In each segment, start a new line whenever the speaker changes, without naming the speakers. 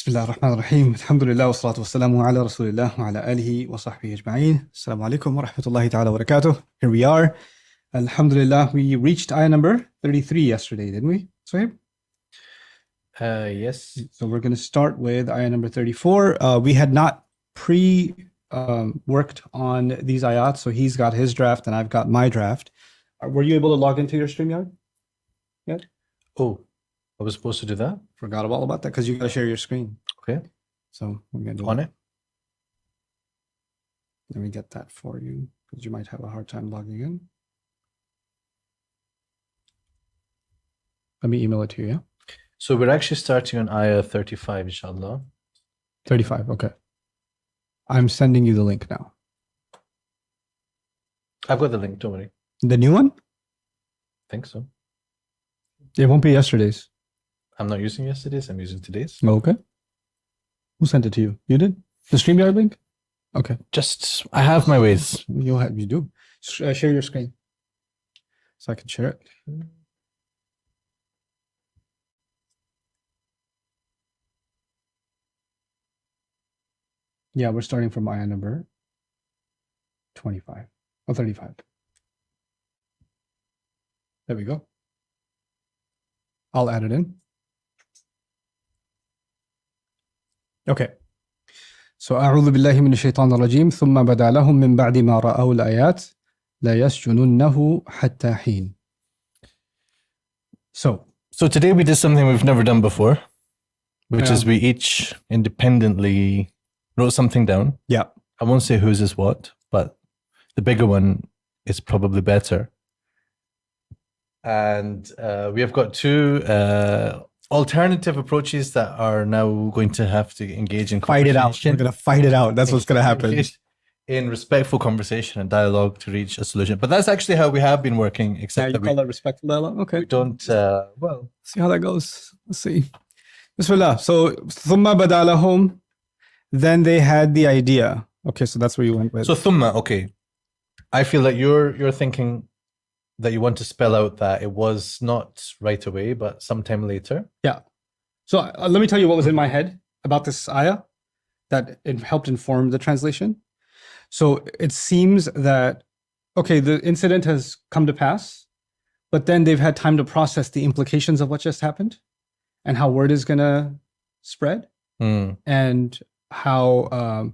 بسم الله الرحمن الرحيم الحمد لله والصلاة والسلام على رسول الله وعلى آله وصحبه أجمعين. Assalamu alaikum wa rahmatullahi ta'ala wa barakatuh. Here we are. Alhamdulillah, we reached ayah number 33 yesterday, didn't we? Sohaib?
Yes.
So we're going to start with ayah number 34. We had not worked on these ayat, so he's got his draft and I've got my draft. Were you able to log into your StreamYard yet?
Oh, I was supposed to do that?
Forgot all about that because you got to share your screen.
Okay.
So we're going to do
On it?
Let me get that for you because you might have a hard time logging in. Let me email it to you, yeah?
So we're actually starting on ayah 35, inshallah.
35, okay. I'm sending you the link now.
I've got the link, don't worry.
The new one?
I think so.
It won't be yesterday's.
I'm not using yesterday's, I'm using today's.
Okay. Who sent it to you? You did? The StreamYard link? Okay.
I have my ways.
You do. Share your screen so I can share it. Yeah, we're starting from ayah number 25 or 35. There we go. I'll add it in. Okay. So أعوذ بالله من الشيطان الرجيم ثم بدا لهم من بعد ما رأوا الآيات لا يسجننه حتى حين. So
today we did something we've never done before, which is we each independently wrote something down.
Yeah.
I won't say whose is what, but the bigger one is probably better. And we have got two alternative approaches that are now going to have to engage in
fight it out. We're going to fight it out. That's what's going to happen.
In respectful conversation and dialogue to reach a solution. But that's actually how we have been working, except
that call that respectful dialogue? Okay.
We don't, well.
See how that goes. Let's see. Bismillah. So, ثُمَّ بَدَا لَهُمْ. Then they had the idea. Okay, so that's where you went with.
So, thumma, okay. I feel that you're thinking that you want to spell out that it was not right away, but sometime later.
Yeah. So let me tell you what was in my head about this ayah that it helped inform the translation. So it seems that, okay, the incident has come to pass, but then they've had time to process the implications of what just happened and how word is going to spread and how,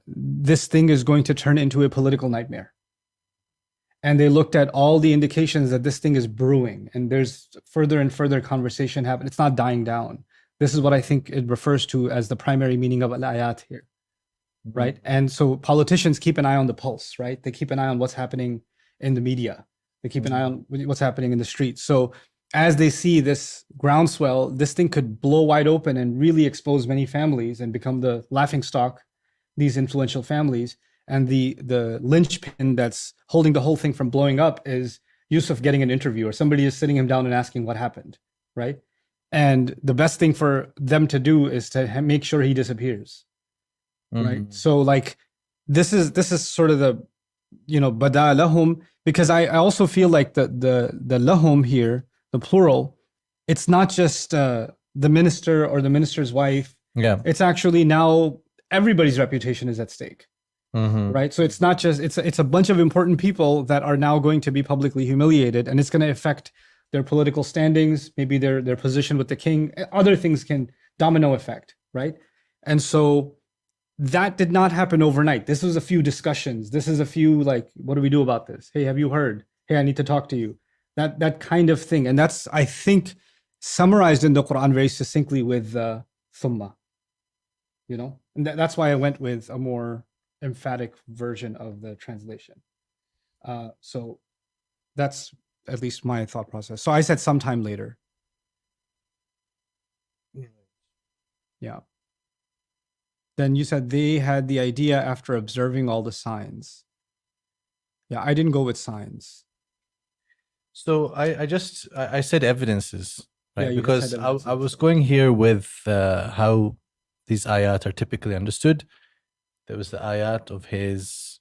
this thing is going to turn into a political nightmare. And they looked at all the indications that this thing is brewing and there's further and further conversation happening. It's not dying down. This is what I think it refers to as the primary meaning of al-ayat here, right? And so politicians keep an eye on the pulse, right? They keep an eye on what's happening in the media. They keep an eye on what's happening in the streets. So as they see this groundswell, this thing could blow wide open and really expose many families and become the laughingstock, these influential families. And the linchpin that's holding the whole thing from blowing up is Yusuf getting an interview, or somebody is sitting him down and asking what happened, right? And the best thing for them to do is to make sure he disappears, right? So like this is sort of the, bada lahum, because I also feel like the lahum here, the plural, it's not just the minister or the minister's wife.
Yeah,
it's actually now everybody's reputation is at stake. Right. So it's not just it's a bunch of important people that are now going to be publicly humiliated, and it's going to affect their political standings, maybe their position with the king. Other things can domino effect. Right. And so that did not happen overnight. This was a few discussions. This is a few like, what do we do about this? Hey, have you heard? Hey, I need to talk to you. That kind of thing. And that's, I think, summarized in the Quran very succinctly with thumma. And that's why I went with a more emphatic version of the translation. So that's at least my thought process. So I said sometime later. Yeah. Then you said they had the idea after observing all the signs. Yeah, I didn't go with signs.
So I said evidences, right?
Yeah,
because I was going here with how these ayat are typically understood. There was the ayat of his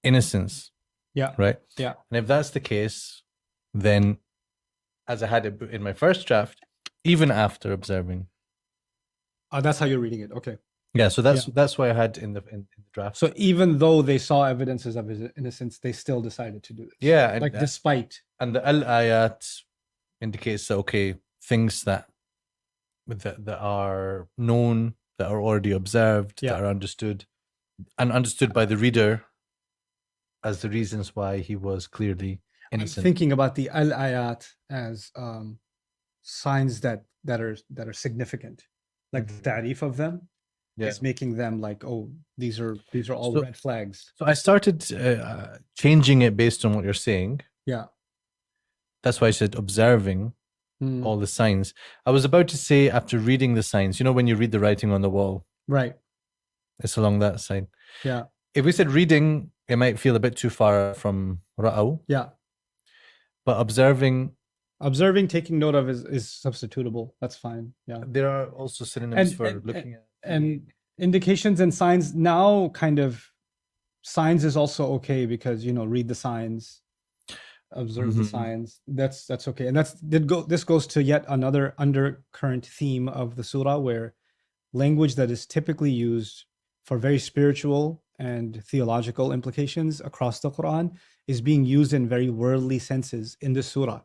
innocence.
Yeah.
Right?
Yeah.
And if that's the case, then as I had it in my first draft, even after observing
That's how you're reading it. Okay.
Yeah, so that's why I had in the draft.
So even though they saw evidences of his innocence, they still decided to do this.
Yeah, and
like despite.
And the al-ayat indicates that, okay, things that are known, that are already observed, that are understood, and understood by the reader as the reasons why he was clearly innocent.
I'm thinking about the al-ayat as signs that are significant, like the ta'rif of them. Is making them like, oh, these are all red flags.
So I started changing it based on what you're saying.
Yeah.
That's why I said observing all the signs. I was about to say after reading the signs, you know, when you read the writing on the wall.
Right.
It's along that side.
Yeah.
If we said reading, it might feel a bit too far from ra'aw.
Yeah.
But observing,
taking note of is substitutable. That's fine. Yeah.
There are also synonyms for looking at.
And indications and signs now, kind of, signs is also okay because, you know, read the signs, observe the signs. That's okay. And this goes to yet another undercurrent theme of the surah, where language that is typically used for very spiritual and theological implications across the Quran is being used in very worldly senses in the surah.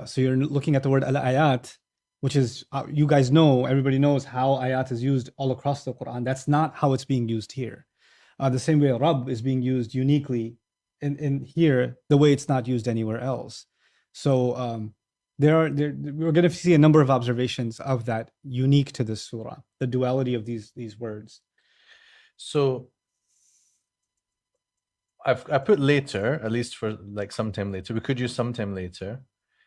So you're looking at the word al-ayat, which is, you guys know, everybody knows how ayat is used all across the Quran. That's not how it's being used here. The same way Rabb is being used uniquely in here, the way it's not used anywhere else. So we're going to see a number of observations of that unique to this surah, the duality of these words.
So I put later, at least for like sometime later. We could use sometime later,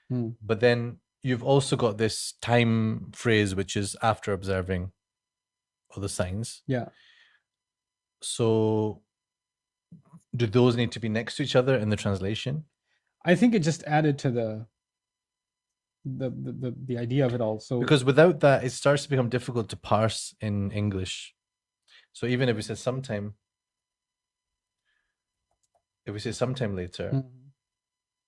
but then you've also got this time phrase, which is after observing all the signs.
Yeah.
So do those need to be next to each other in the translation?
I think it just added to the idea of it all. So
because without that, it starts to become difficult to parse in English. So even if we say sometime, later,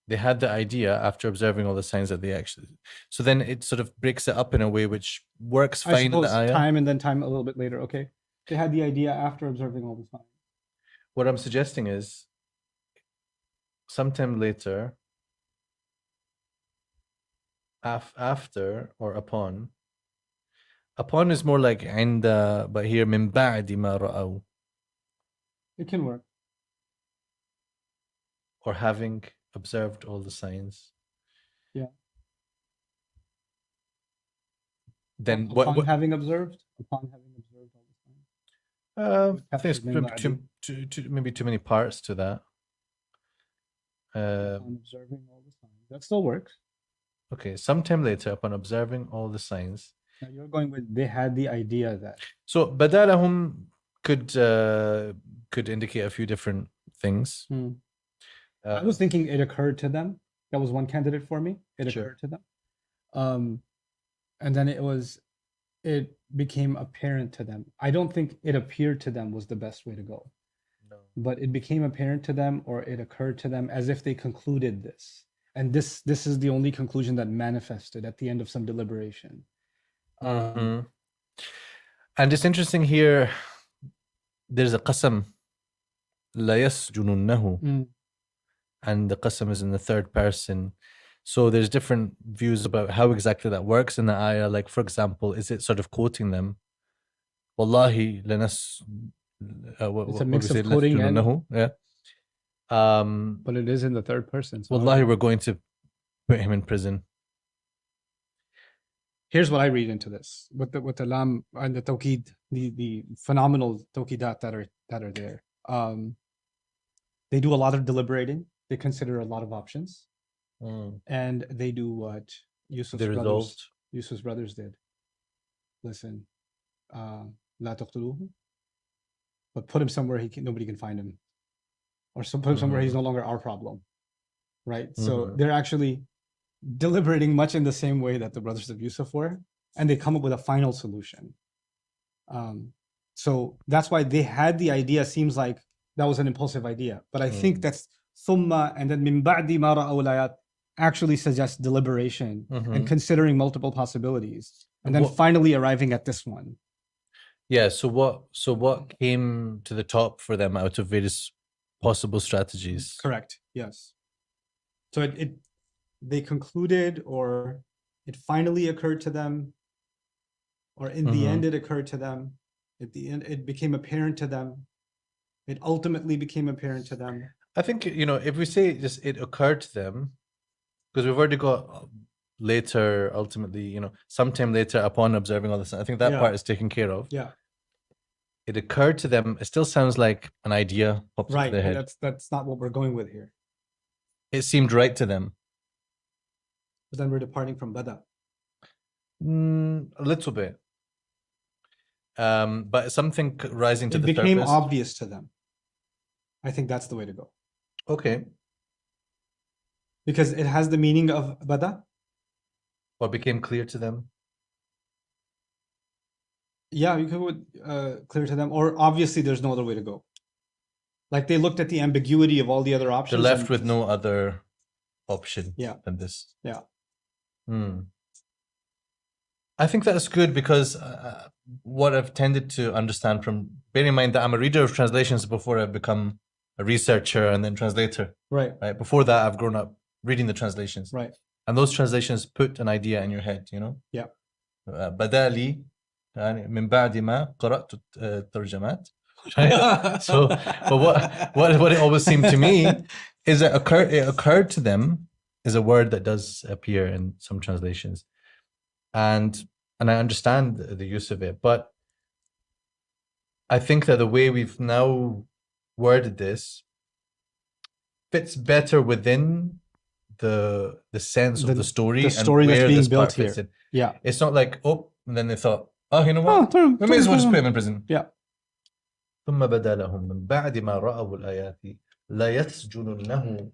they had the idea after observing all the signs that they actually. So then it sort of breaks it up in a way which works fine in the ayah.
Time and then time a little bit later. Okay, they had the idea after observing all the signs.
What I'm suggesting is sometime later, after or upon. Upon is more like عند, but here من بعد ما رأوا.
It can work.
Or having observed all the signs.
Yeah.
Then
upon having observed all the signs.
I think it's maybe too many parts to that.
Upon observing all the signs. That still works.
Okay, sometime later, upon observing all the signs.
Now you're going with they had the idea that.
So badalahum could indicate a few different things.
I was thinking it occurred to them. That was one candidate for me. It occurred to them. And then it became apparent to them. I don't think it appeared to them was the best way to go. No. But it became apparent to them, or it occurred to them as if they concluded this. And this is the only conclusion that manifested at the end of some deliberation.
And it's interesting here, there's a qasam, la yasjununnahu, and the qasam is in the third person. So there's different views about how exactly that works in the ayah. Like, for example, is it sort of quoting them? Wallahi lanas.
It's a mix of quoting and.
Yeah.
But it is in the third person.
So Wallahi, we're going to put him in prison.
Here's what I read into this with the lam and the tawqid, the phenomenal tawqidat that are there. They do a lot of deliberating. They consider a lot of options, and they do what Yusuf's brothers did. Listen, la taqtuluhu, but put him somewhere nobody can find him, or put him somewhere he's no longer our problem, right? So they're actually deliberating much in the same way that the brothers of Yusuf were, and they come up with a final solution. So that's why they had the idea. Seems like that was an impulsive idea, but I think that's thumma and then min ba'di ma ra'aw al-ayat actually suggests deliberation and considering multiple possibilities. and then finally arriving at this one.
Yeah. So what came to the top for them out of various possible strategies?
Correct. Yes. So they concluded, or it finally occurred to them, or in the end it occurred to them. At the end, it became apparent to them. It ultimately became apparent to them.
I think, if we say just it occurred to them, because we've already got later, ultimately, sometime later upon observing all this, I think that part is taken care of.
Yeah.
It occurred to them. It still sounds like an idea popped into their head.
Right. That's not what we're going with here.
It seemed right to them.
But then we're departing from Bada.
A little bit. But something rising to the surface. It
became obvious to them. I think that's the way to go.
Okay.
Because it has the meaning of Bada.
Or became clear to them.
Yeah, you could clear to them. Or obviously there's no other way to go. Like they looked at the ambiguity of all the other options.
They're left with no other option than this.
Yeah.
I think that's good, because what I've tended to understand from, bearing in mind that I'm a reader of translations before I've become a researcher and then translator.
Right.
Before that, I've grown up reading the translations.
Right.
And those translations put an idea in your head,
Yeah.
بدالي من بعد ما قرأت الترجمات. So, but what it always seemed to me is that it occurred to them is a word that does appear in some translations, and I understand the use of it, but I think that the way we've now worded this fits better within the sense of the story
that's being built here.
In.
Yeah,
it's not like, and then they thought, you know what, we may as well just put him in prison.
Yeah.
ثم بدا لهم من بعد ما رأوا الآيات لا يسجننه.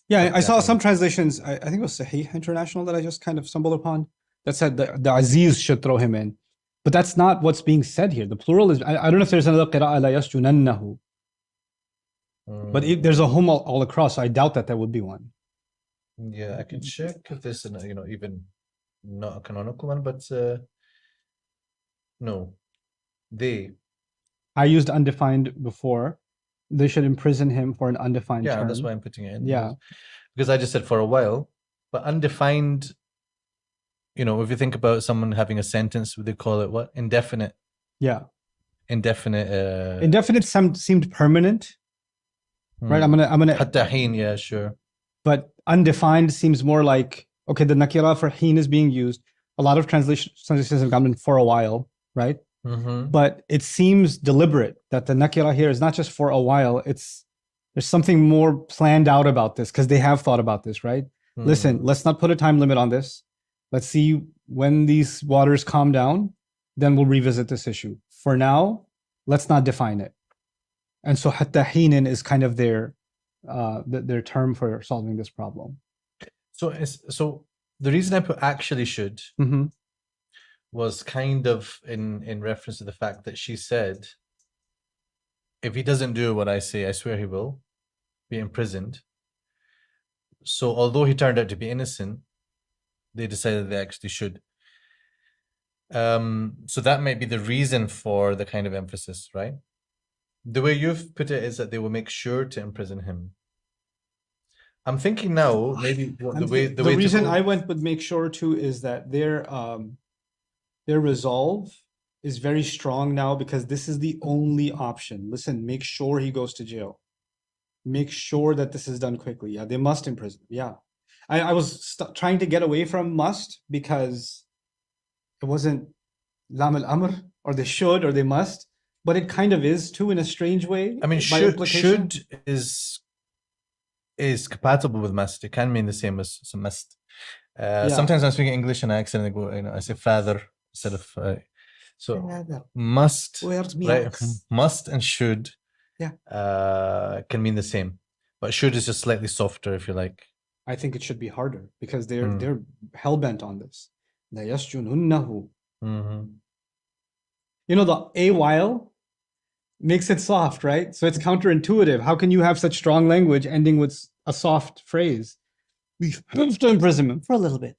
Yeah, I saw some translations. I think it was Sahih International that I just kind of stumbled upon that said the Aziz should throw him in, but that's not what's being said here. The plural is, I don't know if there's another qira'ah لا يسجننه, but there's a hum all across. So I doubt that would be one.
Yeah, I can check if there's even not a canonical one, but no,
I used undefined before. They should imprison him for an undefined term.
Yeah, that's why I'm putting it in.
Yeah.
Because I just said for a while, but undefined, if you think about someone having a sentence, would they call it what? Indefinite.
Yeah.
Indefinite.
Indefinite seemed permanent. Right? I'm gonna
حتى حين, yeah, sure.
But undefined seems more like, okay, the nakira for heen is being used. A lot of translations have gone in for a while, right? But it seems deliberate that the nakira here is not just for a while. There's something more planned out about this, because they have thought about this, right? Listen, let's not put a time limit on this. Let's see when these waters calm down, then we'll revisit this issue. For now, let's not define it. And so hatta heenin is kind of their term for solving this problem.
So the reason I put actually should was kind of in reference to the fact that she said, if he doesn't do what I say, I swear he will be imprisoned. So although he turned out to be innocent, they decided they actually should. So that might be the reason for the kind of emphasis, right? The way you've put it is that they will make sure to imprison him. I'm thinking now, maybe the
reason I went with make sure to is that their resolve is very strong now, because this is the only option. Listen, make sure he goes to jail. Make sure that this is done quickly. Yeah, they must imprison. Yeah. I was trying to get away from must, because it wasn't lam al-amr, or they should, or they must, but it kind of is too, in a strange way.
I mean, should is compatible with must. It can mean the same as must. Sometimes I'm speaking English and I accidentally go, I say father instead of must. Right? Must and should can mean the same, but should is just slightly softer, if you like.
I think it should be harder, because they're hell bent on this. La yasjununnahu. The a while makes it soft, right? So it's counterintuitive. How can you have such strong language ending with a soft phrase? We have to imprison him for a little bit.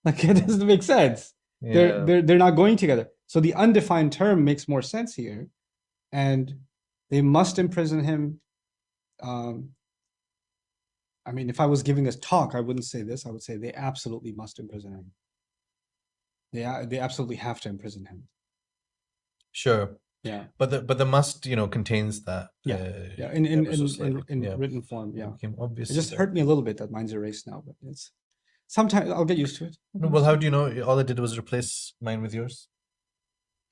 Like, it doesn't make sense. They're not going together. So the undefined term makes more sense here, and they must imprison him. I mean, if I was giving a talk, I wouldn't say this. I would say they absolutely must imprison him. They absolutely have to imprison him.
Sure.
Yeah.
But the must, contains that.
In written form. Yeah. It just hurt me a little bit that mine's erased now, but it's sometimes I'll get used to it.
No, well, how do you know? All I did was replace mine with yours.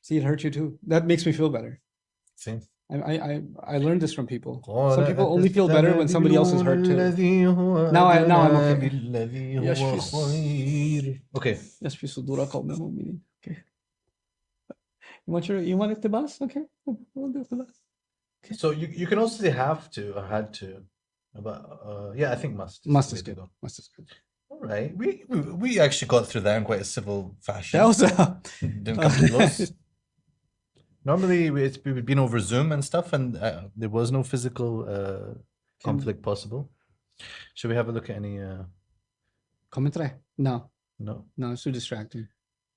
See, it hurt you too. That makes me feel better.
See?
I learned this from people. Some people only feel better when somebody else is hurt too. Now I'm okay.
Okay.
Okay. You want iqtibas? Okay. We'll do iqtibas.
Okay. So you can also say have to or had to. But I think must.
Must is good. Must is good.
All right. We actually got through that in quite a civil fashion.
That was
didn't come close. Normally, we've been over Zoom and stuff, and there was no physical conflict possible. Should we have a look at any
commentary? No, it's too distracting.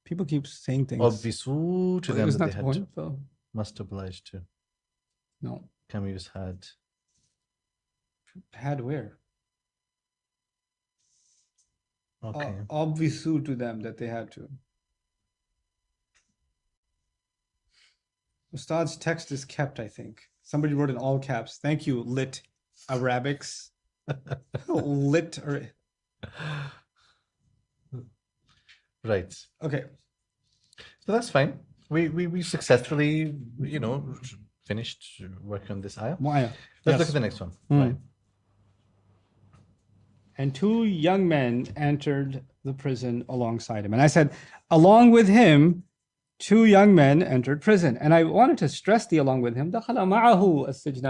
People keep saying things.
Obvisu to them that they had
point,
to. Must oblige to.
No.
Can we use had?
Had where?
Okay.
Obvisu to them that they had to. Ustad's text is kept, I think. Somebody wrote in all caps. Thank you, lit Arabics. Lit or
right.
Okay.
So that's fine. We successfully, finished working on this ayah. Let's look at the next one. Right.
And 2 young men entered the prison alongside him. And I said, along with him, 2 young men entered prison. And I wanted to stress the along with him.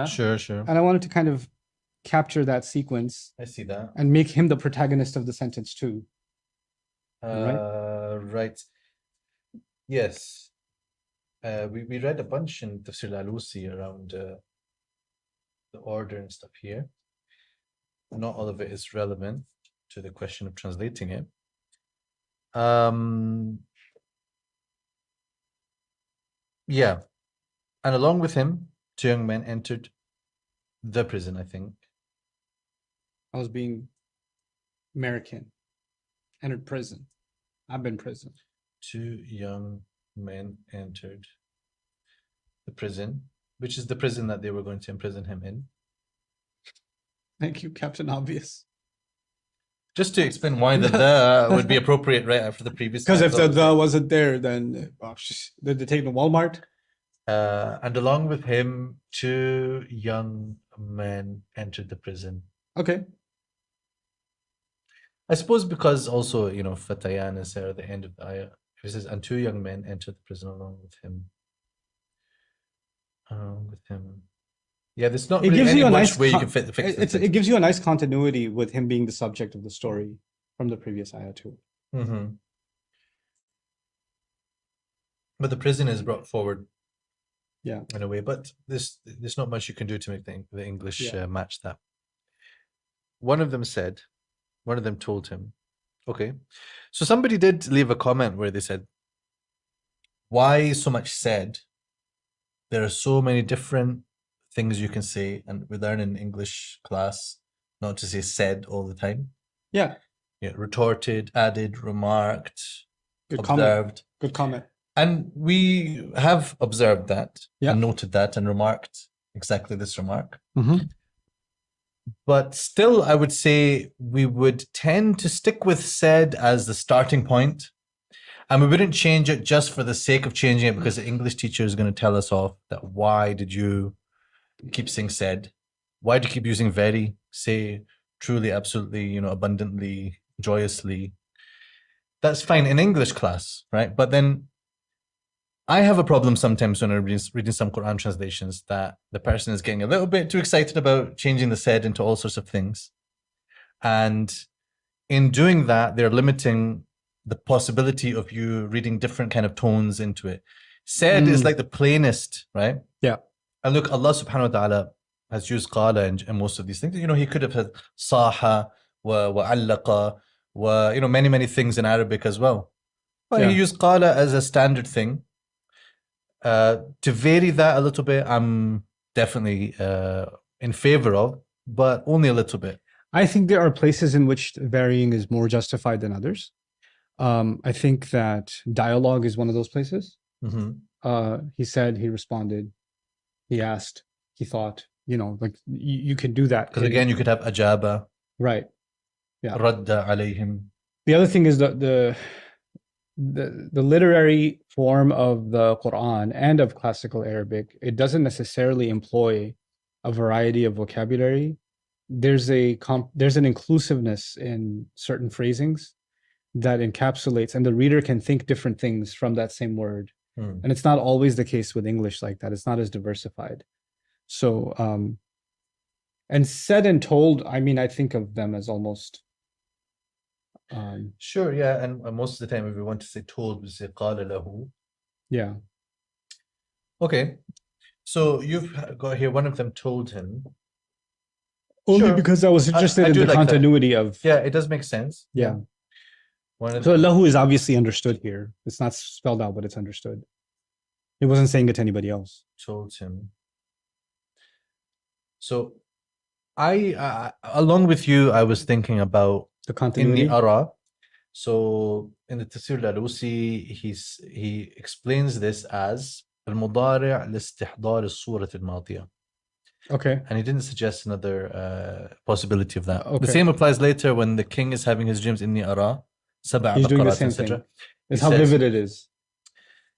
Sure.
And I wanted to kind of capture that sequence.
I see that.
And make him the protagonist of the sentence too.
Right. Yes. We read a bunch in Tafsir al-Alusi around the order and stuff here. Not all of it is relevant to the question of translating it. Yeah. And along with him, 2 young men entered the prison, I think.
I was being American. Entered prison. I've been prison.
2 young men entered the prison, which is the prison that they were going to imprison him in.
Thank you, Captain Obvious.
Just to explain why the would be appropriate right after the previous.
Because if the wasn't there, then did they take the Walmart?
And along with him, 2 young men entered the prison.
Okay.
I suppose because also, Fatayan is there at the end of the ayah. It says, and 2 young men entered the prison along with him. Yeah, there's not really any much way you can fix it.
It gives you a nice continuity with him being the subject of the story from the previous ayah too.
Mm-hmm. But the prison is brought forward, in a way. But there's not much you can do to make the English match that. One of them told him, okay. So somebody did leave a comment where they said, why so much said? There are so many different things you can say, and we learn in English class not to say said all the time.
Yeah.
Retorted, added, remarked,
observed. Good comment.
And we have observed that and noted that and remarked exactly this remark.
Mm-hmm.
But still, I would say we would tend to stick with said as the starting point. And we wouldn't change it just for the sake of changing it because the English teacher is going to tell us off that why did you keep saying said? Why do you keep using very? Say truly, absolutely, abundantly, joyously. That's fine in English class, right? But then I have a problem sometimes when I'm reading some Quran translations that the person is getting a little bit too excited about changing the said into all sorts of things. And in doing that, they're limiting the possibility of you reading different kind of tones into it. Said is like the plainest, right?
Yeah.
And look, Allah subhanahu wa ta'ala has used qala in most of these things. He could have had saha wa allaqa wa, many, many things in Arabic as well. Well,
Yeah.
he used qala as a standard thing. To vary that a little bit, I'm definitely in favor of, but only a little bit.
I think there are places in which varying is more justified than others. I think that dialogue is one of those places. He said, he responded, he asked, he thought, like you could do that.
Because again, you could have ajaba,
Right. Yeah.
radda alayhim.
The other thing is the literary form of the Quran and of classical Arabic, it doesn't necessarily employ a variety of vocabulary. There's an inclusiveness in certain phrasings that encapsulates, and the reader can think different things from that same word. And it's not always the case with English like that. It's not as diversified. So, and said and told, I mean, I think of them as almost.
Sure, yeah, and most of the time, if we want to say told, we say qala lahu.
Yeah.
Okay, so you've got here. One of them told him.
Only
Sure.
because I was interested
I
in
do
the
like that.
continuity of.
Yeah, it does make sense.
Yeah.
So
lahu is obviously understood here. It's not spelled out, but it's understood. He wasn't saying it to anybody else.
Told him. So I along with you, I was thinking about
the continuity.
Inni ara. So in the Tafsir al-Alusi, he explains this as المضارع لاستحضار الصورة الماضية.
Okay.
And he didn't suggest another possibility of that.
Okay.
The same applies later when the king is having his dreams. Inni ara.
He's doing the same thing. It's how vivid it is.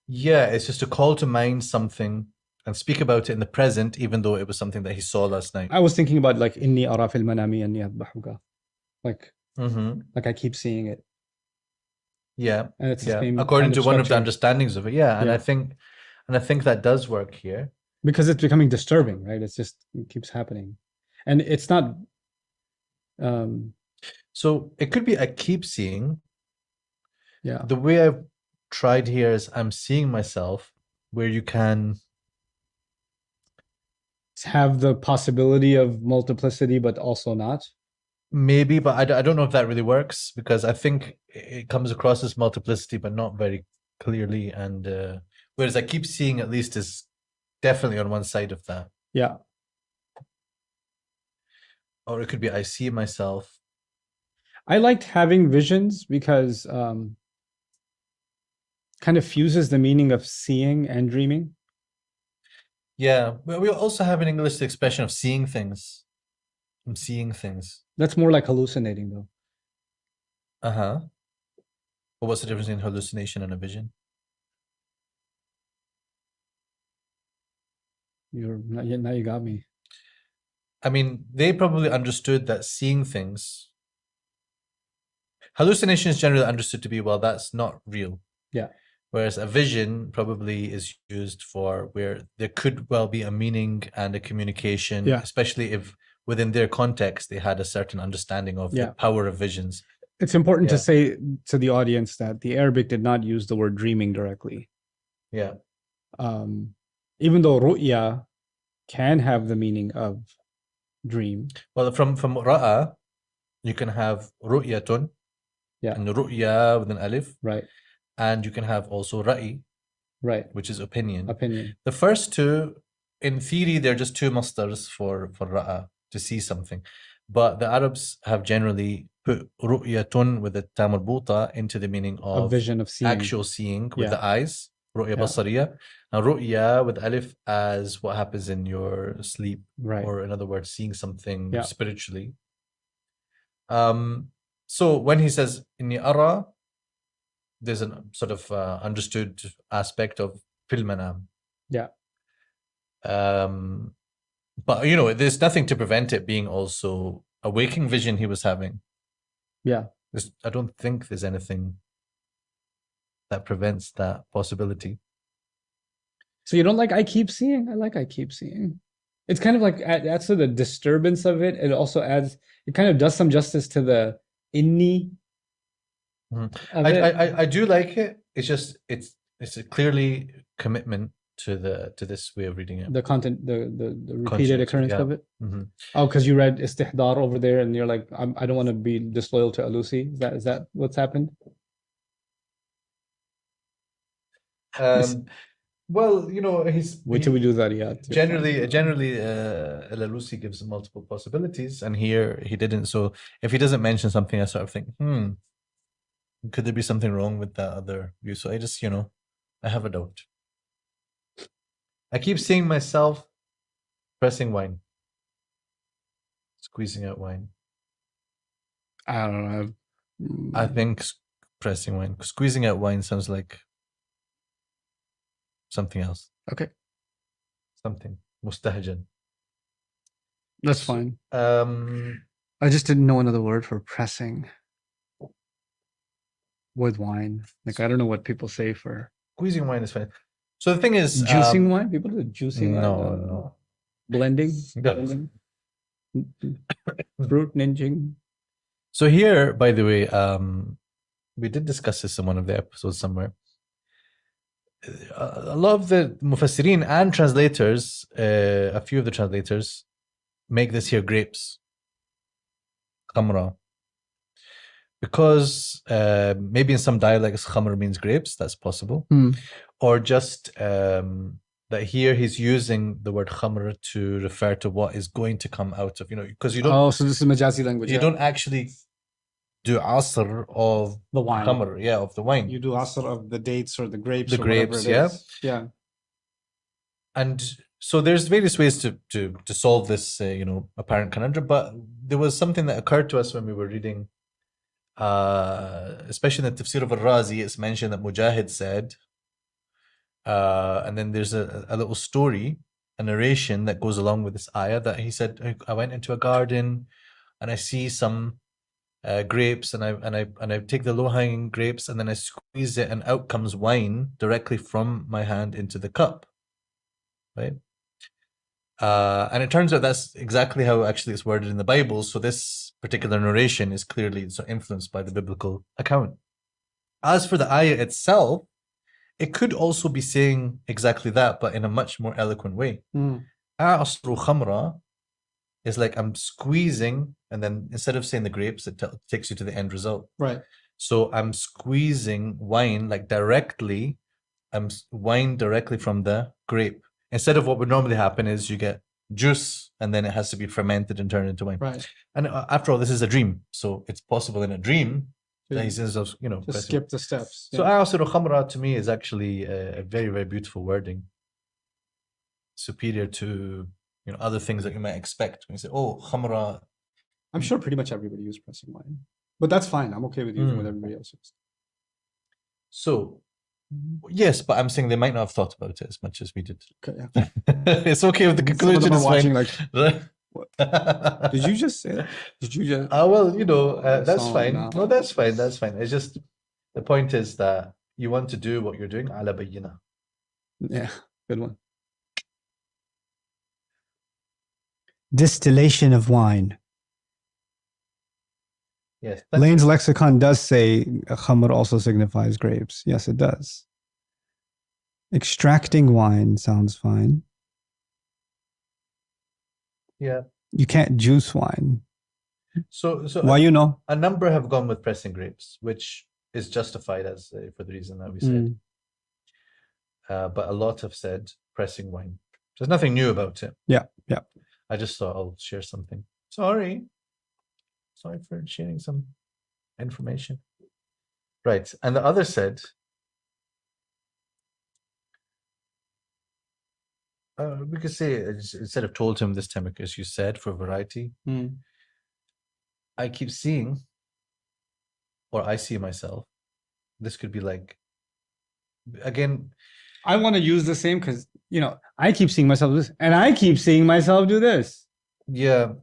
Yeah, it's just to call to mind something and speak about it in the present, even though it was something that he saw last night.
I was thinking about like inni ara fil manami anni adbahuka. Like I keep seeing it.
Yeah.
And it's the same
according
kind
to one of the
structure.
understandings of it. Yeah. And I think that does work here.
Because it's becoming disturbing, right? It keeps happening. And it's not
so it could be I keep seeing.
Yeah.
The way I've tried here is I'm seeing myself, where you can
have the possibility of multiplicity, but also not.
Maybe, but I don't know if that really works, because I think it comes across as multiplicity, but not very clearly. And whereas I keep seeing, at least, is definitely on one side of that.
Yeah.
Or it could be I see myself.
I liked having visions because kind of fuses the meaning of seeing and dreaming.
Yeah, but we also have an English expression of seeing things. I'm seeing things.
That's more like hallucinating, though.
But what's the difference between hallucination and a vision?
Now you got me.
I mean, they probably understood that seeing things. Hallucination is generally understood to be, well, that's not real.
Yeah.
Whereas a vision probably is used for where there could well be a meaning and a communication, especially if within their context they had a certain understanding of the power of visions.
It's important to say to the audience that the Arabic did not use the word dreaming directly.
Yeah.
Even though ru'ya can have the meaning of dream.
Well, from ra'a, you can have ru'yatun.
Yeah.
And ru'ya with an alif.
Right.
And you can have also ra'i.
Right.
Which is opinion.
Opinion.
The first two, in theory, they're just two masters for ra'a, to see something. But the Arabs have generally put ru'yatun with the ta marbuta into the meaning of
a vision of seeing.
Actual seeing with the eyes. Ru'ya basariya. And ru'ya with alif as what happens in your sleep.
Right.
Or in other words, seeing something spiritually. So when he says inni ara, there's a sort of understood aspect of fil manam.
Yeah.
But there's nothing to prevent it being also a waking vision he was having.
Yeah.
I don't think there's anything that prevents that possibility.
So you don't like I keep seeing? I like I keep seeing. It's kind of like adds to the disturbance of it. It also adds, it kind of does some justice to the inni.
I do like it. It's just it's a clearly commitment to this way of reading it.
The content, the repeated occurrence of it. Oh, because you read istihdar over there, and you're like, I don't want to be disloyal to Alusi. Is that what's happened?
Well, you know, he's
Wait till we do that. Yeah.
generally Al-Alusi gives multiple possibilities, and here he didn't. So if he doesn't mention something, I sort of think, could there be something wrong with that other view? So I just, you know, I have a doubt. I keep seeing myself pressing wine, squeezing out wine.
I don't know.
I think pressing wine, squeezing out wine sounds like something else.
Okay.
Something mustahjan.
That's fine.
Um,
I just didn't know another word for pressing with wine. Like, I don't know what people say for
squeezing wine is fine. So the thing is,
juicing wine. People do juicing.
No.
Blending.
No.
Blending. Fruit ninjing.
So here, by the way, we did discuss this in one of the episodes somewhere. A lot of the mufassirin and translators, a few of the translators, make this here grapes, khamra, because maybe in some dialects khamr means grapes. That's possible, or just that here he's using the word khamr to refer to what is going to come out of, you know, because you don't.
Oh, so this is Majazi language.
You don't actually do asr of
the wine.
Khamr, of the wine.
You do asr of the dates or the grapes.
The grapes,
yeah.
And so there's various ways to solve this, apparent conundrum. But there was something that occurred to us when we were reading, especially in the Tafsir of Al-Razi. It's mentioned that Mujahid said, and then there's a little story, a narration that goes along with this ayah, that he said, I went into a garden and I see some grapes, and I take the low-hanging grapes and then I squeeze it, and out comes wine directly from my hand into the cup, right? And it turns out that's exactly how actually it's worded in the Bible. So this particular narration is clearly influenced by the biblical account. As for the ayah itself, it could also be saying exactly that, but in a much more eloquent way. A'asru khamra is like I'm squeezing, and then instead of saying the grapes, it takes you to the end result.
Right.
So I'm squeezing wine, like directly, wine directly from the grape. Instead of what would normally happen is you get juice, and then it has to be fermented and turned into wine.
Right.
And after all, this is a dream. So it's possible in a dream that he says,
just skip the steps.
So A'asiru khamra to me is actually a very, very beautiful wording. Superior to other things that you might expect when you say, oh, khamra.
I'm sure pretty much everybody uses pressing wine, but that's fine. I'm okay with using what everybody else uses.
So, yes, but I'm saying they might not have thought about it as much as we did.
Okay, yeah.
It's okay with the conclusion.
Is watching
fine.
Like, did you just say that? Did you just?
Well, that's fine. No, that's fine. That's fine. It's just the point is that you want to do what you're doing. Ala bayyina.
Yeah, good one. Distillation of wine.
Yes.
Lane's lexicon does say khamr also signifies grapes. Yes, it does. Extracting wine sounds fine.
Yeah.
You can't juice wine.
So
why
a number have gone with pressing grapes, which is justified as for the reason that we said. But a lot have said pressing wine. There's nothing new about it.
Yeah.
I just thought I'll share something. Sorry for sharing some information. Right. And the other said, we could say, instead of told him this time, because you said for variety, I keep seeing, or I see myself, this could be like, again,
I want to use the same because, I keep seeing myself do this, and I keep seeing myself do this.
Yeah.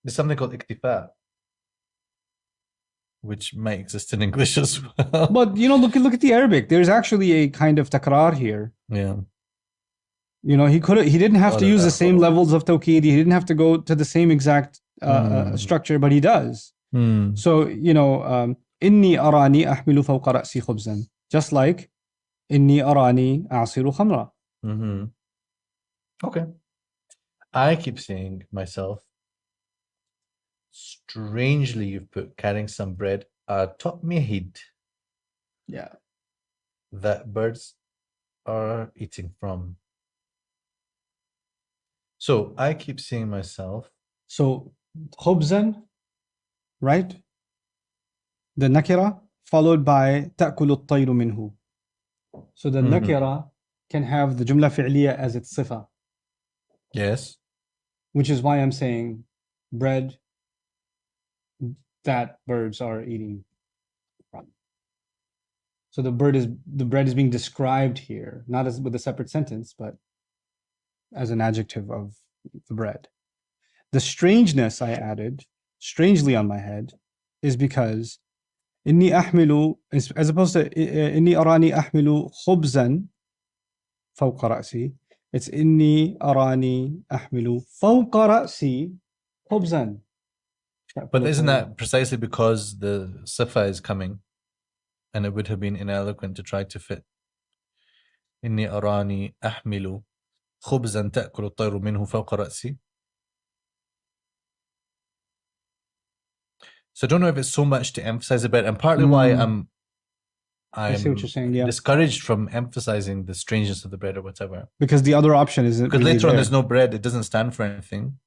There's something called iktifa, which might exist in English as well.
But, look at the Arabic. There's actually a kind of takrar here.
Yeah.
He didn't have to use the same levels of tawqid. He didn't have to go to the same exact structure, but he does. So, inni arani ahmilu fawqa ra'si khubzan. Just like inni arani a'siru khamra.
Okay. I keep saying myself, strangely, you've put carrying some bread atop my head.
Yeah.
That birds are eating from. So I keep seeing myself.
So خبزا, right? The nakira followed by تأكل الطير منه. So the nakira can have the jumla fi'liya as its sifa.
Yes.
Which is why I'm saying bread that birds are eating from. So the bread is being described here, not as with a separate sentence, but as an adjective of the bread. The strangeness I added, strangely on my head, is because إني أحمل, as opposed to إني أراني أحمل خبزا فوق رأسي, it's إني أراني أحمل فوق رأسي خبزا.
But isn't that precisely because the sifa is coming, and it would have been ineloquent to try to fit إني أراني أحمل خبزا تأكل الطير منه فوق رأسي. So I don't know if it's so much to emphasize the bread, and partly why I'm
I see what you're saying, yeah.
discouraged from emphasizing the strangeness of the bread or whatever.
Because the other option isn't
Because
really
later on
there.
there's no bread, it doesn't stand for anything.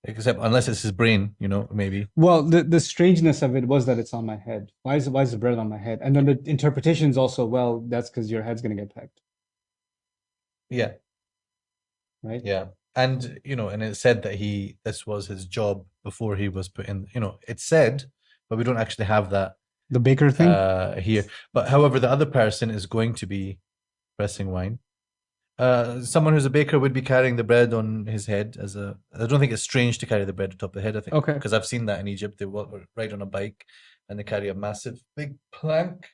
Except unless it's his brain, maybe.
Well, the strangeness of it was that it's on my head. Why is the bread on my head? And then the interpretation is also, well, that's because your head's gonna get pecked.
Yeah.
Right?
Yeah. And and it said that this was his job before he was put in, it's said, but we don't actually have that.
The baker thing?
Here. But however, the other person is going to be pressing wine. Someone who's a baker would be carrying the bread on his head I don't think it's strange to carry the bread atop the head, I think.
Okay.
Because I've seen that in Egypt. They ride on a bike and they carry a massive big plank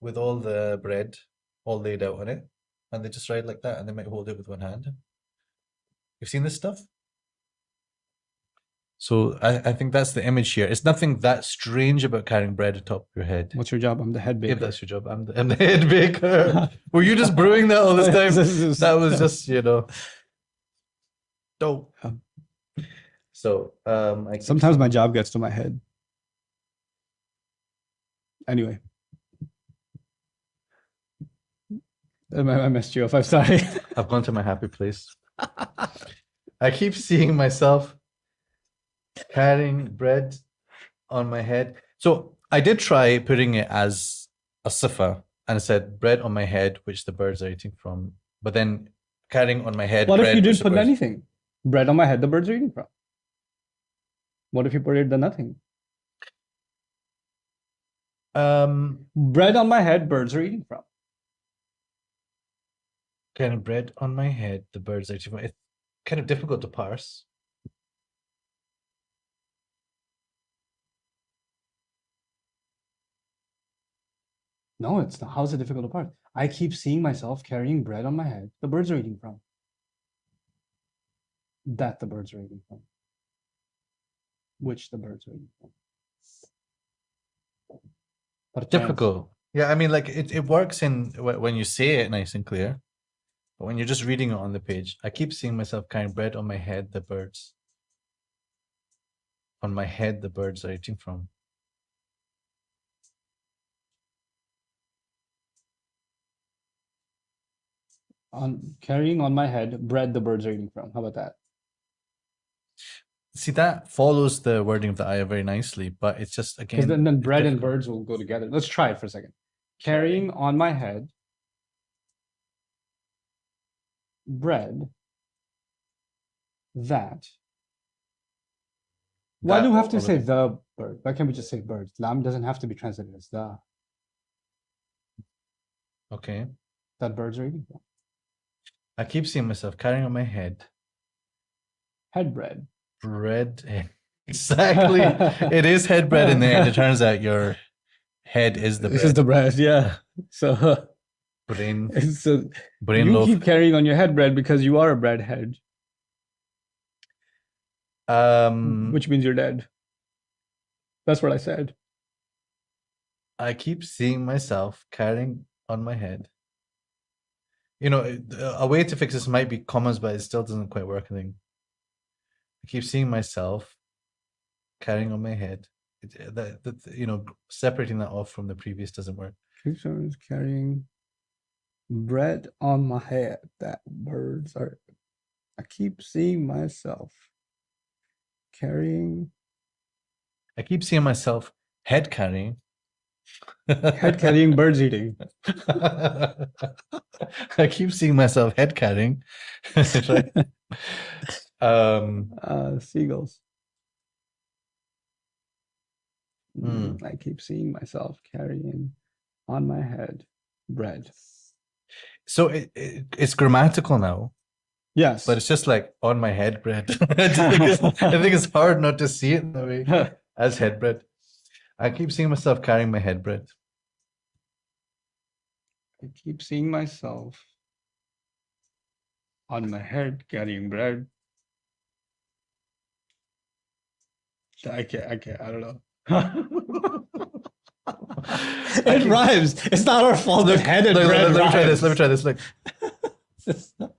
with all the bread all laid out on it. And they just ride like that, and they might hold it with one hand. You've seen this stuff? So I think that's the image here. It's nothing that strange about carrying bread atop your head.
What's your job? I'm the head baker.
If that's your job, I'm the head baker. Were you just brewing that all this time? That was just, dope. So
sometimes my job gets to my head. Anyway. I messed you up. I'm sorry.
I've gone to my happy place. I keep seeing myself carrying bread on my head. So I did try putting it as a sifa and said bread on my head, which the birds are eating from. But then carrying on my head.
What
bread,
if you didn't put anything? Bread on my head, the birds are eating from. What if you put it the nothing? Bread on my head, birds are eating from.
Kind of bread on my head, the birds are eating from. It's kind of difficult to parse.
No, it's not. How's it difficult to parse? I keep seeing myself carrying bread on my head. The birds are eating from. That the birds are eating from. Which the birds are eating from.
Difficult. Yeah, I mean, like it works when you say it nice and clear. But when you're just reading it on the page, I keep seeing myself carrying bread on my head, the birds. On my head, the birds are eating from.
Carrying on my head, bread the birds are eating from. How about that?
See, that follows the wording of the ayah very nicely, but it's just, again...
Because then bread and birds will go together. Let's try it for a second. Carrying on my head, bread, that. Why do we have to say the bird? Why can't we just say birds? Lam doesn't have to be translated as the.
Okay.
That birds are eating from.
I keep seeing myself carrying on my head.
Head bread.
Bread. Exactly. It is head bread in there. And it turns out your head is the bread.
This is the bread, yeah. So
brain
you
loaf.
Keep carrying on your head bread because you are a bread head. Which means you're dead. That's what I said.
I keep seeing myself carrying on my head. A way to fix this might be commas, but it still doesn't quite work, I think. I keep seeing myself carrying on my head. Separating that off from the previous doesn't work.
Carrying bread on my head. That birds are. I keep seeing myself carrying.
I keep seeing myself head carrying.
Head carrying, birds eating.
I keep seeing myself head carrying. Right?
Seagulls.
Hmm.
I keep seeing myself carrying on my head bread.
So it's grammatical now,
Yes.
but it's just like on my head bread. I think it's hard not to see it that way as head bread. I keep seeing myself carrying my head bread.
I keep seeing myself on my head carrying bread. I can't, I don't know. It rhymes. It's not our fault that head and bread
Let me try this.
rhymes.
Let me try this. Look.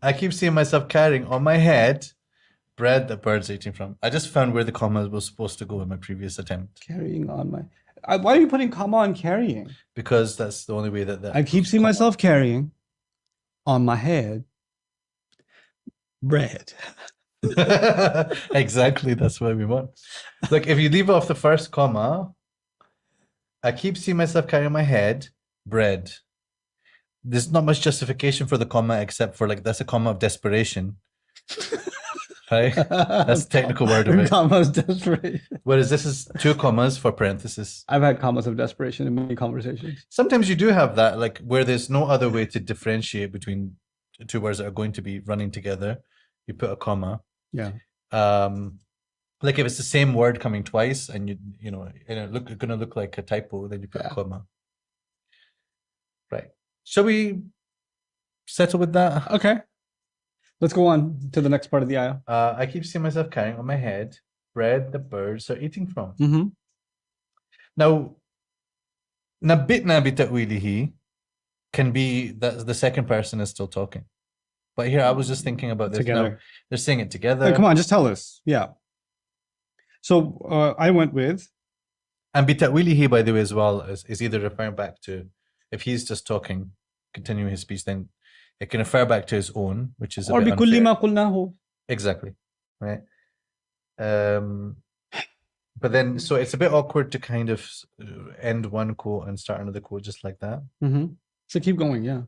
I keep seeing myself carrying on my head bread that birds are eating from. I just found where the comma was supposed to go in my previous attempt.
Carrying on my. Why are you putting comma on carrying?
Because that's the only way that
I keep seeing myself carrying on my head bread.
Exactly, that's what we want. Look, if you leave off the first comma, I keep seeing myself carrying my head bread. There's not much justification for the comma except for like that's a comma of desperation. Right? That's the technical word of it.
Commas desperation.
Whereas this is two commas for parenthesis.
I've had commas of desperation in many conversations.
Sometimes you do have that, like where there's no other way to differentiate between two words that are going to be running together. You put a comma.
Yeah.
Like if it's the same word coming twice and you know, it's gonna look like a typo, then you put a comma. Right. Shall we settle with that?
Okay. Let's go on to the next part of the ayah.
I keep seeing myself carrying on my head bread the birds are eating from.
Mm-hmm.
Now, nabitna bi ta'wilihi can be that the second person is still talking. But here I was just thinking about this.
Together.
Now, they're saying it together.
Hey, come on, just tell us. Yeah. So I went with.
And bi ta'wilihi, by the way, as well, is either referring back to, if he's just talking, continuing his speech, then it can refer back to his own, which is a bit
بِكُلِّ
unfair.
مَا قُلْنَاهُ.
Exactly. Right. But then, so it's a bit awkward to kind of end one quote and start another quote just like that.
Mm-hmm. So keep going, yeah.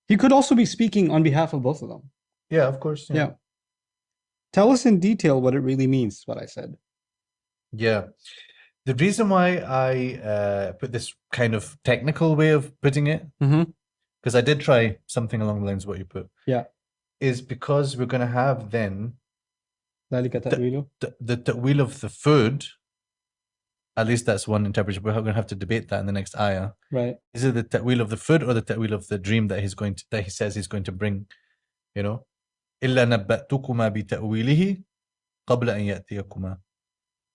He could also be speaking on behalf of both of them.
Yeah, of course.
Yeah. Tell us in detail what it really means, what I said.
Yeah. The reason why I put this kind of technical way of putting it, because I did try something along the lines of what you put.
Yeah.
Is because we're going to have then
ذلك تأويله.
the ta'wil of the food. At least that's one interpretation. We're going to have to debate that in the next ayah.
Right.
Is it the ta'wil of the food or the ta'wil of the dream that he says he's going to bring? You know, إلا نبأتكما بتأويله قبل أن يأتيكما.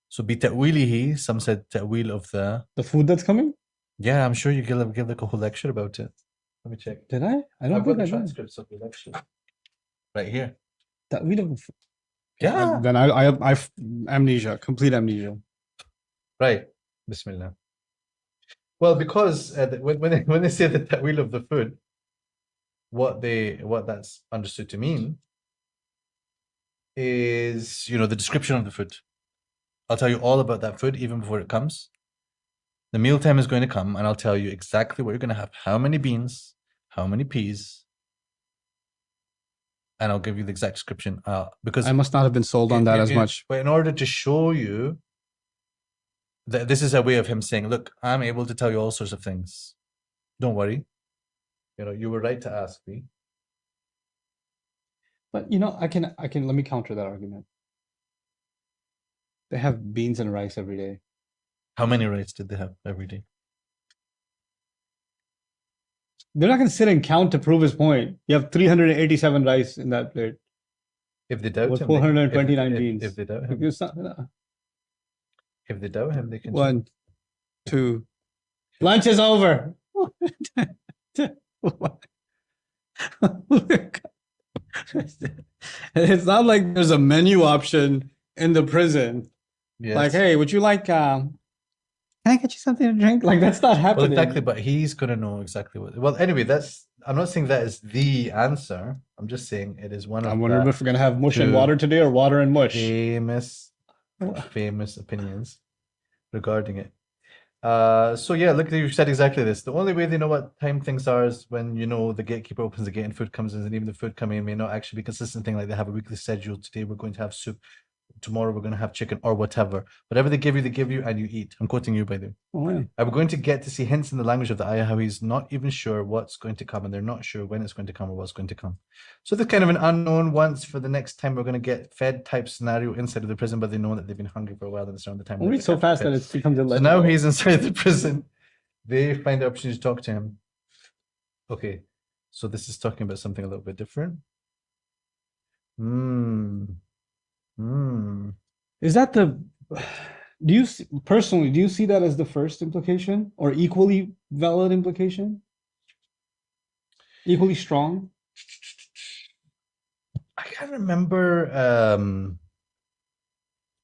So بتأويله, some said ta'wil of the
food that's coming.
Yeah, I'm sure you give like a whole lecture about it. Let me check.
Did I? I don't
I've
think
got
I
the
did.
transcripts of the lecture right here.
Ta'wil of the food.
Yeah.
Then I've amnesia, complete amnesia.
Right. Bismillah. Well, because when they say the ta'wil of the food, what that's understood to mean is, you know, the description of the food. I'll tell you all about that food even before it comes. The mealtime is going to come, and I'll tell you exactly what you're going to have. How many beans, how many peas, and I'll give you the exact description. Because
I must not have been sold on that as much.
But in order to show you that this is a way of him saying, look, I'm able to tell you all sorts of things. Don't worry. You know, you were right to ask me.
But you know, I can let me counter that argument. They have beans and rice every day.
How many rice did they have every day?
They're not going to sit and count to prove his point. You have 387 rice in that plate.
If they doubt him,
429 beans.
If they doubt him, if they doubt him, they can.
1, 2. Lunch is over. It's not like there's a menu option in the prison
Yes.
Like, hey, would you like can I get you something to drink? Like that's not
Well,
happening.
exactly, but he's gonna know exactly what. Well, anyway, that's. I'm not saying that is the answer. I'm just saying it is one
I'm
of
wondering
the
if we're gonna have mush and
two
water today or water and mush.
famous opinions regarding it. So yeah, look, you said exactly this. The only way they know what time things are is when the gatekeeper opens the gate and food comes in, and even the food coming in may not actually be consistent thing. Like they have a weekly schedule. Today we're going to have soup. Tomorrow we're going to have chicken or whatever. Whatever they give you, and you eat. I'm quoting you by the way.
Oh yeah.
I'm going to get to see hints in the language of the ayah how he's not even sure what's going to come, and they're not sure when it's going to come or what's going to come. So there's kind of an unknown once for the next time we're going to get fed type scenario inside of the prison, but they know that they've been hungry for a while and it's around the time.
Only so fast that it becomes
So
illegible.
now he's inside the prison. They find the opportunity to talk to him. Okay, so this is talking about something a little bit different.
Is that the do you personally do you see that as the first implication or equally valid implication? Equally strong?
I can't remember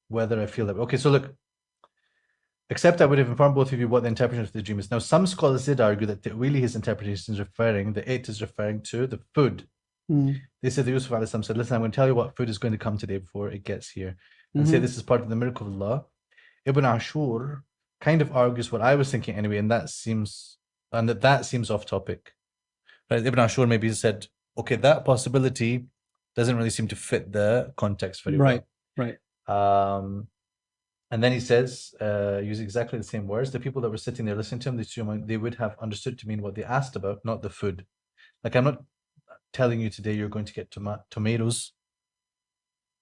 whether I feel that. Okay, so look, except I would have informed both of you what the interpretation of the dream is. Now, some scholars did argue that really his interpretation is referring, the 8 is referring to the food. They said the Yusuf alayhi said, listen, I'm going to tell you what food is going to come today before it gets here. And say this is part of the miracle of Allah. Ibn Ashur kind of argues what I was thinking anyway, and that seems off topic. Right? Ibn Ashur maybe said, okay, that possibility doesn't really seem to fit the context very well.
Right.
And then he says, using exactly the same words, the people that were sitting there listening to him, they would have understood to mean what they asked about, not the food. Like, I'm not telling you today you're going to get tomatoes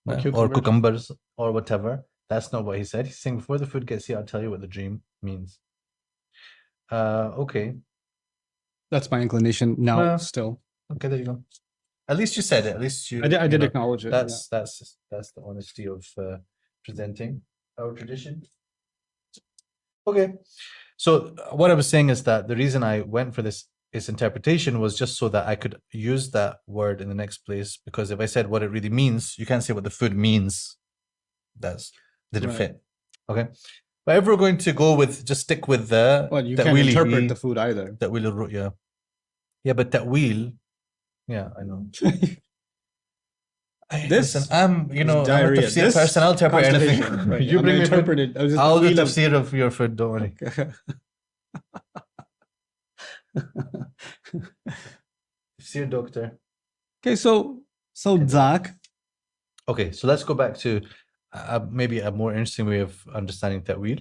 or cucumbers or whatever. That's not what he said. He's saying before the food gets here, I'll tell you what the dream means. Okay.
That's my inclination now. Still.
Okay, there you go. At least you said it. At least you.
I did acknowledge it.
That's the honesty of presenting our tradition. Okay. So what I was saying is that the reason I went for this interpretation was just so that I could use that word in the next place, because if I said what it really means, you can't say what the food means. That didn't fit. Okay. But if we're going to go with, just stick with the.
Well, you can't interpret the food either.
Ta'wil, yeah. Yeah, but ta'wil, yeah, I know. Listen, I'm a tafsir person. I'll interpret anything.
Right.
You bring me
interpret it.
I'll do tafsir of your food, don't worry. Tafsir doctor.
Okay, so Zach.
Okay, so let's go back to maybe a more interesting way of understanding ta'wil.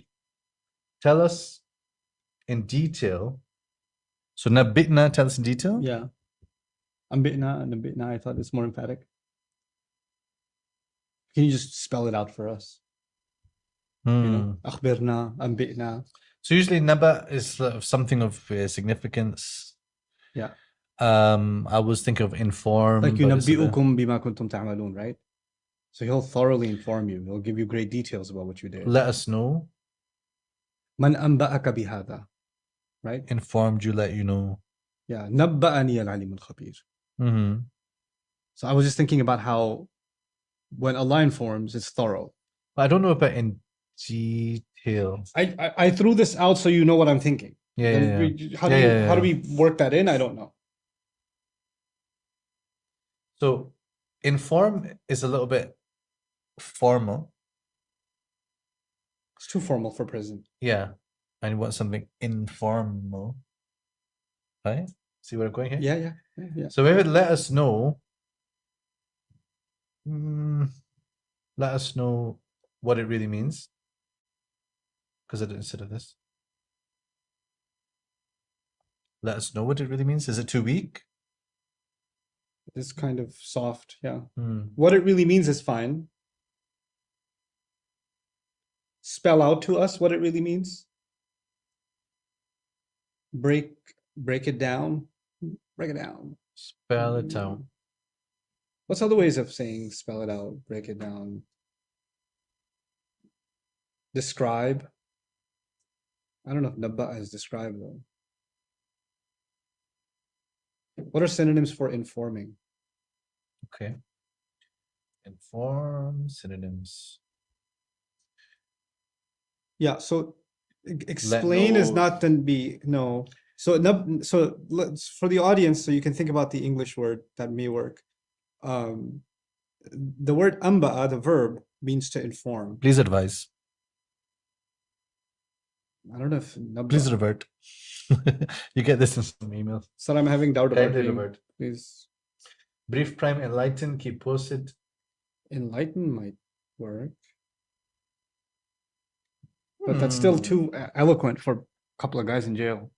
Tell us in detail. So nabitna, tell us in detail.
Yeah. Nabitna, I thought it's more emphatic. Can you just spell it out for us? Akhbirna, ambitna.
So usually naba is something of significance.
Yeah.
I was thinking of inform.
Like yunabbi'ukum bima kuntum ta'malun, right? So he'll thoroughly inform you. He'll give you great details about what you did.
Let us know.
Man anba'aka bihadha, right?
Informed you, let you know.
Yeah. Nabba'ani al-alim al-khabir. So I was just thinking about how when Allah informs, it's thorough.
I don't know about in detail.
I threw this out so you know what I'm thinking.
Yeah.
How do we work that in? I don't know.
So inform is a little bit formal.
It's too formal for prison.
Yeah. And you want something informal. Right? See where I'm going here?
Yeah.
So maybe let us know. Let us know what it really means. Because I didn't consider this. Let us know what it really means. Is it too weak?
It's kind of soft, yeah. What it really means is fine. Spell out to us what it really means. Break it down. Break it down.
Spell it out.
What's other ways of saying spell it out, break it down? Describe. I don't know if nabba is described though. What are synonyms for informing?
Okay. Inform, synonyms.
Yeah, so explain is not tanbih. No. So let's, for the audience, so you can think about the English word that may work. The word anba'a, the verb, means to inform.
Please advise.
I don't know if
Please revert. You get this in some emails.
So I'm having doubt about
Kindly
being,
revert.
please.
Brief, prime, enlighten, keep posted.
Enlighten might work. But that's still too eloquent for a couple of guys in jail.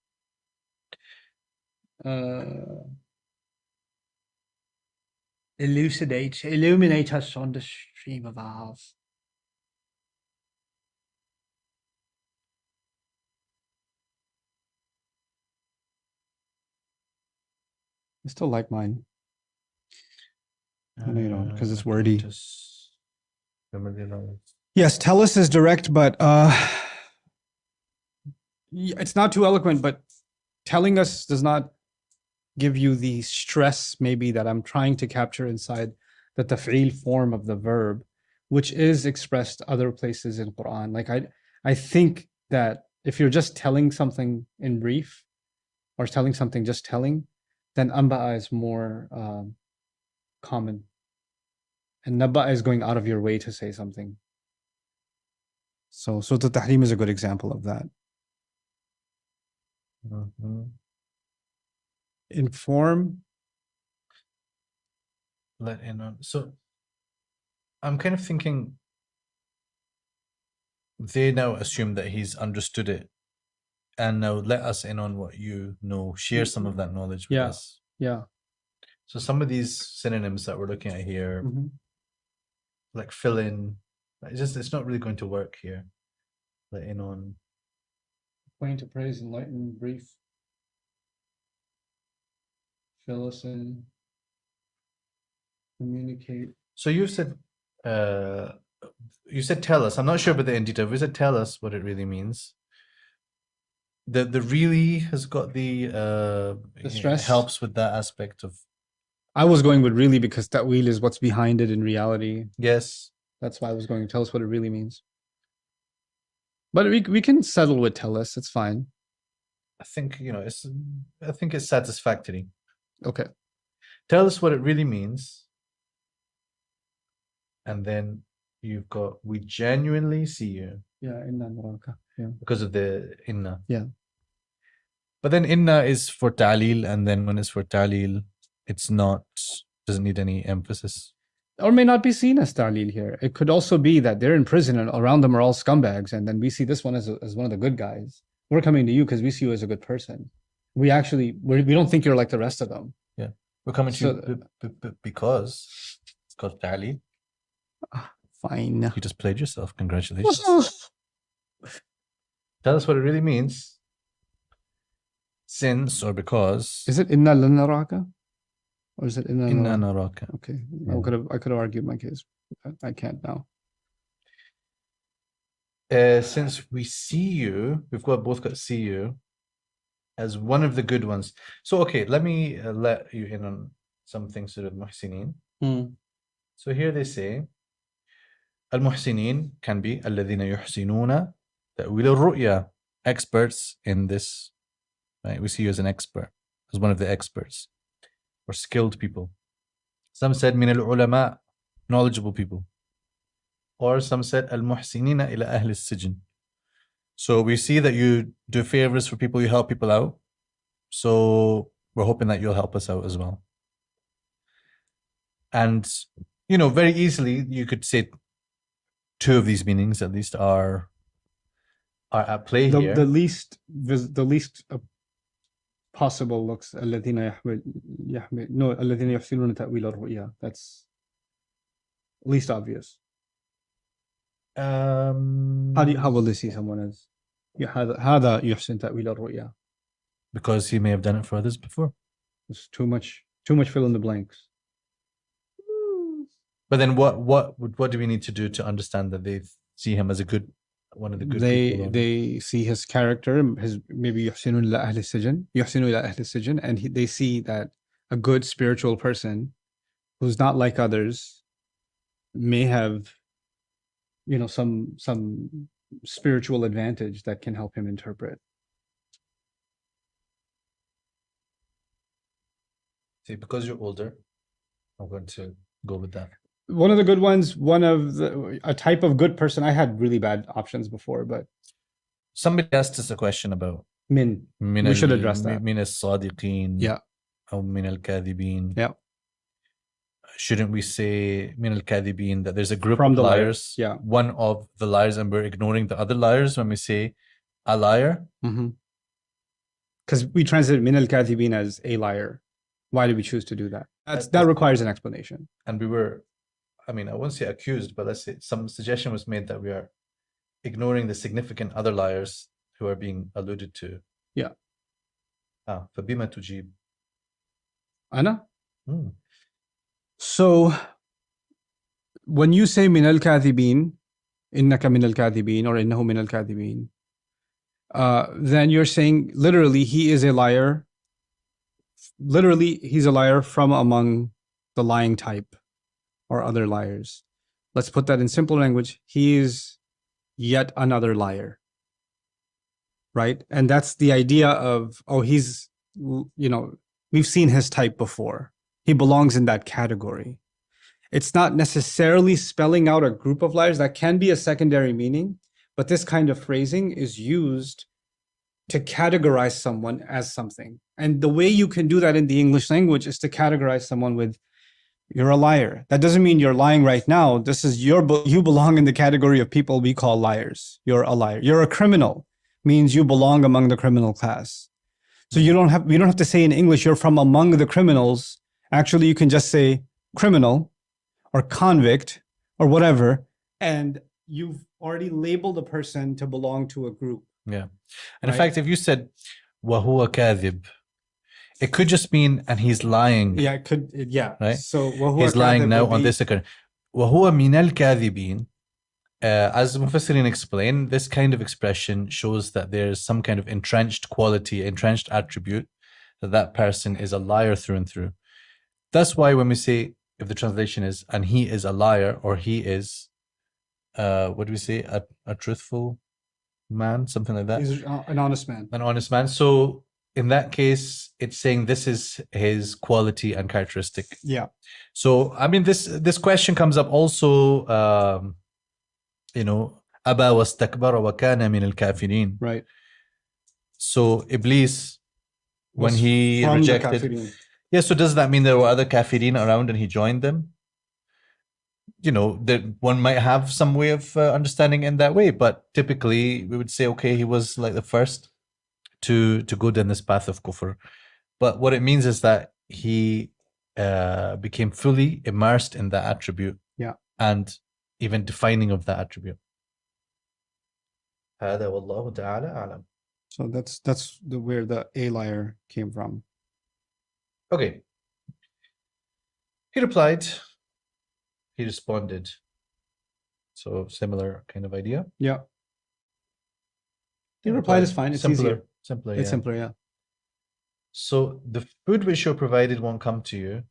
Elucidate, illuminate us on the stream of ours. I still like mine. I know you don't, because it's wordy. Yes, tell us is direct, but it's not too eloquent, but telling us does not give you the stress maybe that I'm trying to capture inside the taf'il form of the verb, which is expressed other places in Quran. Like I think that if you're just telling something in brief, or telling something just telling, then anba'a is more common. And naba'a is going out of your way to say something. So the tahrim is a good example of that. Inform.
Let in on. So I'm kind of thinking they now assume that he's understood it. And now let us in on what you know. Share some of that knowledge with us.
Yeah.
So some of these synonyms that we're looking at here, like fill in, it's not really going to work here. Let in on.
Plain to praise, enlighten, brief. Fill us in. Communicate.
So you said tell us. I'm not sure about the in detail. You said tell us what it really means. The really has got the
stress
helps with that aspect of.
I was going with really because ta'wil is what's behind it in reality.
Yes.
That's why I was going to tell us what it really means. But we can settle with tell us. It's fine.
I think it's satisfactory.
Okay.
Tell us what it really means. And then you've got we genuinely see you.
Yeah, inna naraka. Yeah.
Because of the inna.
Yeah.
But then inna is for ta'lil, and then when it's for ta'lil, doesn't need any emphasis.
Or may not be seen as ta'lil here. It could also be that they're in prison and around them are all scumbags, and then we see this one as one of the good guys. We're coming to you because we see you as a good person. We don't think you're like the rest of them.
Yeah. We're coming to you because it's called ta'lil.
Fine.
You just played yourself. Congratulations. Tell us what it really means. Since or because.
Is it inna lanaraka? Or is it inna
naraka?
Okay. Yeah. I could have argued my case. I can't now.
Since we see you, we've both got see you as one of the good ones. So okay, let me let you in on some things to the muhsinin. So here they say Al-Muhsinin can be الذين يحسنون تأويل الرؤيا, experts in this. Right? We see you as an expert, as one of the experts, or skilled people. Some said من العلماء, knowledgeable people. Or some said Al-Muhsinina ila ahli السجن. So we see that you do favors for people, you help people out. So we're hoping that you'll help us out as well. And very easily you could say two of these meanings at least are at play here.
The least possible looks الذين يحسنون تأويل الرؤيا. That's least obvious. How will they see someone as هذا يحسن تأويل الرؤيا?
Because he may have done it for others before.
It's too much fill in the blanks.
But then what do we need to do to understand that they see him as one of the good people?
They see his character, maybe يحسنون إلى أهل السجن, يحسنون إلى أهل السجن, and they see that a good spiritual person who's not like others may have some spiritual advantage that can help him interpret.
See, because you're older, I'm going to go with that.
One of the good ones, a type of good person. I had really bad options before, but
somebody asked us a question about
min. We should address that.
من الصادقين
Yeah.
أو من الكاذبين.
Yeah.
Shouldn't we say من الكاذبين, that there's a group
From
of
the
liars,
yeah,
one of the liars, and we're ignoring the other liars when we say a liar?
Because we translate min al-kadhibin as a liar. Why did we choose to do that? That requires an explanation.
And we were, I mean, I won't say accused, but let's say some suggestion was made that we are ignoring the significant other liars who are being alluded to.
Yeah.
فبما تجيب؟
أنا? So when you say min al-kadhibin, innaka min al-kadhibin, or innahu min al-kadhibin, then you're saying literally he is a liar. Literally, he's a liar from among the lying type or other liars. Let's put that in simple language. He is yet another liar. Right? And that's the idea of, oh, he's, we've seen his type before. He belongs in that category. It's not necessarily spelling out a group of liars. That can be a secondary meaning, but this kind of phrasing is used to categorize someone as something. And the way you can do that in the English language is to categorize someone with, you're a liar. That doesn't mean you're lying right now. This is you belong in the category of people we call liars. You're a liar. You're a criminal, means you belong among the criminal class. So we don't have to say in English, you're from among the criminals. Actually, you can just say criminal or convict or whatever, and you've already labeled a person to belong to a group.
Yeah. And in fact, if you said وَهُوَ كَاذِب, it could just mean, and he's lying.
Yeah, it could. Yeah.
Right?
So
he's lying now on this account. وَهُوَ مِنَ الْكَاذِبِينَ. As Mufassirin explain, this kind of expression shows that there's some kind of entrenched quality, entrenched attribute, that person is a liar through and through. That's why when we say, if the translation is, and he is a liar, or he is, what do we say, a truthful man, something like that?
He's an honest man.
An honest man. So in that case, it's saying this is his quality and characteristic.
Yeah.
So, I mean, this question comes up also, أبى واستكبر وكان من الكافرين.
Right.
So Iblis, when he rejected, yeah. So does that mean there were other kafirin around and he joined them? That one might have some way of understanding in that way, but typically we would say, okay, he was like the first to go down this path of kufr. But what it means is that he became fully immersed in that attribute.
Yeah.
And even defining of that attribute. هذا والله تعالى أعلم.
So that's where the a liar came from.
Okay. He replied. He responded. So similar kind of idea.
Yeah. He replied is fine. It's
simpler.
Simpler. It's simpler. Yeah.
So the food which you're provided won't come to you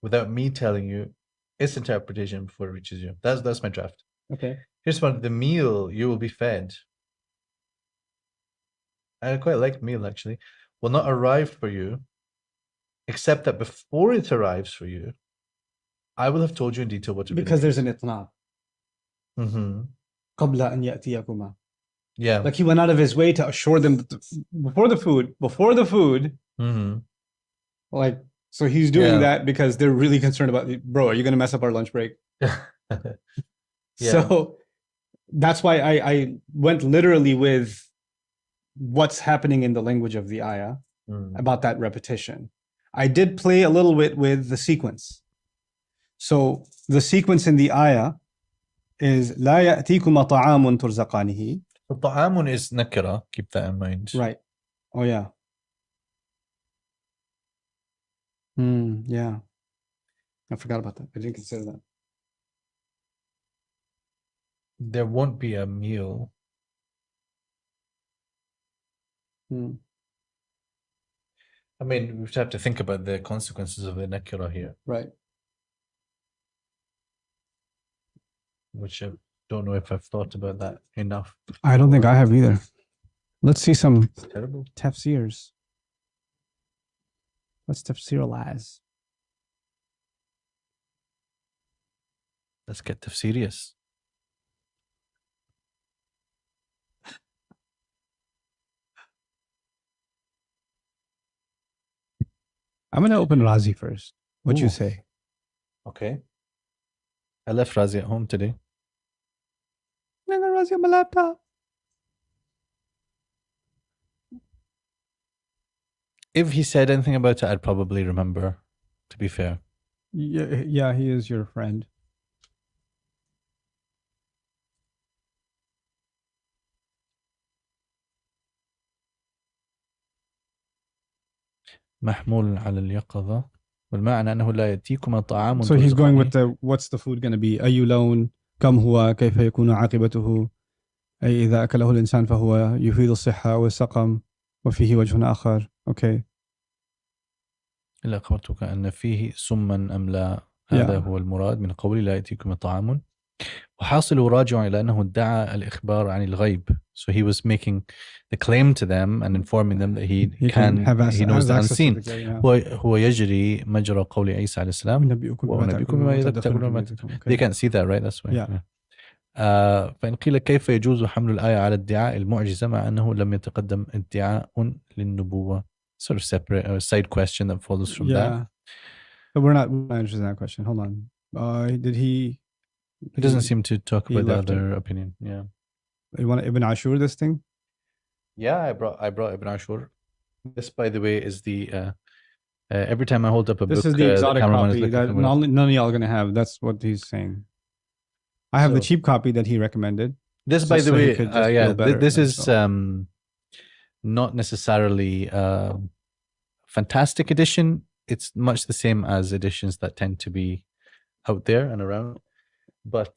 without me telling you its interpretation before it reaches you. That's my draft.
Okay.
Here's one. The meal you will be fed. I quite like meal actually. Will not arrive for you, except that before it arrives for you, I will have told you in detail what to do.
Because there's an itna.
قبل
أن يأتيكما.
Yeah.
Like he went out of his way to assure them before the food. Like, so he's doing that because they're really concerned about, bro, are you going to mess up our lunch break? So that's why I went literally with what's happening in the language of the ayah about that repetition. I did play a little bit with the sequence. So the sequence in the ayah is لا يأتيكم طعام ترزقانه.
طعام is nakira. Keep that in mind.
Right. Oh yeah. Yeah. I forgot about that. I didn't consider that.
There won't be a meal. I mean, we would have to think about the consequences of the nakira here.
Right.
Which don't know if I've thought about that enough.
I don't think I have either. Let's see some
Terrible.
tafsirs. Let's tafsiralize.
Let's get serious.
I'm going to open Razi first. What you
Ooh.
say?
Okay. I left Razi at home today.
I got Razi on my laptop.
If he said anything about it, I'd probably remember, to be fair.
Yeah, he is your friend.
محمول على اليقظة والمعنى أنه لا يأتيكما طعام
So he's going with
ترزقانه.
what's the food going to be? أي لون؟ كم هو؟ كيف يكون عاقبته؟ أي إذا أكله الإنسان فهو يفيد الصحة والسقم وفيه وجه آخر. Okay.
إلا أخبرتك أن فيه سما أم لا. هذا
Yeah.
هو المراد من قولي لا يأتيكما طعام. وحاصل راجع إلى أنه ادعى الإخبار عن الغيب. So he was making the claim to them and informing them that he knows the unseen. هو يجري مجرى قول عيسى عليه السلام. وأنبئكم بما تأكلون. They can't see that, right? That's why.
Yeah.
فإن قيل كيف يجوز حمل الآية على ادعاء المعجزة مع أنه لم يتقدم ادعاء للنبوة. Sort of separate or side question that follows from that.
But we're not interested in that question. Hold on. Did he?
He doesn't seem to talk about the other
it.
opinion. Yeah.
You want Ibn Ashur this thing?
Yeah, I brought Ibn Ashur. This, by the way, is the every time I hold up a book.
This is the exotic copy that none of y'all are gonna have. That's what he's saying. I have the cheap copy that he recommended.
This, by the way, this is not necessarily a fantastic edition. It's much the same as editions that tend to be out there and around, but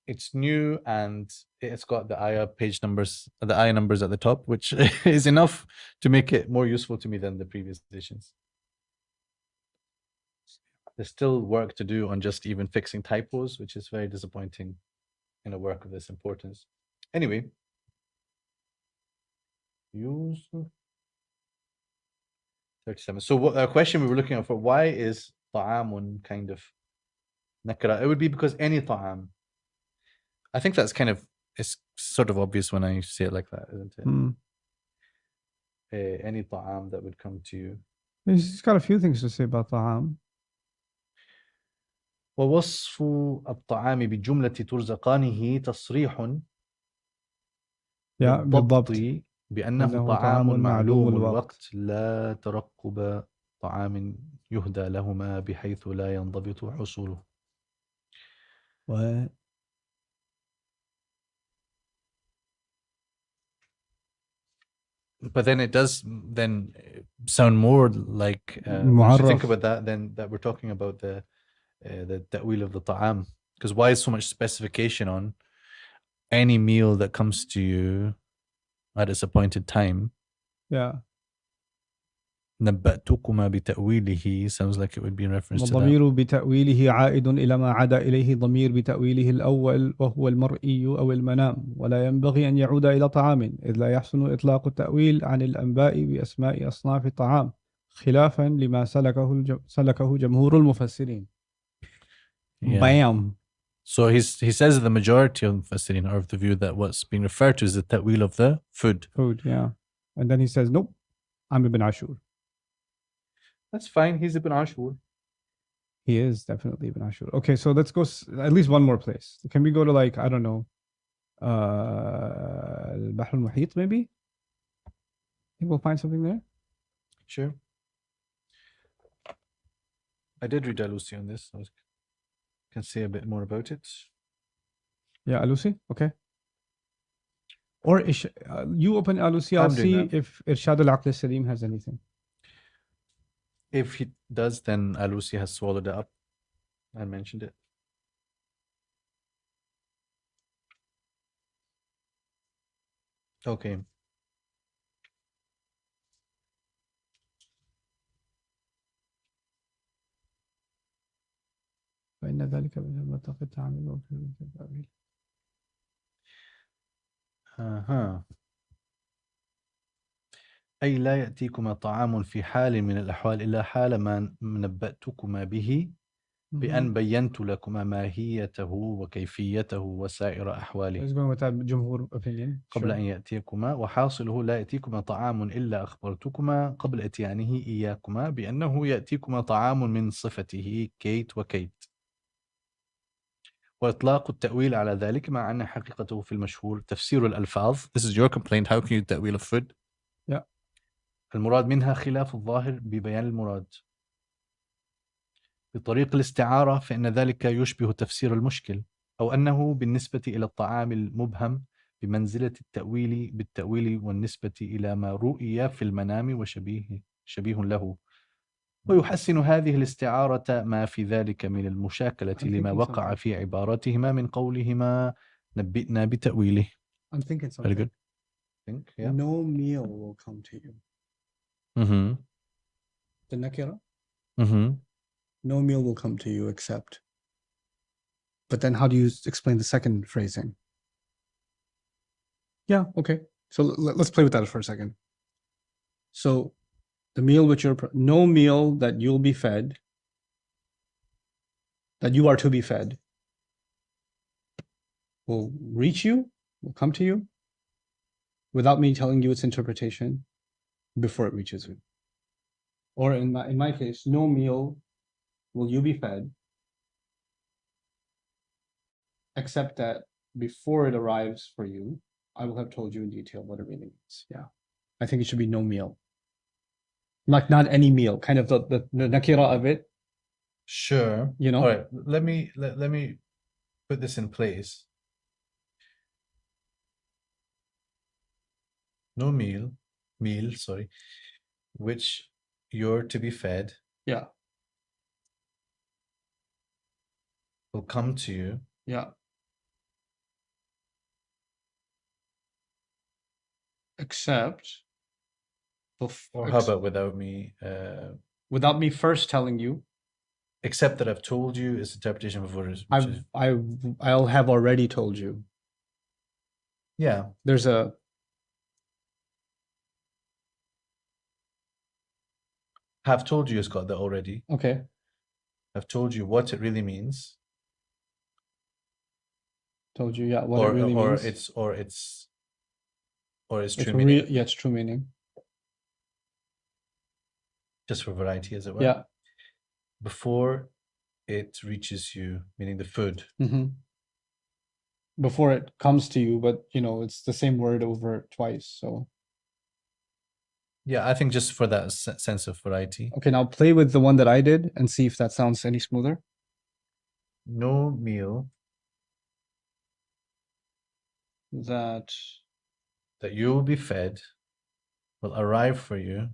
it's new and it's got the ayah page numbers, the ayah numbers at the top, which is enough to make it more useful to me than the previous editions. There's still work to do on just even fixing typos, which is very disappointing in a work of this importance. Anyway, Yusuf 37. So what a question we were looking at for, why is ta'amun kind of nakra? It would be because any ta'am. I think that's kind of, it's sort of obvious when I say it like that, isn't it? Any ta'am that would come to you.
He's got a few things to say about ta'am.
ووصف الطعام بجملة ترزقانه تصريح بالضبط بأنه طعام معلوم الوقت لا ترقب طعام يهدى لهما بحيث لا ينضبط حصوله.
What?
But then it does then sound more like when you think about that, then that we're talking about the ta'wil of the ta'am, because why is so much specification on any meal that comes to you at its appointed time?
Yeah.
نبأتكما بتأويله sounds like it would be in reference to that.
والضمير بتأويله عائد إلى ما عدا إليه ضمير بتأويله الأول وهو المرئي أو المنام ولا ينبغي أن يعود إلى طعام إذ لا يحسن إطلاق التأويل عن الأنباء بأسماء أصناف الطعام خلافا لما سلكه جمهور المفسرين.
Yeah.
Bam.
So he says the majority of Mufassirin are of the view that what's being referred to is the ta'wil of the food.
Food, yeah. And then he says, nope, I'm Ibn Ashur.
That's fine. He's Ibn Ashur.
He is definitely Ibn Ashur. Okay, so let's go at least one more place. Can we go to like, I don't know, Al-Bahr al-Muhit maybe? I think we'll find something there.
Sure. I did read Alusi on this. I can say a bit more about it.
Yeah, Alusi? Okay. Or you open Alusi, I'll see if Irshad al-Aql al-Salim has anything.
If he does, then Alusi has swallowed it up and mentioned it. Okay.
فإن ذلك
أي لا يأتيكما طعام في حال من الأحوال إلا حال ما نبأتكما به بأن بينت لكما ماهيته وكيفيته وسائر أحواله
جمهور opinion.
قبل أن يأتيكما، وحاصله لا يأتيكما طعام إلا أخبرتكما قبل إتيانه إياكما بأنه يأتيكما طعام من صفته كيت وكيت، وإطلاق التأويل على ذلك مع أن حقيقته في المشهور تفسير الألفاظ. This is your complaint. How can you تأويل of food?
Yeah.
المراد منها خلاف الظاهر ببيان المراد. بطريق الاستعارة فإن ذلك يشبه تفسير المشكل، أو أنه بالنسبة إلى الطعام المبهم بمنزلة التأويل بالتأويل والنسبة إلى ما رؤي في المنام شبيه له، ويحسن هذه الاستعارة ما في ذلك من المشاكلة لما وقع في عبارتهما من قولهما نبئنا بتأويله.
I'm thinking
Very
something.
good. Think, yeah.
No meal will come to you.
Mm-hmm.
The nakira?
Mm-hmm.
No meal will come to you except. But then how do you explain the second phrasing? Yeah, okay. So let's play with that for a second. So the meal which no meal that you'll be fed, that you are to be fed, will reach you, will come to you, without me telling you its interpretation before it reaches you. Or in my case, no meal will you be fed, except that before it arrives for you, I will have told you in detail what it really means. Yeah. I think it should be no meal. Like not any meal, kind of the nakira of it.
Sure.
You know?
All right. Let me put this in place. No meal, sorry, which you're to be fed.
Yeah.
Will come to you.
Yeah. Except.
Or how about without me?
Without me first telling you.
Except that I've told you is interpretation of words.
I'll have already told you.
Yeah.
There's a.
Have told you has got that already.
Okay.
I've told you what it really means.
Told you, yeah, what it really means.
Or it's true meaning.
Yeah, it's true meaning.
Just for variety, as it were.
Yeah.
Before it reaches you, meaning the food.
Mm-hmm. Before it comes to you, but it's the same word over twice. So.
Yeah, I think just for that sense of variety.
Okay, now play with the one that I did and see if that sounds any smoother.
No meal
that
you will be fed will arrive for you,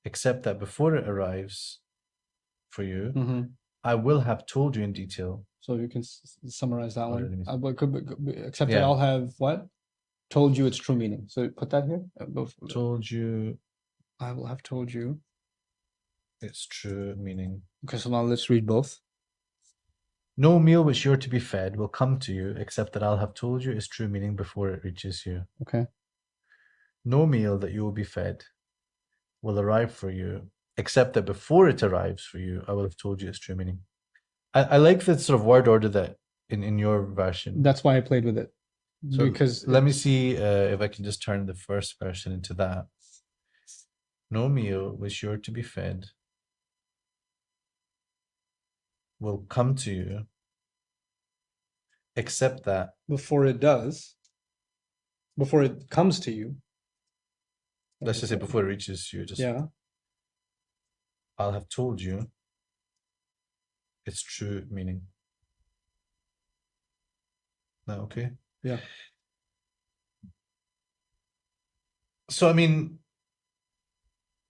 except that before it arrives for you,
mm-hmm.
I will have told you in detail.
So you can summarize that one. Except
Yeah.
that I'll have what? Told you its true meaning. So put that here.
Told you.
I will have told you
its true meaning.
Okay, so now let's read both.
No meal which you're to be fed will come to you, except that I'll have told you its true meaning before it reaches you.
Okay.
No meal that you will be fed will arrive for you, except that before it arrives for you, I will have told you its true meaning. I like the sort of word order that in your version.
That's why I played with it.
So
because
let me see if I can just turn the first version into that. No meal which you're to be fed will come to you, except that
before it comes to you.
Let's just say before it reaches you, just
yeah.
I'll have told you its true meaning. That okay?
Yeah.
So I mean,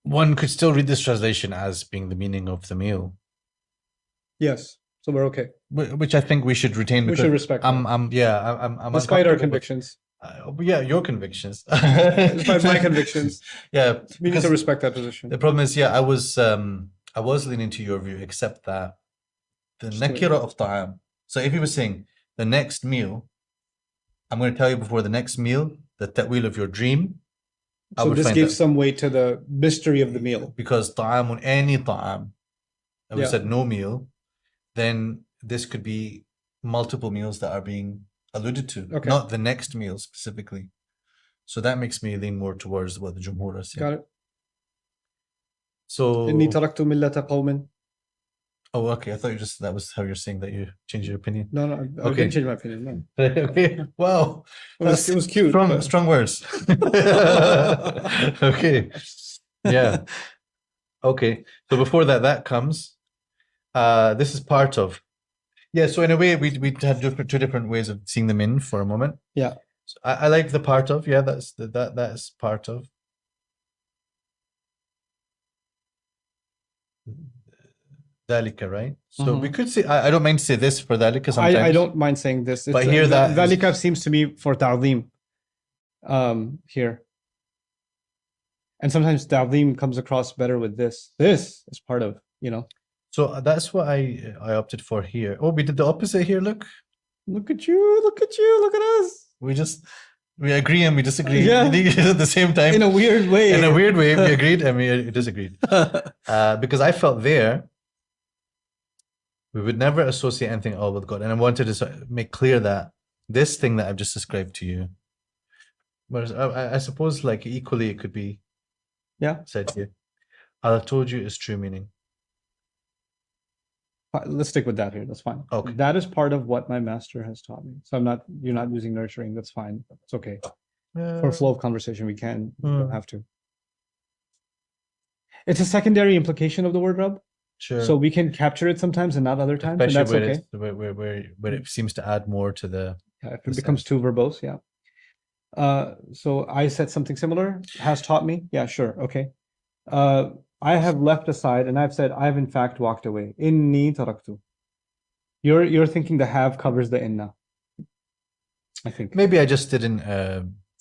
one could still read this translation as being the meaning of the meal.
Yes. So we're okay.
Which I think we should retain.
We should respect.
I'm
despite our convictions.
Yeah, your convictions.
Despite my convictions.
Yeah,
we need to respect that position.
The problem is, yeah, I was leaning to your view, except that the
Just the way-
nakira of ta'am. So if he was saying the next meal, I'm going to tell you before the next meal, the ta'wil of your dream. I
So
would
this
find
gave
that
some weight to the mystery of the meal.
because ta'amun, any ta'am, and we
Yeah.
said no meal, then this could be multiple meals that are being alluded to,
Okay.
not the next meal specifically. So that makes me lean more towards what the Jumhur are saying.
Got it.
So,
إني تركت ملة قوم.
oh, okay. I thought that was how you're saying that you changed your opinion.
No, I
Okay.
didn't change my opinion. No.
Okay. Wow.
It was cute.
Strong,
but-
strong words. Okay. Yeah. Okay. So before that comes, this is part of. Yeah. So in a way, we had two different ways of seeing them in for a moment.
Yeah.
So I like the part of. Yeah, that's part of. Dhalika, right? So we could say, I don't mind to say this for Dhalika sometimes.
I don't mind saying this.
But here that
ذلك seems to me for ta'zim here. And sometimes ta'zim comes across better with this. This is part of,
So that's what I opted for here. Oh, we did the opposite here, look.
Look at you, look at us.
We agree and we disagree
Yeah.
at the same time.
In a weird way.
In a weird way, we agreed and we disagreed. Because I felt there, we would never associate anything at all with God. And I wanted to make clear that this thing that I've just described to you, but I suppose like equally it could be said here. I've told you its true meaning.
Let's stick with that here. That's fine.
Okay.
That is part of what my master has taught me. So you're not using nurturing. That's fine. It's okay. For flow of conversation, we can. We don't have to. It's a secondary implication of the word Rabb.
Sure.
So we can capture it sometimes and not other times.
Especially
and that's
okay. Where it seems to add more to the.
Yeah, if it becomes too verbose, yeah. So I said something similar. Has taught me. Yeah, sure. Okay. I have left aside and I've said I've in fact walked away. Inni taraktu. You're thinking the have covers the inna. I think.
Maybe I just didn't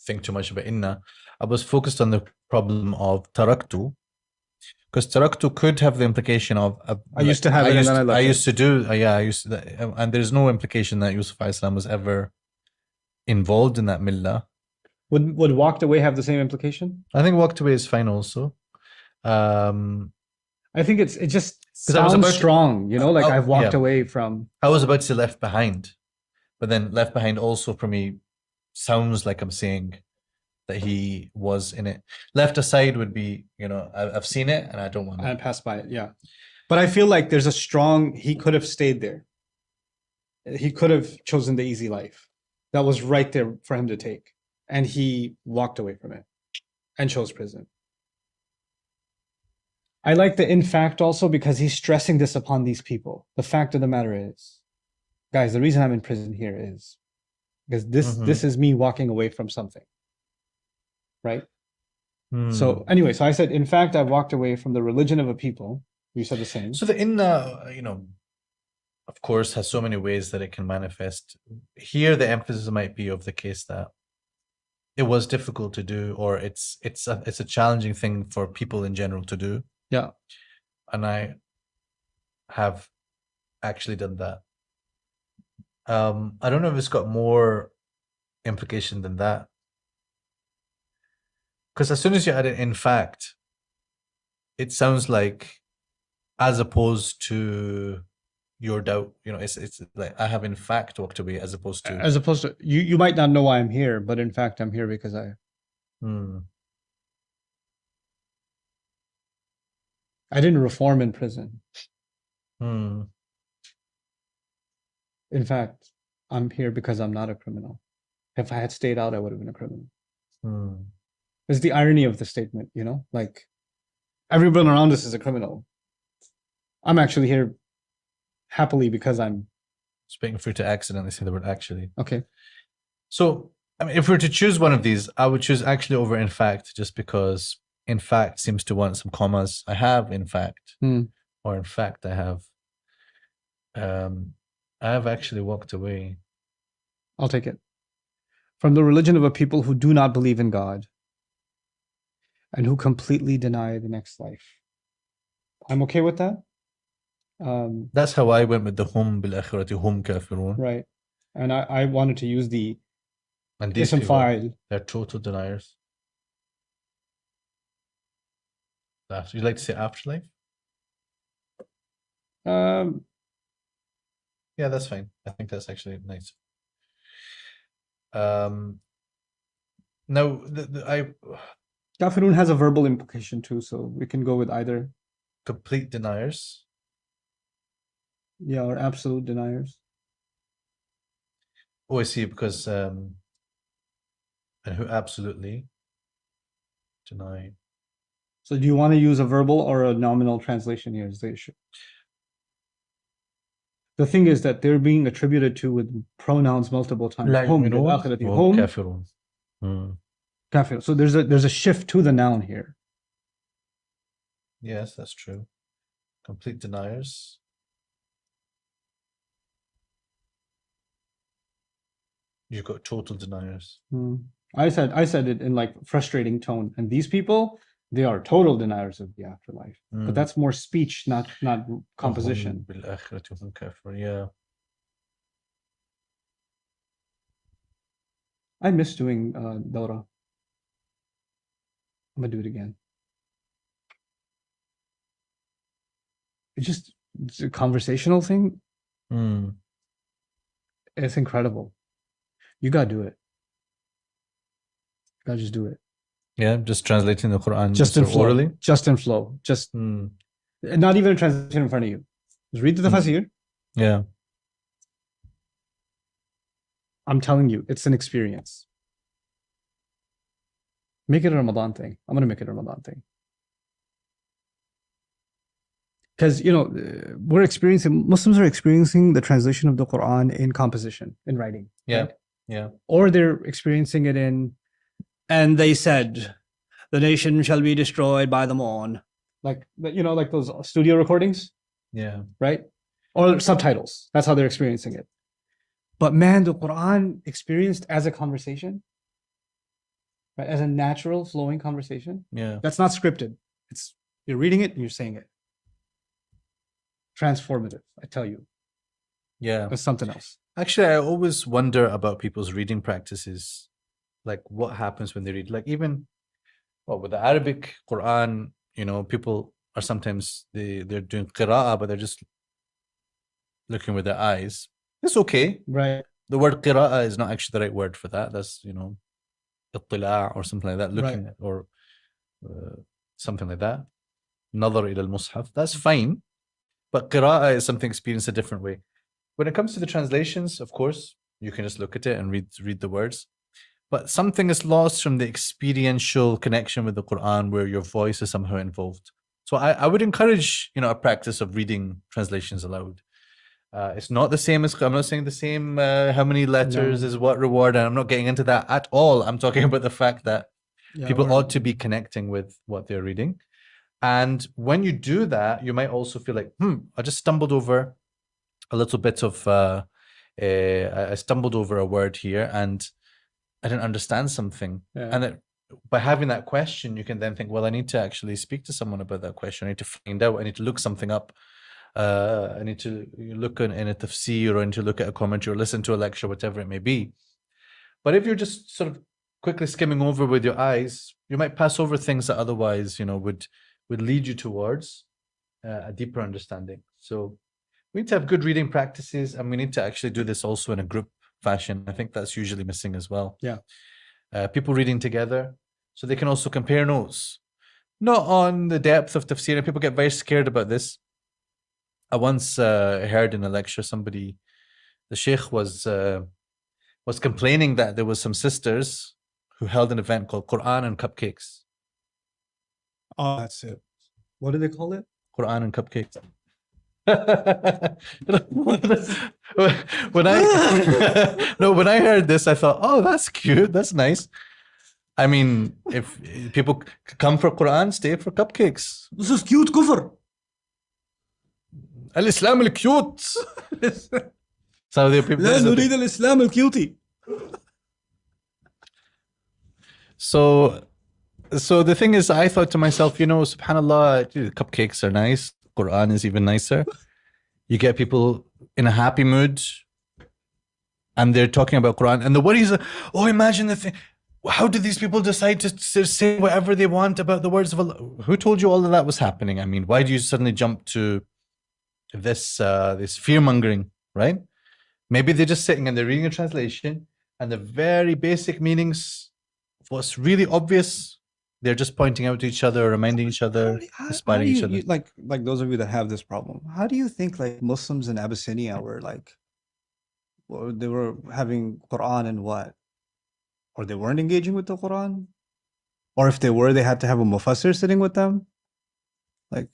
think too much about inna. I was focused on the problem of taraktu. Because taraktu could have the implication of
I used to have it and then I left
I
it.
used to do I used to, and there's no implication that Yusuf alayhi salam was ever involved in that millah.
Would walked away have the same implication?
I think walked away is fine also.
I think it just
'Cause I was
sounds
about to-
strong, like I've walked
yeah.
away from.
I was about to say left behind, but then left behind also for me sounds like I'm saying that he was in it. Left aside would be, I've seen it and I don't want
I
to.
passed by it, yeah. But I feel like there's a strong, he could have stayed there. He could have chosen the easy life. That was right there for him to take. And he walked away from it and chose prison. I like the in fact also because he's stressing this upon these people. The fact of the matter is, guys, the reason I'm in prison here is because this is me walking away from something. Right? So anyway, so I said, in fact, I've walked away from the religion of a people. You said the same.
So the inna, of course, has so many ways that it can manifest. Here, the emphasis might be of the case that it was difficult to do, or it's a challenging thing for people in general to do.
Yeah.
And I have actually done that. I don't know if it's got more implication than that. Because as soon as you add it in fact, it sounds like as opposed to your doubt, it's like I have in fact walked away as opposed to
You might not know why I'm here, but in fact I'm here because I didn't reform in prison. In fact, I'm here because I'm not a criminal. If I had stayed out, I would have been a criminal. It's the irony of the statement, like everyone around us is a criminal. I'm actually here happily because I'm
speaking through to accidentally say the word actually.
Okay.
So, I mean, if we were to choose one of these, I would choose actually over in fact, just because in fact seems to want some commas. I have in fact, or in fact I have actually walked away.
I'll take it. From the religion of a people who do not believe in God and who completely deny the next life. I'm okay with that.
That's how I went with the hum bil akhirati hum kafirun.
Right. And I wanted to use the
And these
ism
people,
fa'il.
they're total deniers. You like to say afterlife?
Um,
Yeah, that's fine. I think that's actually nice. Now,
Kafirun has a verbal implication too, so we can go with either.
Complete deniers.
Yeah, or absolute deniers.
Oh, I see, because and who absolutely deny.
So do you want to use a verbal or a nominal translation here is the issue. The thing is that they're being attributed to with pronouns multiple times.
لا
Hum,
يؤمنون
بالآخرة
وهم
hum,
كافرون.
kafir. So there's a shift to the noun here.
Yes, that's true. Complete deniers. You've got total deniers.
I said it in like frustrating tone, and these people, they are total deniers of the afterlife. But that's more speech, not composition.
بالآخرة هم كافرون. Yeah.
I miss doing Dawra. I'm gonna do it again. It's a conversational thing. It's incredible. You gotta do it. You gotta just do it.
Yeah, just translating the Quran
Just in flow.
orally.
Just in flow. Just not even a translation in front of you. Just read the tafsir.
Yeah.
I'm telling you, it's an experience. Make it a Ramadan thing. I'm gonna make it a Ramadan thing. Because Muslims are experiencing the translation of the Quran in composition, in writing.
Yeah.
Right?
Yeah.
Or they're experiencing it in, and they said, the nation shall be destroyed by the morn. Like those studio recordings.
Yeah.
Right? Or subtitles. That's how they're experiencing it. But man, the Quran experienced as a conversation, right? As a natural flowing conversation.
Yeah.
That's not scripted. You're reading it and you're saying it. Transformative, I tell you.
Yeah.
It's something else.
Actually, I always wonder about people's reading practices. Like what happens when they read. Like even with the Arabic Quran, people are sometimes they're doing qira'ah, but they're just looking with their eyes. It's okay.
Right.
The word qira'ah is not actually the right word for that. That's, ittila' or something like that, looking at, or something like that. Nadar ila al-mushaf. That's fine. But qira'ah is something experienced a different way. When it comes to the translations, of course, you can just look at it and read the words. But something is lost from the experiential connection with the Quran where your voice is somehow involved. So I would encourage, a practice of reading translations aloud. It's not the same as, I'm not saying the same, how many letters is what reward, and I'm not getting into that at all. I'm talking about the fact that people ought to be connecting with what they're reading. And when you do that, you might also feel like, I just stumbled over a little bit of, I stumbled over a word here and I didn't understand something. Yeah. And by having that question, you can then think, well, I need to actually speak to someone about that question. I need to find out. I need to look something up. I need to look in a tafsir, or I need to look at a commentary, or listen to a lecture, whatever it may be. But if you're just sort of quickly skimming over with your eyes, you might pass over things that otherwise, would lead you towards a deeper understanding. So we need to have good reading practices, and we need to actually do this also in a group fashion. I think that's usually missing as well.
Yeah.
People reading together, so they can also compare notes, not on the depth of tafsir. And people get very scared about this. I once heard in a lecture the sheikh was complaining that there was some sisters who held an event called Quran and Cupcakes.
Oh, that's it. What do they call it?
Quran and Cupcakes. when I heard this, I thought, oh, that's cute, that's nice. I mean, if people come for Quran, stay for cupcakes.
This is cute kufr.
Al-Islam al-cute. So the people.
لا نريد الإسلام الكيوتي.
So the thing is, I thought to myself, subhanallah, cupcakes are nice. Quran is even nicer. You get people in a happy mood and they're talking about Quran, and the worries are, oh, imagine the thing. How did these people decide to say whatever they want about the words of Allah? Who told you all of that was happening? I mean, why do you suddenly jump to this fear mongering, right? Maybe they're just sitting and they're reading a translation, and the very basic meanings, what's really obvious, they're just pointing out to each other, reminding each other, inspiring each other.
Like those of you that have this problem, how do you think like Muslims in Abyssinia were like, well, they were having Quran and what? Or they weren't engaging with the Quran? Or if they were, they had to have a mufassir sitting with them? Like,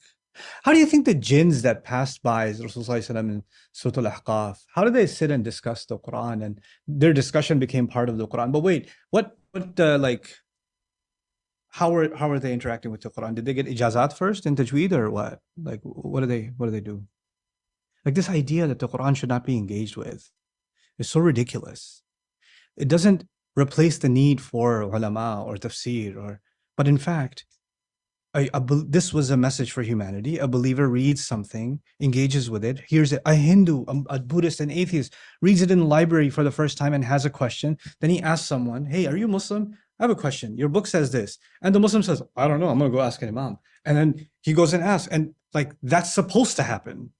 how do you think the jinns that passed by Rasulullah in Surah Al-Ahqaf, how did they sit and discuss the Quran, and their discussion became part of the Quran? But wait, like, how are they interacting with the Quran? Did they get ijazat first in tajweed or what? Like, what do they do? Like, this idea that the Quran should not be engaged with is so ridiculous. It doesn't replace the need for ulama or tafsir, but in fact, this was a message for humanity. A believer reads something, engages with it, hears it. A Hindu, a Buddhist, an atheist reads it in the library for the first time and has a question. Then he asks someone, "Hey, are you Muslim? I have a question. Your book says this." And the Muslim says, "I don't know. I'm going to go ask an imam." And then he goes and asks. And like, that's supposed to happen.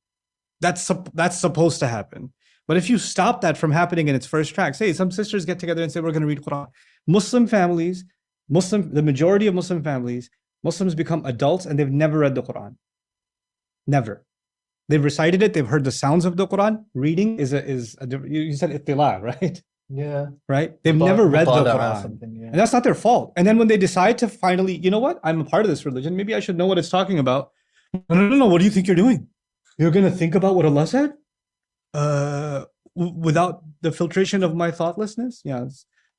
That's supposed to happen. But if you stop that from happening in its first track, say some sisters get together and say, we're going to read Quran. The majority of Muslim families, Muslims become adults and they've never read the Quran. Never. They've recited it. They've heard the sounds of the Quran. Reading is you said ittila, right?
Yeah.
Right? They've never read the Quran.
Yeah.
And that's not their fault. And then when they decide to finally, you know what? I'm a part of this religion. Maybe I should know what it's talking about. No. What do you think you're doing? You're going to think about what Allah said? Without the filtration of my thoughtlessness? Yeah.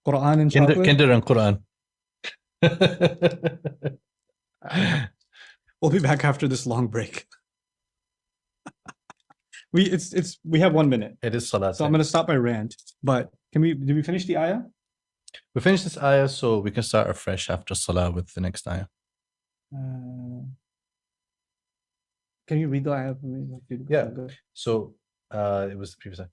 Quran and chocolate.
Kinder and Quran.
We'll be back after this long break. We have 1 minute.
It is Salat.
So I'm going to stop my rant. But did we finish the ayah?
We finished this ayah, so we can start afresh after Salah with the next ayah.
Can you read the ayah for me?
Yeah. So it was the previous ayah.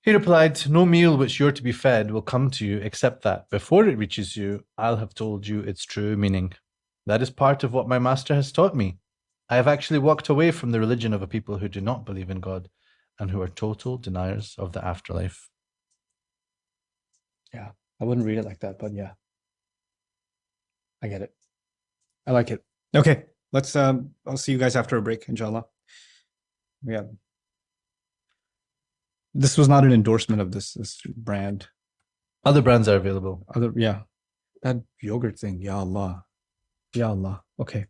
He replied, "No meal which you're to be fed will come to you except that before it reaches you, I'll have told you its true meaning. That is part of what my master has taught me. I have actually walked away from the religion of a people who do not believe in God and who are total deniers of the afterlife."
Yeah, I wouldn't read it like that, but yeah. I get it. I like it. Okay, let's I'll see you guys after a break, inshallah. Yeah. This was not an endorsement of this brand.
Other brands are available.
That yogurt thing, ya Allah. Ya Allah. Okay.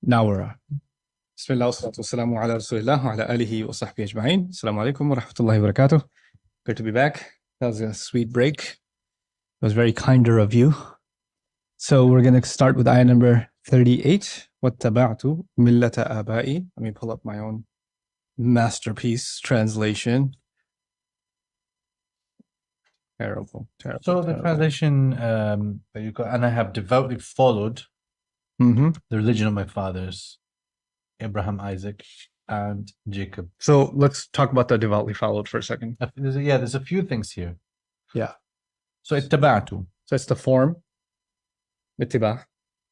Now we're on. Bismillah wassalatu wassalamu ala rasulillah wa ala alihi wa sahbihi ajma'in. Assalamu alaikum wa rahmatullahi wa barakatuh. Good to be back. That was a sweet break. It was very kinder of you. So we're going to start with ayah number 38. وَاتَّبَعْتُ مِلَّةَ آبَائِي. Let me pull up my own masterpiece translation. Terrible.
So the translation that you got, and I have devoutly followed
Mm-hmm.
the religion of my fathers, Abraham, Isaac, and Jacob.
So let's talk about the devoutly followed for a second.
There's a few things here.
Yeah.
So اتبعت.
So it's the form, ittiba,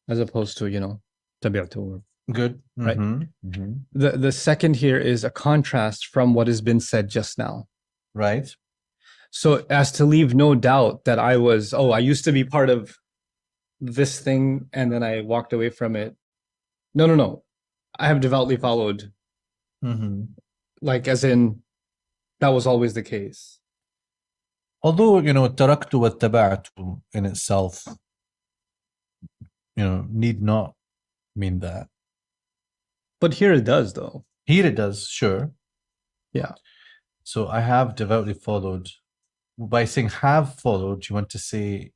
as opposed to, tabi'tu.
Good.
Right.
Mm-hmm.
The second here is a contrast from what has been said just now.
Right.
So as to leave no doubt that I used to be part of this thing and then I walked away from it. No. I have devoutly followed.
Mm-hmm.
Like as in, that was always the case.
Although, تركت واتبعت in itself, need not mean that.
But here it does though.
Here it does, sure.
Yeah.
So I have devoutly followed. By saying have followed, you want to say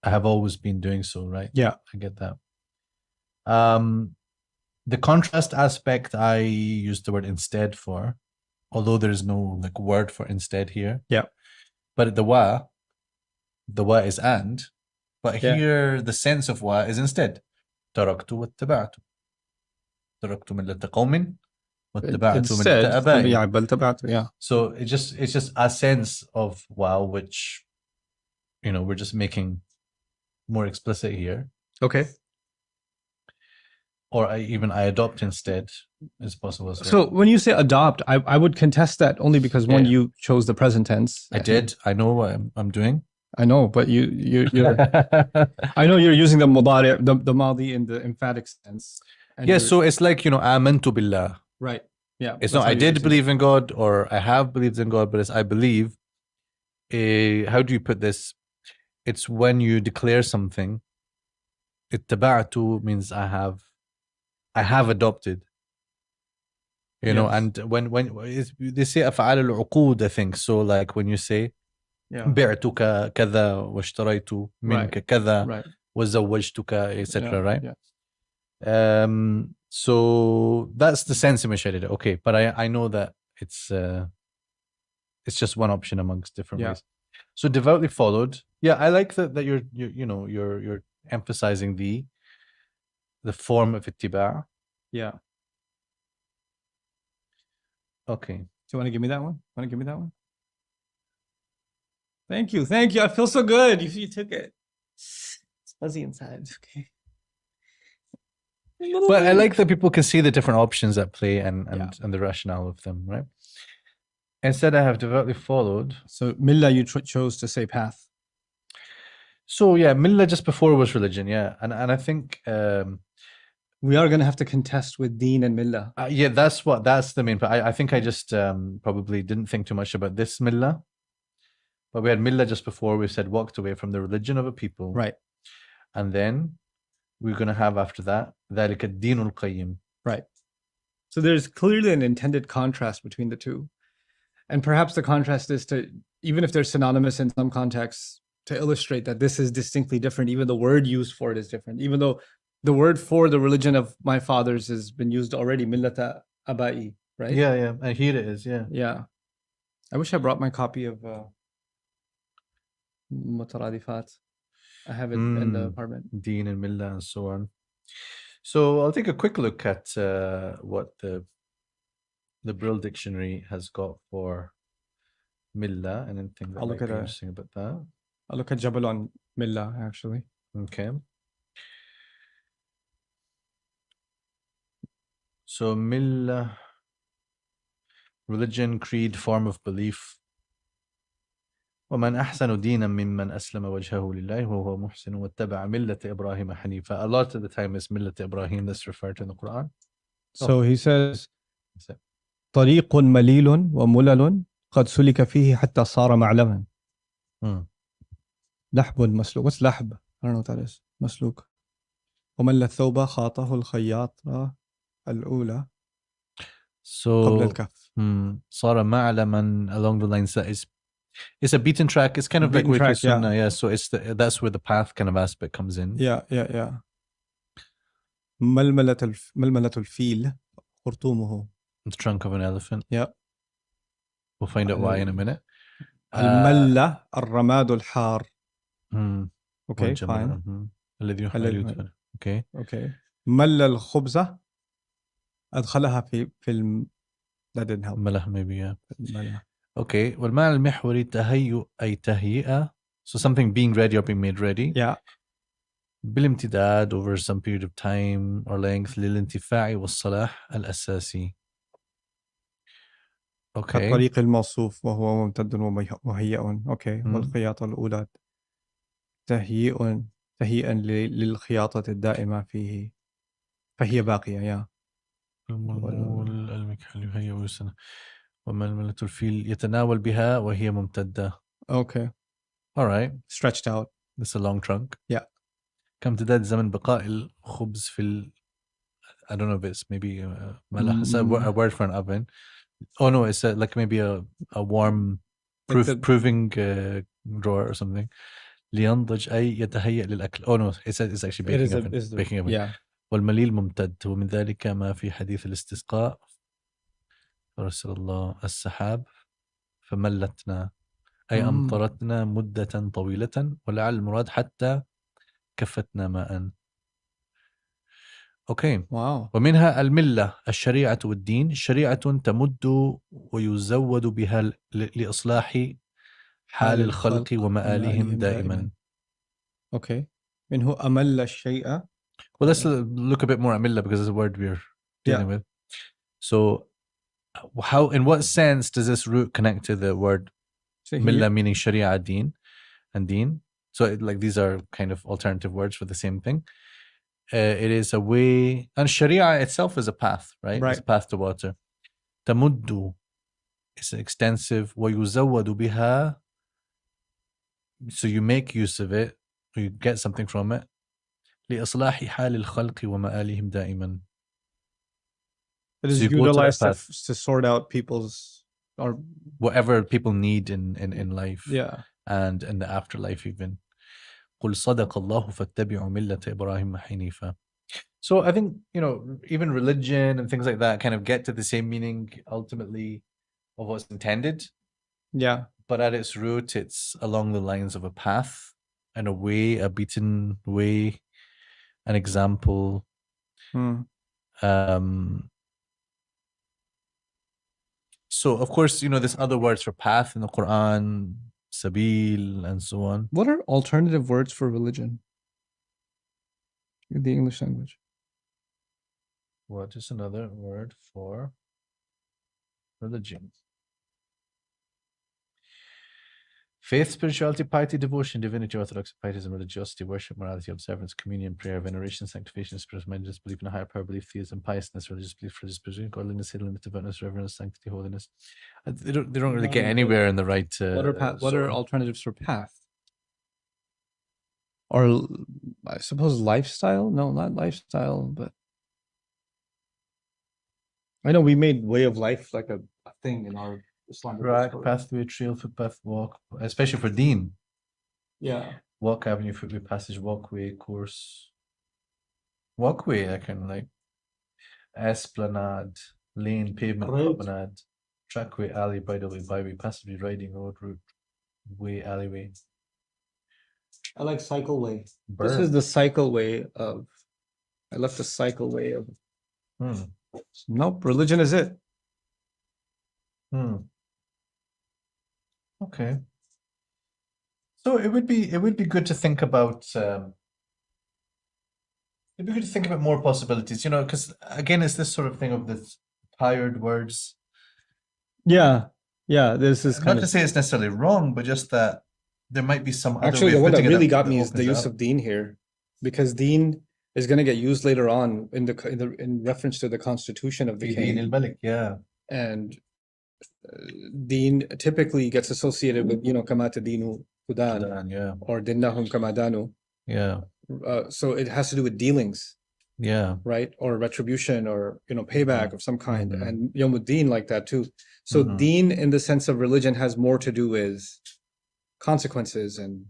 I have always been doing so, right?
Yeah.
I get that. The contrast aspect I use the word instead for, although there is no word for instead here.
Yeah.
But the wa is and, but here the sense of wa is instead. تركت واتبعت. تركت ملة قوم واتبعت ملة آبائي.
Yeah.
So it's just a sense of wow, which we're just making more explicit here.
Okay.
Or I adopt instead is possible as well.
So when you say adopt, I would contest that only because one, you chose the present tense.
I did. I know what I'm doing.
I know, but you're I know you're using the mudari, the madi in the emphatic sense.
Yes, so it's like amantu billah.
Right. Yeah.
It's not I did believe in God or I have believed in God, but it's I believe. How do you put this? It's when you declare something. Ittaba'tu means I have adopted. And when they say af'al al-uqud, I think so. Like when you say بعتك كذا واشتريت منك كذا وزوجتك, etc. Right?
Yeah.
So that's the sense in which I did it. Okay, but I know that it's just one option amongst different ways. So devoutly followed. Yeah, I like that you're emphasizing the form of ittiba'.
Yeah.
Okay.
Do you want to give me that one? Thank you. I feel so good. You took it. It's fuzzy inside. Okay.
But I like that people can see the different options at play and the rationale of them, right? Instead, I have devoutly followed.
So millah, you chose to say path.
So millah just before was religion, and I think
we are going to have to contest with deen and millah.
That's the main part. I think I just probably didn't think too much about this millah, but we had millah just before. We said walked away from the religion of a people,
right?
And then we're going to have after that ذلك الدين القيم,
right? So there's clearly an intended contrast between the two, and perhaps the contrast is to, even if they're synonymous in some contexts, to illustrate that this is distinctly different. Even the word used for it is different, even though the word for the religion of my fathers has been used already, millata abai, right?
Yeah. And here it is,
Yeah. I wish I brought my copy of Mutaradifat. I have it in the apartment.
Deen and Millah and so on. So I'll take a quick look at what the Brill Dictionary has got for Millah, and then think that might be interesting about that.
I'll look at Jabal on Millah, actually.
Okay. So Millah, religion, creed, form of belief. ومن أحسن دينا ممن أسلم وجهه لله وهو محسن واتبع ملة إبراهيم حنيفا. A lot of the time is ملة Ibrahim that's referred to in the Quran.
So he says طريق مليل وملل قد سلك فيه حتى صار معلما. لحب مسلوك. What's لحب? I don't know what that is. مسلوك. ومل الثوب خاطه الخياطة الأولى قبل
So
الكف.
صار معلما along the lines that is, it's a beaten track. It's kind of like
Beaten
with
track, yeah.
sunnah, yeah. So it's that's where the path kind of aspect comes in.
Yeah. ململة الفيل خرطومه.
The trunk of an elephant.
Yeah.
We'll find out why in a minute.
الملة الرماد الحار. Okay,
والجمر.
fine.
الذي يحمل يدفن. Okay.
مل الخبزة أدخلها في that didn't help.
ملح maybe, yeah.
الملة.
Okay. والمعنى المحوري تهيؤ أي تهيئة. So something being ready or being made ready.
Yeah.
بالامتداد over some period of time or length للانتفاع والصلاح الأساسي. Okay.
كالطريق الموصوف وهو ممتد ومهيئ. Okay. والخياطة الأولى تهيئا للخياطة الدائمة فيه فهي باقية. يا
الملمول المكحل يهيئ ويسنى. وململة الفيل يتناول بها وهي ممتدة.
Okay.
All right.
Stretched out.
This is a long trunk.
Yeah.
كامتداد زمن بقاء الخبز في I don't know if it's maybe ملح. It's a word for an oven. Oh no, it's like maybe a warm proving drawer or something. لينضج أي يتهيأ للأكل. Oh no, it's actually baking oven. Baking oven.
Yeah.
والمليل ممتد ومن ذلك ما في حديث الاستسقاء فرسل الله السحاب فملتنا أي أمطرتنا مدة طويلة ولعل المراد حتى كفتنا ماء. Okay.
Wow.
ومنها الملة الشريعة والدين. شريعة تمد ويزود بها لإصلاح حال الخلق ومآلهم دائما.
Okay. منه أمل الشيء.
Well, let's look a bit more at millah because it's a word we're dealing with. So, how, in what sense does this root connect to the word millah, meaning sharia, deen, and deen? So, like these are kind of alternative words for the same thing. It is a way, and sharia itself is a path, right? It's a path to water. Tamuddu is extensive. وَيُزَوَّدُ بِهَا. So you make use of it, or you get something from it. لإصلاح حال الخلق ومآلهم دائما.
It is utilized to sort out people's or
whatever people need in life.
Yeah.
And in the afterlife even. قل صدق الله فاتبعوا ملة إبراهيم حنيفا. So I think, even religion and things like that kind of get to the same meaning ultimately of what's intended.
Yeah.
But at its root, it's along the lines of a path and a way, a beaten way, an example. So, of course, there's other words for path in the Quran, sabil, and so on.
What are alternative words for religion in the English language?
What is another word for religion? Faith, spirituality, piety, devotion, divinity, orthodoxy, pietism, religiosity, worship, morality, observance, communion, prayer, veneration, sanctification, spiritual-mindedness, belief in a higher power, belief, theism, piousness, religious belief, religious pursuit, godliness, holiness, devoutness, reverence, sanctity, holiness. They don't really get anywhere in the right.
What are alternatives for path? Or I suppose lifestyle? No, not lifestyle, but I know we made way of life like a thing in our Islamic
track, pathway, trail, footpath, walk, especially for deen.
Yeah.
Walk, avenue, footway, passage, walkway, course. Walkway, I can like esplanade, lane, pavement, promenade, trackway, alley, byway, passageway, riding, road, route, way, alleyway.
I like cycleway. This is the cycleway of. I left the cycleway of.
Nope, religion is it.
Okay. So it would be good to think about. It'd be good to think about more possibilities, because again, it's this sort of thing of the tired words.
Yeah. This is
not to say it's necessarily wrong, but just that there might be some other
actually
way
the
of
one that
putting it
really
that
got me is the use of deen here, because deen is going to get used later on in reference to the constitution of the king.
al-Malik, yeah.
And deen typically gets associated with kama tadinu hudan,
Yeah.
or dinnahum kama danu.
Yeah.
So it has to do with dealings,
Yeah.
right? Or retribution, or payback of some kind.
Mhm.
And Yawmuddin like that too. So
Mhm.
deen in the sense of religion has more to do with consequences and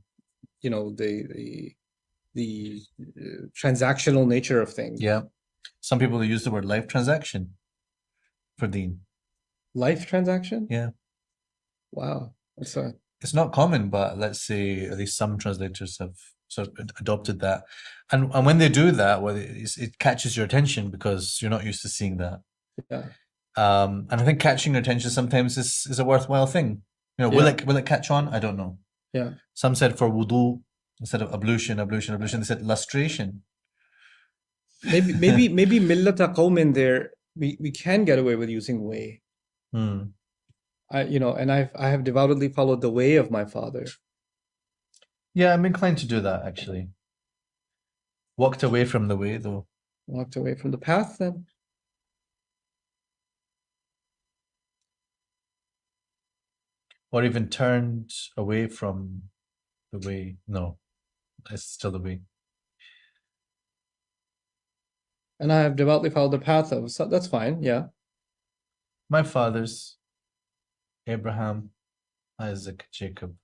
the transactional nature of things.
Yeah. Some people use the word life transaction for deen.
Life transaction?
Yeah.
Wow. That's a
It's not common, but let's say at least some translators have sort of adopted that. And when they do that, well, it catches your attention because you're not used to seeing that.
yeah.
And I think catching your attention sometimes is a worthwhile thing. Will it catch on? I don't know.
Yeah.
Some said for wudu instead of ablution, they said lustration.
Maybe millata qawmin there, we can get away with using way.
Hmm.
And I have devoutly followed the way of my father.
Yeah, I'm inclined to do that actually. Walked away from the way though.
Walked away from the path then.
Or even turned away from the way. No, it's still the way.
And I have devoutly followed the path of, so that's fine, yeah.
My fathers, Abraham, Isaac, Jacob.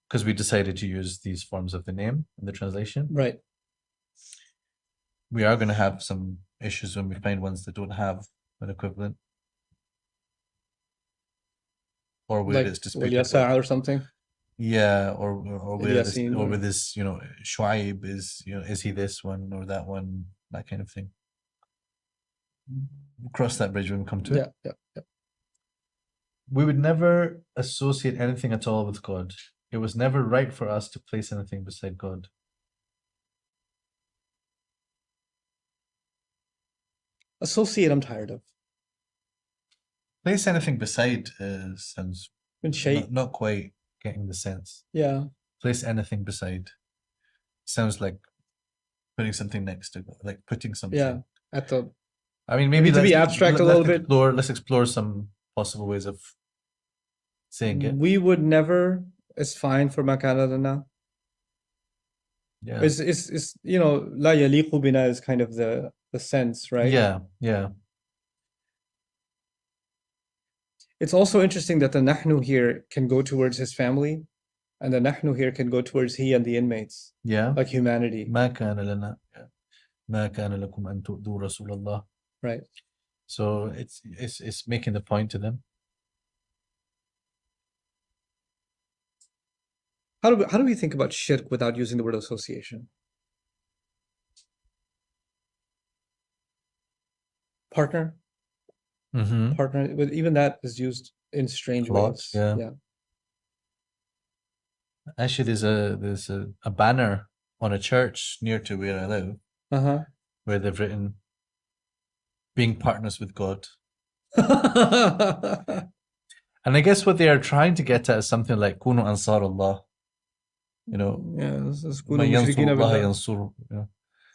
Because we decided to use these forms of the name in the translation.
Right.
We are going to have some issues when we find ones that don't have an equivalent. Or where
Like
it's disputed.
Yasa or something.
Yeah, or where this,
Yasin,
or with this, Shuaib is, is he this one or that one, that kind of thing. We'll cross that bridge when we come to it.
Yeah.
We would never associate anything at all with God. It was never right for us to place anything beside God.
Associate, I'm tired of.
Place anything beside sounds
In shape.
not quite getting the sense.
Yeah.
Place anything beside sounds like putting something next to God, like putting something.
Yeah. At the
I mean, maybe
to be abstract a little bit.
Let's explore some possible ways of saying it.
We would never. It's fine for makana lana.
Yeah.
It's la yaliqu bina is kind of the sense, right?
Yeah.
It's also interesting that the nahnu here can go towards his family, and the nahnu here can go towards he and the inmates.
Yeah.
Like humanity.
ما كان لنا ما كان لكم أن تؤذوا رسول الله.
Right.
So it's making the point to them.
How do we think about shirk without using the word association? Partner?
Mm-hmm.
Partner, but even that is used in strange ways.
Yeah. Actually, there's a banner on a church near to where I live, where they've written, "Being partners with God." And I guess what they are trying to get at is something like "Kunu ansar Allah."
Yeah, this is
"Man yansur Allah yansur."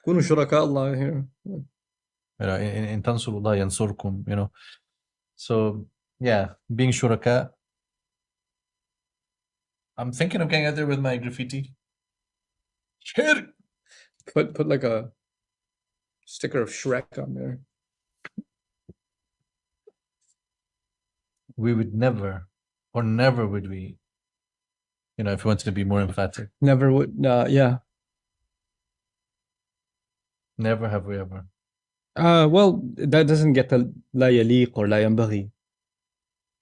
Kunu shuraka Allah here.
In tansur Allah yansurkum. So yeah, being shuraka. I'm thinking of getting out there with my graffiti. Shirk.
Put like a sticker of Shrek on there.
We would never would we, if we wanted to be more emphatic.
Never would, yeah.
Never have we ever.
Well, that doesn't get the la yaliq or la yanbaghi.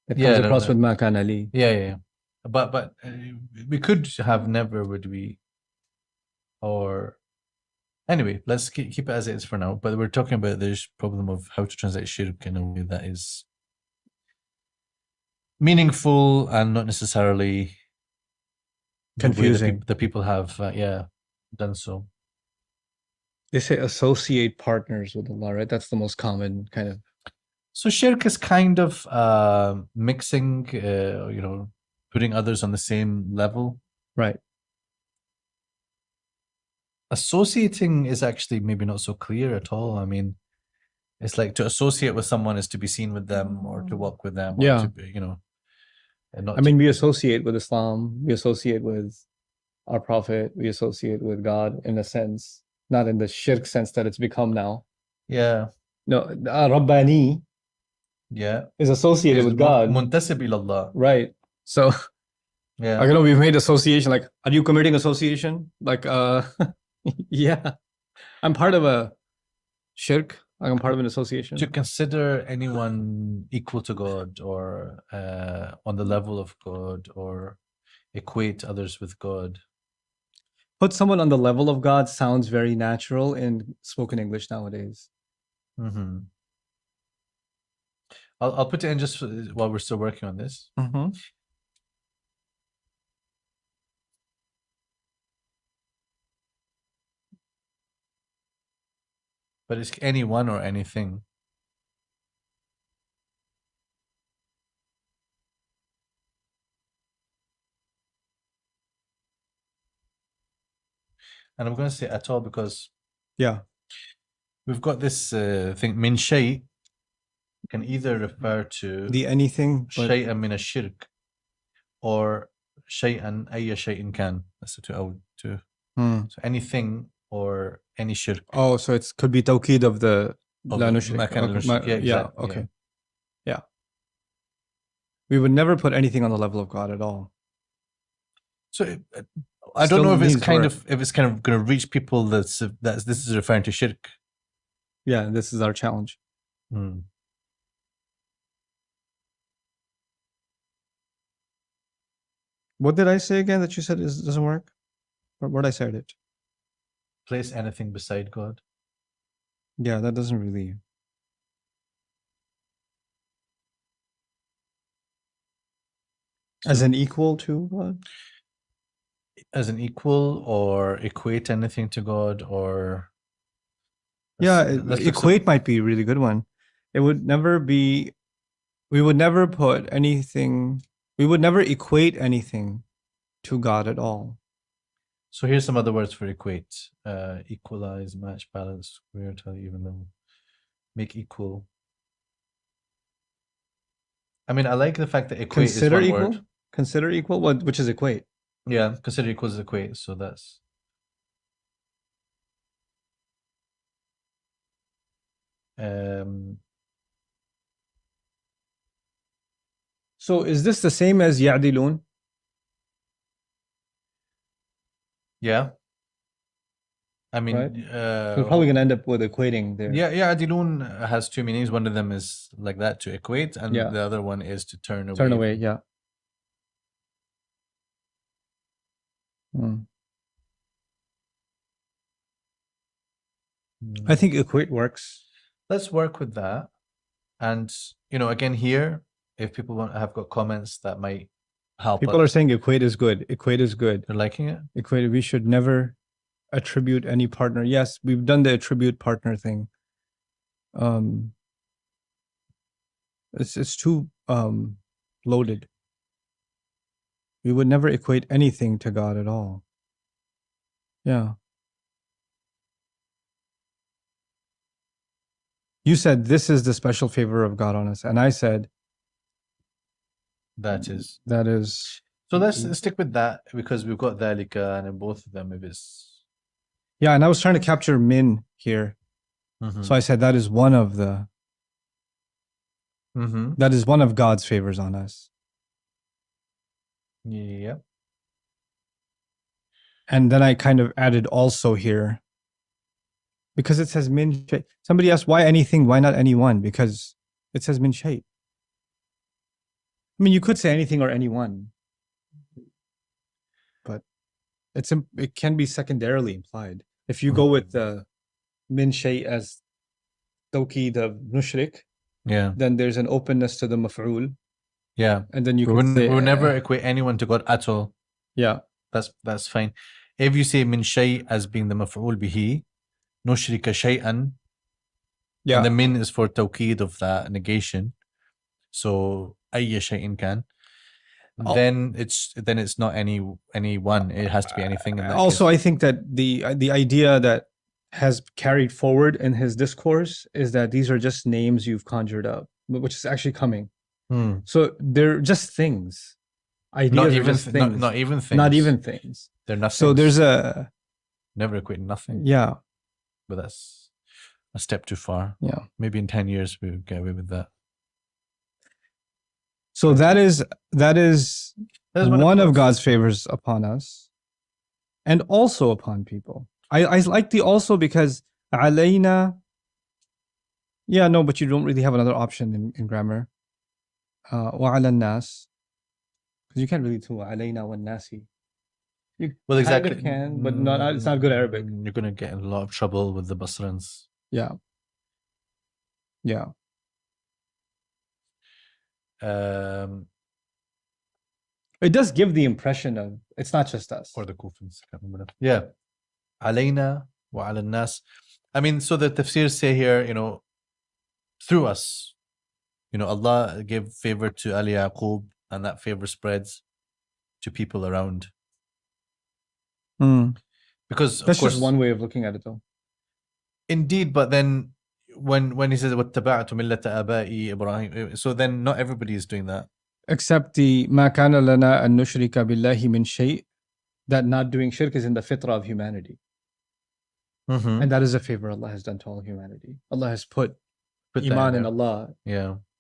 It comes across with ma kana li.
Yeah. But we could have never would we, or anyway, let's keep it as it is for now. But we're talking about this problem of how to translate shirk in a way that is meaningful and not necessarily
confusing.
The people have done so.
They say associate partners with Allah, right? That's the most common kind of.
So shirk is kind of mixing, putting others on the same level.
Right.
Associating is actually maybe not so clear at all. I mean, it's like to associate with someone is to be seen with them or to walk with them. Or to be, and not
we associate with Islam. We associate with our Prophet, we associate with God in a sense, not in the shirk sense that it's become now.
Yeah.
No, Rabbani
Yeah.
is associated with God.
Muntasib ilallah.
Right. So,
Yeah.
I know we've made association, like, are you committing association? Like, yeah, I'm part of a shirk. I'm part of an association.
To consider anyone equal to God or on the level of God or equate others with God.
Put someone on the level of God sounds very natural in spoken English nowadays.
Mm-hmm. I'll put it in just while we're still working on this.
Mm-hmm.
But it's anyone or anything. And I'm going to say at all because
Yeah.
we've got this thing, min shay can either refer to
The anything, but
shay'an min ash-shirk or shay'an ayya shay'in can. That's the two. So anything or any shirk.
Oh, so it could be tawqid of the
Of
la
the
nushrik.
makan
Okay,
al-nushrik. Yeah, exactly,
okay. Yeah. We would never put anything on the level of God at all.
So I don't
Still
know if it's
needs
kind
work.
of going to reach people that's this is referring to shirk.
Yeah, this is our challenge.
Hmm.
What did I say again that you said doesn't work? What I said it?
Place anything beside God.
Yeah, that doesn't really. As
So-
an equal to God?
As an equal or equate anything to God or
Yeah,
let's look
equate might be a really good one. It would never be. We would never put anything. We would never equate anything to God at all.
So here's some other words for equate. Equalize, match, balance, square, tally, even, level. Make equal. I mean, I like the fact that equate
Consider
is one
equal.
word.
Consider equal. What? Which is equate?
Yeah, consider equals equate. So that's
So is this the same as ya'dilun?
yeah. I mean,
Right. We're probably gonna end up with equating there.
yeah, adilun has two meanings. One of them is like that, to equate, and
Yeah.
the other one is to turn away.
Turn away. Yeah. I think equate works.
Let's work with that. And, again, here, if people have got comments that might help
People are saying equate is good. Equate is good.
They're liking it?
Equate. We should never attribute any partner. Yes, we've done the attribute partner thing. It's too loaded. We would never equate anything to God at all. Yeah. You said this is the special favor of God on us, and I said
that is. So let's stick with that because we've got dhalika, and in both of them, if it's.
Yeah, and I was trying to capture min here, so I said that is one of the. That is one of God's favors on us.
Yeah.
And then I kind of added also here. Because it says min shay. Somebody asked why anything, why not anyone? Because it says min shay. I mean, you could say anything or anyone, but it can be secondarily implied. If you go with the min shay as tawqid of nushrik, then there's an openness to the maf'ul.
Yeah.
And then you
we
could say,
will never equate anyone to God at all.
Yeah.
That's fine. If you say min shay as being the maf'ul bihi, nushrika shay'an, and the min is for tawqid of that negation. So ayya shay'in can. Then it's not any one. It has to be anything in that
also
case.
I think that the idea that has carried forward in his discourse is that these are just names you've conjured up, which is actually coming. So they're just things. Ideas are just things.
Not even things.
Not even things.
They're nothing.
So there's a
never equate nothing.
yeah.
But that's a step too far.
Yeah.
Maybe in 10 years we would get away with that.
So that is
That is
one of God's favors upon us, and also upon people. I like the also because alayna. Yeah, no, but you don't really have another option in grammar. Wa ala nas, because you can't really do alayna wa nasi. You
Well, exactly.
kind of can, but not. It's not good Arabic.
You're gonna get in a lot of trouble with the Basrans.
Yeah. Yeah. It does give the impression of it's not just us.
Or the Kufans. I can't remember now. Yeah. Alayna wa ala nas. I mean, so the tafsirs say here, through us, Allah gave favor to Ali Yaqub, and that favor spreads to people around. Because
that's
of course,
just one way of looking at it, though.
Indeed, but then when he says وَاتَّبَعْتُ مِلَّةَ آبَائِي إِبْرَاهِيمَ, so then not everybody is doing that.
Except the مَا كَانَ لَنَا أَن نُشْرِكَ بِاللَّهِ مِنْ شَيْءٍ, that not doing shirk is in the fitrah of humanity.
Mm-hmm.
And that is a favor Allah has done to all humanity. Allah has put Iman in Allah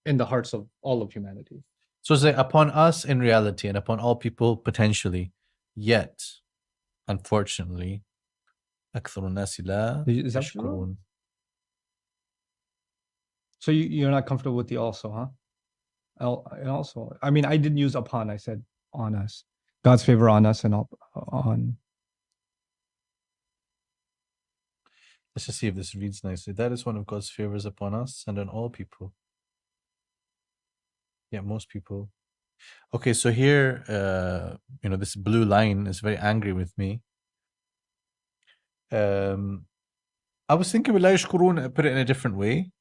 in the hearts of all of humanity.
So it's like upon us in reality and upon all people potentially, yet, unfortunately, أكثر الناس لا يشكرون.
So you're not comfortable with the also, huh? And also, I mean, I didn't use upon, I said on us. God's favor on us and on.
Let's just see if this reads nicely. That is one of God's favors upon us and on all people. Yeah, most people. Okay, so here, this blue line is very angry with me. I was thinking with la yashkurun, put it in a different way.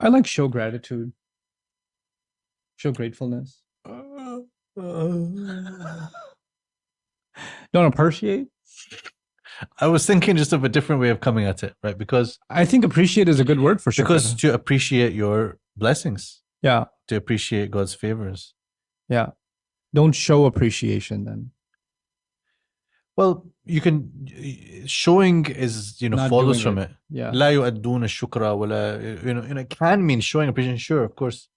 I like show gratitude. Show gratefulness. Don't appreciate?
I was thinking just of a different way of coming at it, right? Because
I think appreciate is a good word for sure.
Because to appreciate your blessings.
Yeah.
To appreciate God's favors.
Yeah. Don't show appreciation then.
Well, you can, showing is,
Not
follows
doing
from
it.
it.
Yeah.
لا يؤدون الشكر ولا, it can mean showing appreciation, sure, of course.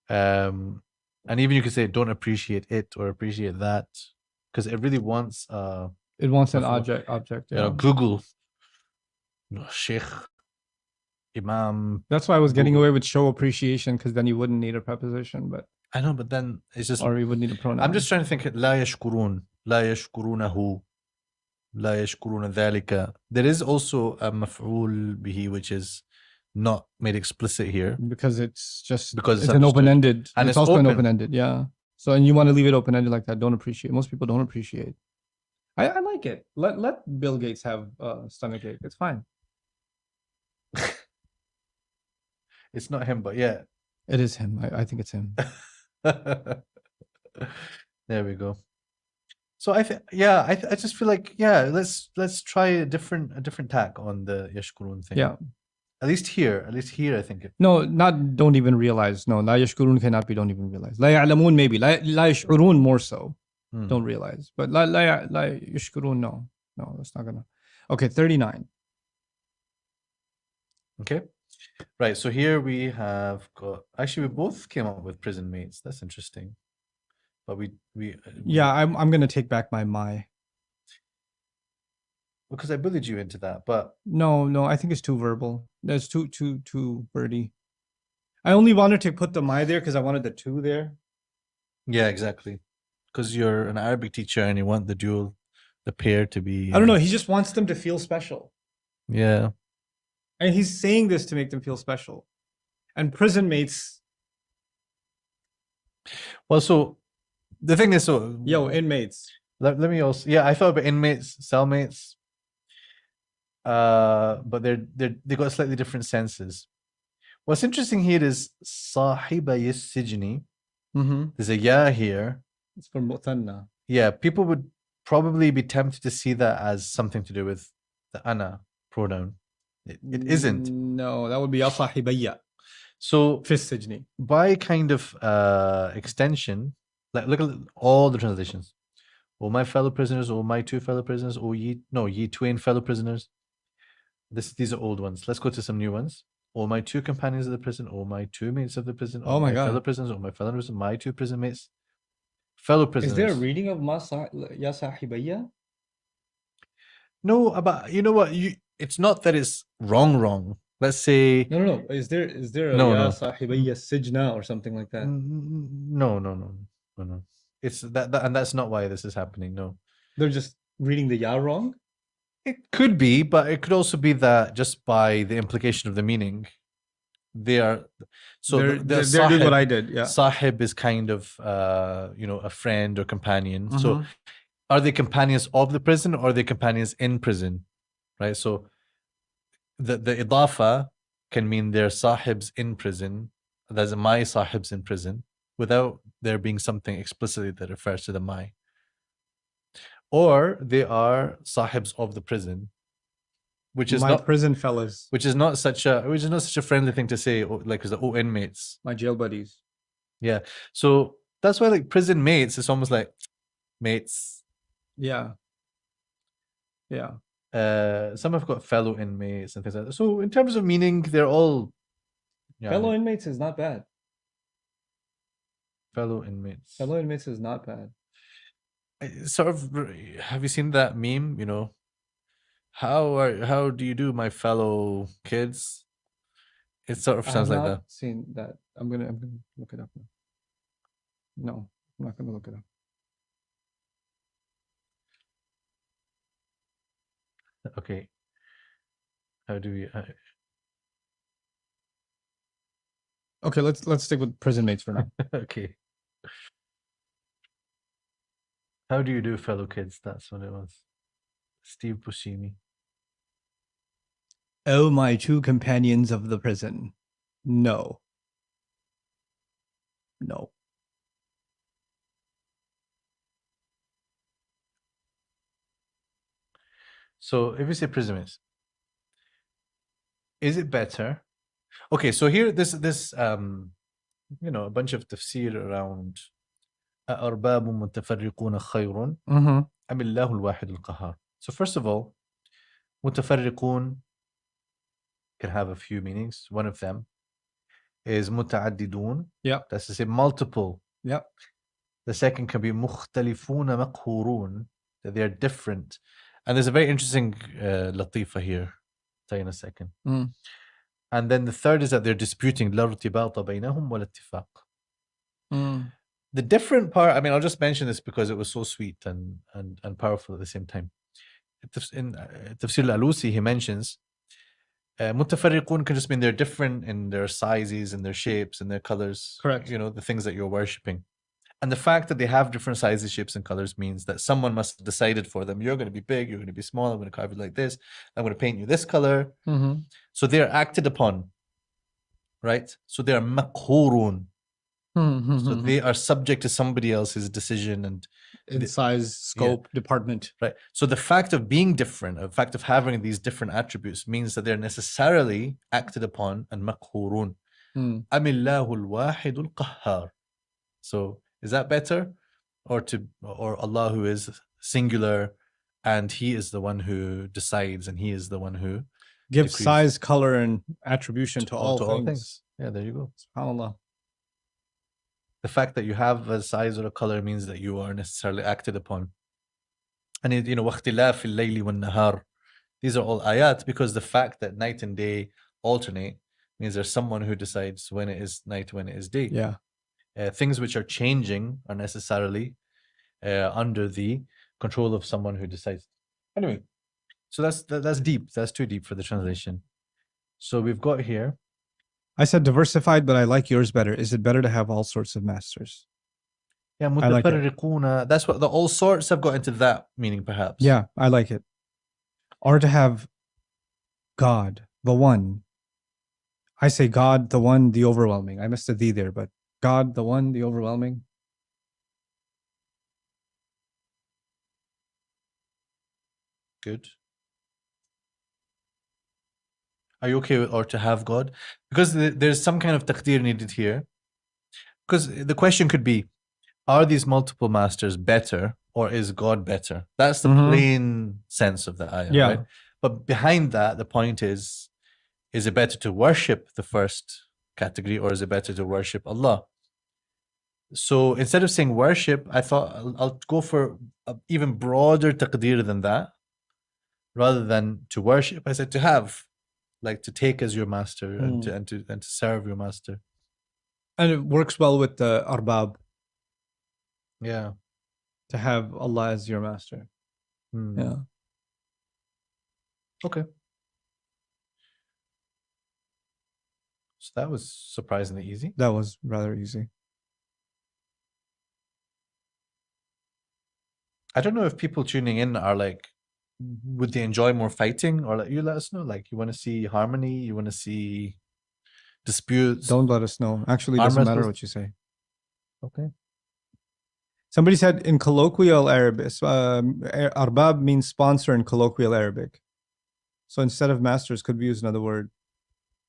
And even you could say don't appreciate it or appreciate that, because it really wants
it wants an object. Yeah.
Google Sheikh Imam.
That's why I was getting away with show appreciation, because then you wouldn't need a preposition, but
I know, but then it's just,
or you would need a pronoun.
I'm just trying to think. لا يشكرون, لا يشكرونه, لا يشكرون ذلك. There is also a مفعول به, which is not made explicit here
because it's just
because
it's an open-ended,
and
it's also
open.
an open-ended. Yeah. So, and you want to leave it open-ended like that. Don't appreciate. Most people don't appreciate. I like it. Let Bill Gates have stomachache. It's fine.
It's not him, but yeah,
it is him. I think it's him.
There we go. So I just feel like let's try a different tack on the yashkurun thing.
Yeah.
At least here, I think it.
No, not don't even realize. No, la yashkurun cannot be don't even realize. La ya'lamun maybe. La yash'urun more so. Don't realize. But la yashkurun, no, that's not gonna. Okay, 39.
Okay, right. So here we have got. Actually, we both came up with prison mates. That's interesting. But we
yeah, I'm gonna take back my.
Because I bullied you into that, but
no, I think it's too verbal. That's too wordy. I only wanted to put the my there because I wanted the two there.
Yeah, exactly. Because you're an Arabic teacher and you want the pair to be.
I don't know. He just wants them to feel special.
Yeah.
And he's saying this to make them feel special. And prison mates.
Well, so the thing is,
inmates.
Let me also. Yeah, I thought about inmates, cellmates. But they got slightly different senses. What's interesting here is صاحب السجن. There's a ya here.
It's for muthanna.
Yeah, people would probably be tempted to see that as something to do with the ana pronoun. It isn't.
No, that would be ya sahibayya.
So
fi sijni.
By kind of extension, like look at all the translations. O my fellow prisoners, O my two fellow prisoners, ye twain fellow prisoners. These are old ones. Let's go to some new ones. O my two companions of the prison, O my two mates of the prison,
Oh
O
my
my fellow
God.
prisoners, O my fellow prisoners, my two prison mates. Fellow prisoners.
Is there a reading of Ya Sahibayya?
No, but you know what? It's not that it's wrong. Let's say
No. Is there a
No,
Ya
no.
Sahibayya Sijna or something like that?
No. It's that, and that's not why this is happening. No,
They're just reading the Ya wrong?
it could be, but it could also be that just by the implication of the meaning, they are. So
they're
the
doing
sahib,
what I did. Yeah.
sahib is kind of a friend or companion. So
Mhm.
are they companions of the prison or are they companions in prison? Right. So the idafa can mean they're sahibs in prison. That's my sahibs in prison, without there being something explicitly that refers to the my. Or they are sahibs of the prison, which is
my
not
prison fellas,
which is not such a friendly thing to say, like as the inmates.
my jail buddies.
Yeah. So that's why like prison mates is almost like mates.
Yeah.
Some have got fellow inmates and things like that. So in terms of meaning, they're all
Fellow inmates is not bad.
fellow inmates.
Fellow inmates is not bad.
Sort of, have you seen that meme? How do you do, my fellow kids? It sort of
I have
sounds like
not
that.
seen that. I'm gonna look it up now. No, I'm not gonna look it up.
Okay. How do we?
Okay, let's stick with prison mates for now.
Okay. How do you do, fellow kids? That's what it was. Steve Buscemi.
Oh, my two companions of the prison. No.
So if you say prison mates, is it better? Okay, so here this a bunch of tafsir around أأرباب متفرقون خير
Mm-hmm.
أم الله الواحد القهار. So first of all, متفرقون can have a few meanings. One of them is متعددون.
Yeah.
That's to say multiple.
Yeah.
The second can be مختلفون مقهورون, that they are different. And there's a very interesting latifa here. I'll tell you in a second.
Mm.
And then the third is that they're disputing لا ارتباط بينهم ولا اتفاق. The different part, I mean, I'll just mention this because it was so sweet and powerful at the same time. In Tafsir al-Alusi, he mentions متفرقون can just mean they're different in their sizes and their shapes and their colors.
Correct.
The things that you're worshipping. And the fact that they have different sizes, shapes, and colors means that someone must have decided for them, you're going to be big, you're going to be small, I'm going to carve you like this, I'm going to paint you this color.
Mm-hmm.
So they are acted upon, right? So they are maqhurun.
Mm-hmm.
So they are subject to somebody else's decision and
in size, scope, department.
right. So the fact of being different, the fact of having these different attributes means that they're necessarily acted upon and maqhurun. Amillahu al-wahid al-qahhar. So is that better? Or Allah who is singular and He is the one who decides and He is the one who
gives
decrees.
size, color, and attribution to all things.
Yeah, there you go.
SubhanAllah.
The fact that you have a size or a color means that you are necessarily acted upon. And وَاخْتِلَافِ اللَّيْلِ وَالنَّهَارِ. These are all ayat because the fact that night and day alternate means there's someone who decides when it is night, when it is day.
Yeah.
Things which are changing are necessarily under the control of someone who decides. Anyway, so that's deep. That's too deep for the translation. So we've got here.
I said diversified, but I like yours better. Is it better to have all sorts of masters?
Yeah,
I like it.
متفرقون. That's what the all sorts have got into that meaning, perhaps.
Yeah, I like it. Or to have God, the one. I say God, the one, the overwhelming. I missed a thee there, but God, the one, the overwhelming.
Good. Are you okay with or to have God? Because there's some kind of taqdeer needed here. Because the question could be, are these multiple masters better or is God better? That's the
Mhm.
plain sense of the ayah,
Yeah.
right? But behind that, the point is it better to worship the first category or is it better to worship Allah? So instead of saying worship, I thought I'll go for an even broader taqdeer than that. Rather than to worship, I said to have, like to take as your master and to serve your master.
And it works well with the arbab,
Yeah.
to have Allah as your master.
Hmm.
Yeah.
Okay. So that was surprisingly easy.
That was rather easy.
I don't know if people tuning in are like, would they enjoy more fighting, or like you let us know, like you want to see harmony, you want to see disputes.
Don't let us know. Actually, it
Arm
doesn't matter
wrestles.
what you say.
Okay.
Somebody said in colloquial Arabic, arbab means sponsor in colloquial Arabic. So instead of masters, could we use another word?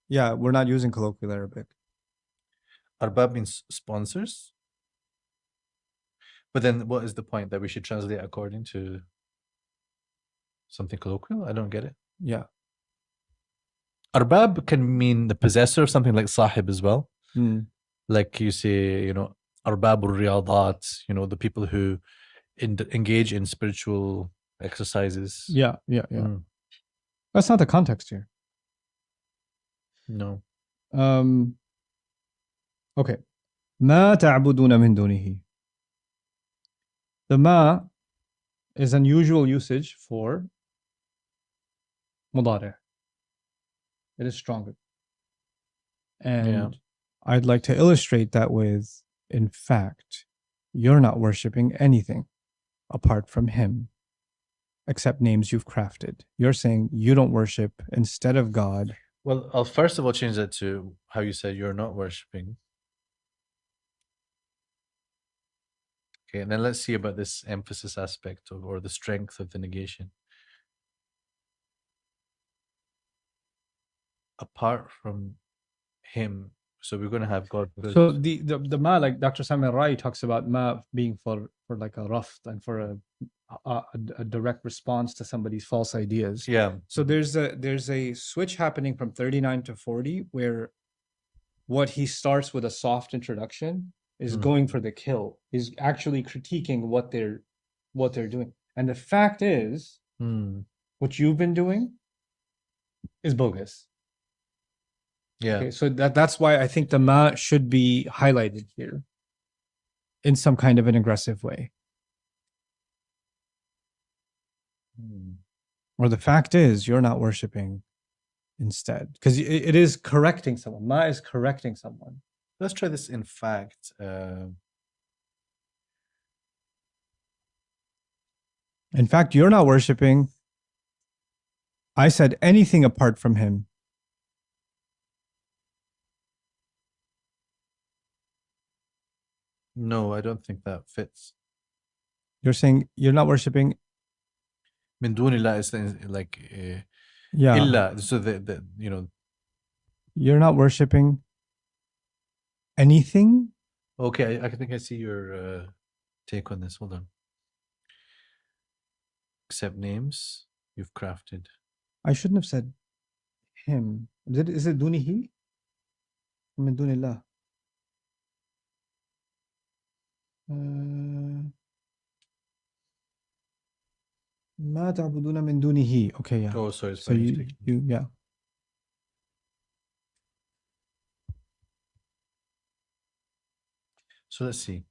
Yeah, we're not using colloquial Arabic.
Arbab means sponsors. But then what is the point that we should translate according to something colloquial? I don't get it.
Yeah.
Arbab can mean the possessor of something, like sahib as well.
Mm.
Like you say, arbabul riyadat, the people who engage in spiritual exercises.
Yeah, yeah, yeah.
Mm,
That's not the context here.
no.
Okay. ما تعبدون من دونه. The ma is unusual usage for mudari'. It is stronger. And
Yeah.
I'd like to illustrate that with, in fact, you're not worshipping anything apart from him, except names you've crafted. You're saying you don't worship instead of God.
Well, I'll first of all change that to how you said you're not worshipping. Okay, and then let's see about this emphasis aspect or the strength of the negation. Apart from him, so we're going to have God.
So the ma, like Dr. Samuel Rai talks about ma being for like a raft and for a direct response to somebody's false ideas.
Yeah.
So there's a switch happening from 39 to 40 where what he starts with a soft introduction is going for the kill. He's actually critiquing what they're doing. And the fact is, what you've been doing is bogus.
Yeah.
Okay, so that's why I think the ma should be highlighted here in some kind of an aggressive way. Or the fact is, you're not worshiping instead, because it is correcting someone. Ma is correcting someone.
Let's try this. In fact,
you're not worshiping. I said anything apart from him.
no, I don't think that fits.
You're saying you're not worshiping.
Min dunillah is like
Yeah.
illa. So
You're not worshiping anything.
Okay, I think I see your take on this. Hold on. Except names you've crafted.
I shouldn't have said him. Is it dunihi? Min dunillah. ما تعبدون من دونه. Okay, yeah.
Oh, sorry.
So you yeah.
So let's see.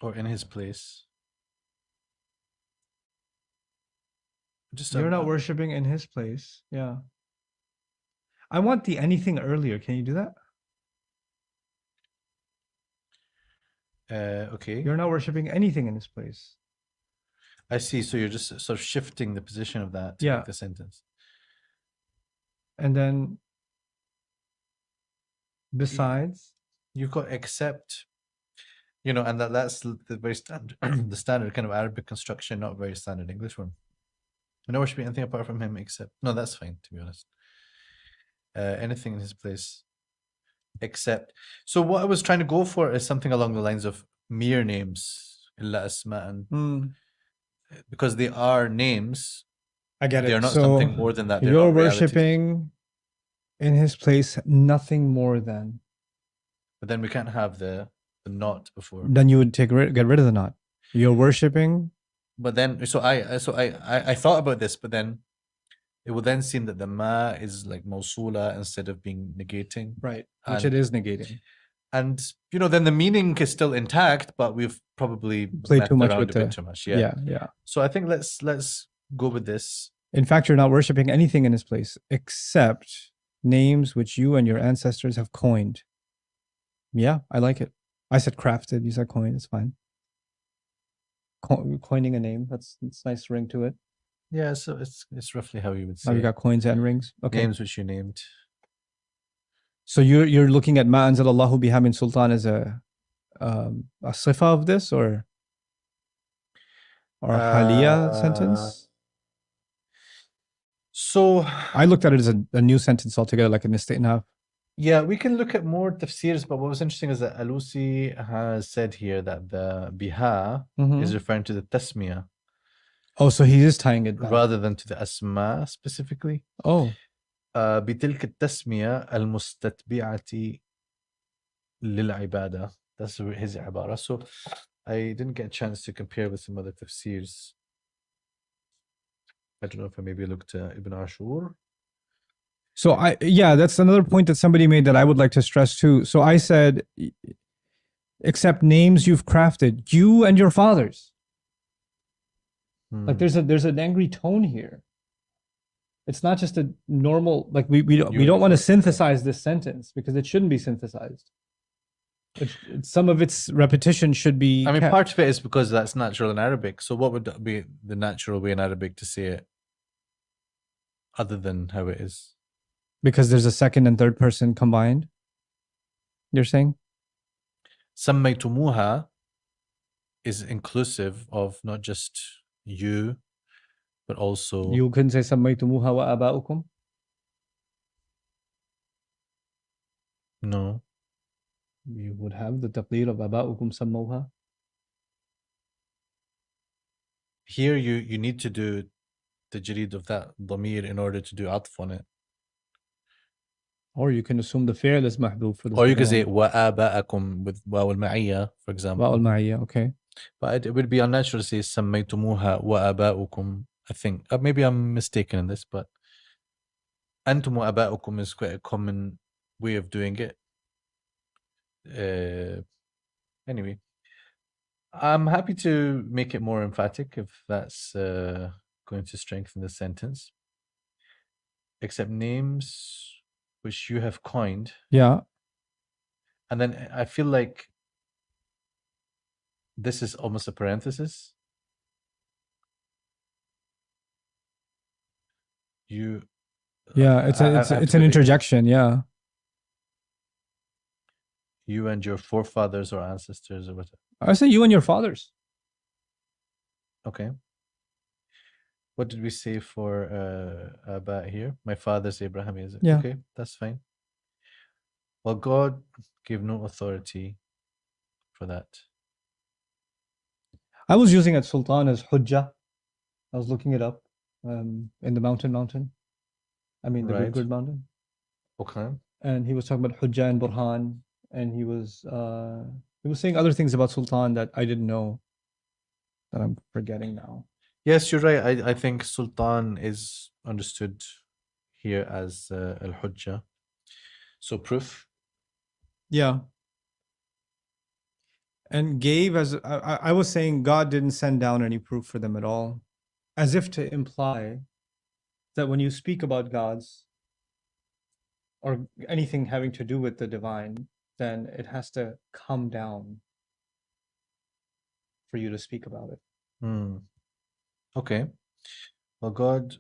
Or in his place.
You're not worshipping in his place. Yeah. I want the anything earlier. Can you do that?
Okay.
You're not worshipping anything in his place.
I see. So you're just sort of shifting the position of that to
Yeah.
make the sentence.
And then besides,
You've got except, and that's the very standard, the standard kind of Arabic construction, not very standard English one. I know there should be anything apart from him except, no, that's fine, to be honest. Anything in his place. except. So what I was trying to go for is something along the lines of mere names, illa asma'an, because they are names.
I get
They
it.
are not
So
something more than that. They're
you're
not realities.
worshipping in his place nothing more than.
But then we can't have the not before.
Then you would get rid of the not. You're worshipping.
But then, so I thought about this, but then it would then seem that the ma is like mawsula instead of being negating.
Right. Which
And-
it is negating.
And, you know, then the meaning is still intact, but we've probably
Played too
messed
much
around
with
a bit
the-
too much.
Yeah. Yeah.
So I think let's go with this.
In fact, you're not worshipping anything in his place except names which you and your ancestors have coined. Yeah, I like it. I said crafted. You said coined. It's fine. Coining a name. That's nice ring to it.
Yeah, so it's roughly how you would say
Now you
it.
got coins and rings. Okay.
Names which you named.
So you're looking at ma anzalallahu biha min sultan as a sifa of this or a haliya sentence?
So
I looked at it as a new sentence altogether, like an istinaf.
yeah, we can look at more tafsirs, but what was interesting is that Alusi has said here that the biha is referring to the tasmiyah
Oh, so he is tying it back.
rather than to the asma specifically.
Oh,
بتلك التسمية المستتبعة للعبادة. That's his عبارة. So I didn't get a chance to compare with some other tafsirs. I don't know if I maybe looked at Ibn Ashur.
so that's another point that somebody made that I would like to stress too. So I said, except names you've crafted, you and your fathers. Like there's an angry tone here. It's not just a normal, like we don't want to synthesize this sentence because it shouldn't be synthesized. Some of its repetition should be.
I mean,
kept.
part of it is because that's natural in Arabic. So what would be the natural way in Arabic to say it other than how it is?
Because there's a second and third person combined. You're saying?
سميتموها is inclusive of not just you, but also
You couldn't say سميتموها وآباؤكم?
no.
You would have the taqdeer of آباؤكم سموها.
Here you need to do the tajreed of that dhamir in order to do atf on it.
Or you can assume the fi'l is mahdoof for the
Or you can
second
say وآباءكم with واو المعية, for
one.
example.
واو المعية, okay.
But it would be unnatural to say سميتموها وآباؤكم, I think. Maybe I'm mistaken in this, but أنتم وآباؤكم is quite a common way of doing it. Anyway, I'm happy to make it more emphatic if that's going to strengthen the sentence. Except names which you have coined.
Yeah.
And then I feel like this is almost a parenthesis. You.
Yeah, it's an interjection, yeah.
You and your forefathers or ancestors or whatever.
I say you and your fathers.
Okay. What did we say for Aba here? My father's Abraham is it?
Yeah.
Okay, that's fine. Well, God gave no authority for that.
I was using it Sultan as Hujjah. I was looking it up in the mountain. I mean the
Right.
good mountain.
Okay.
And he was talking about Hujjah and Burhan, and he was saying other things about Sultan that I didn't know that I'm forgetting now.
Yes, you're right. I think Sultan is understood here as Al-Hujjah. So proof.
Yeah. And gave as I was saying, God didn't send down any proof for them at all, as if to imply that when you speak about gods or anything having to do with the divine, then it has to come down for you to speak about it.
Okay. Well, God.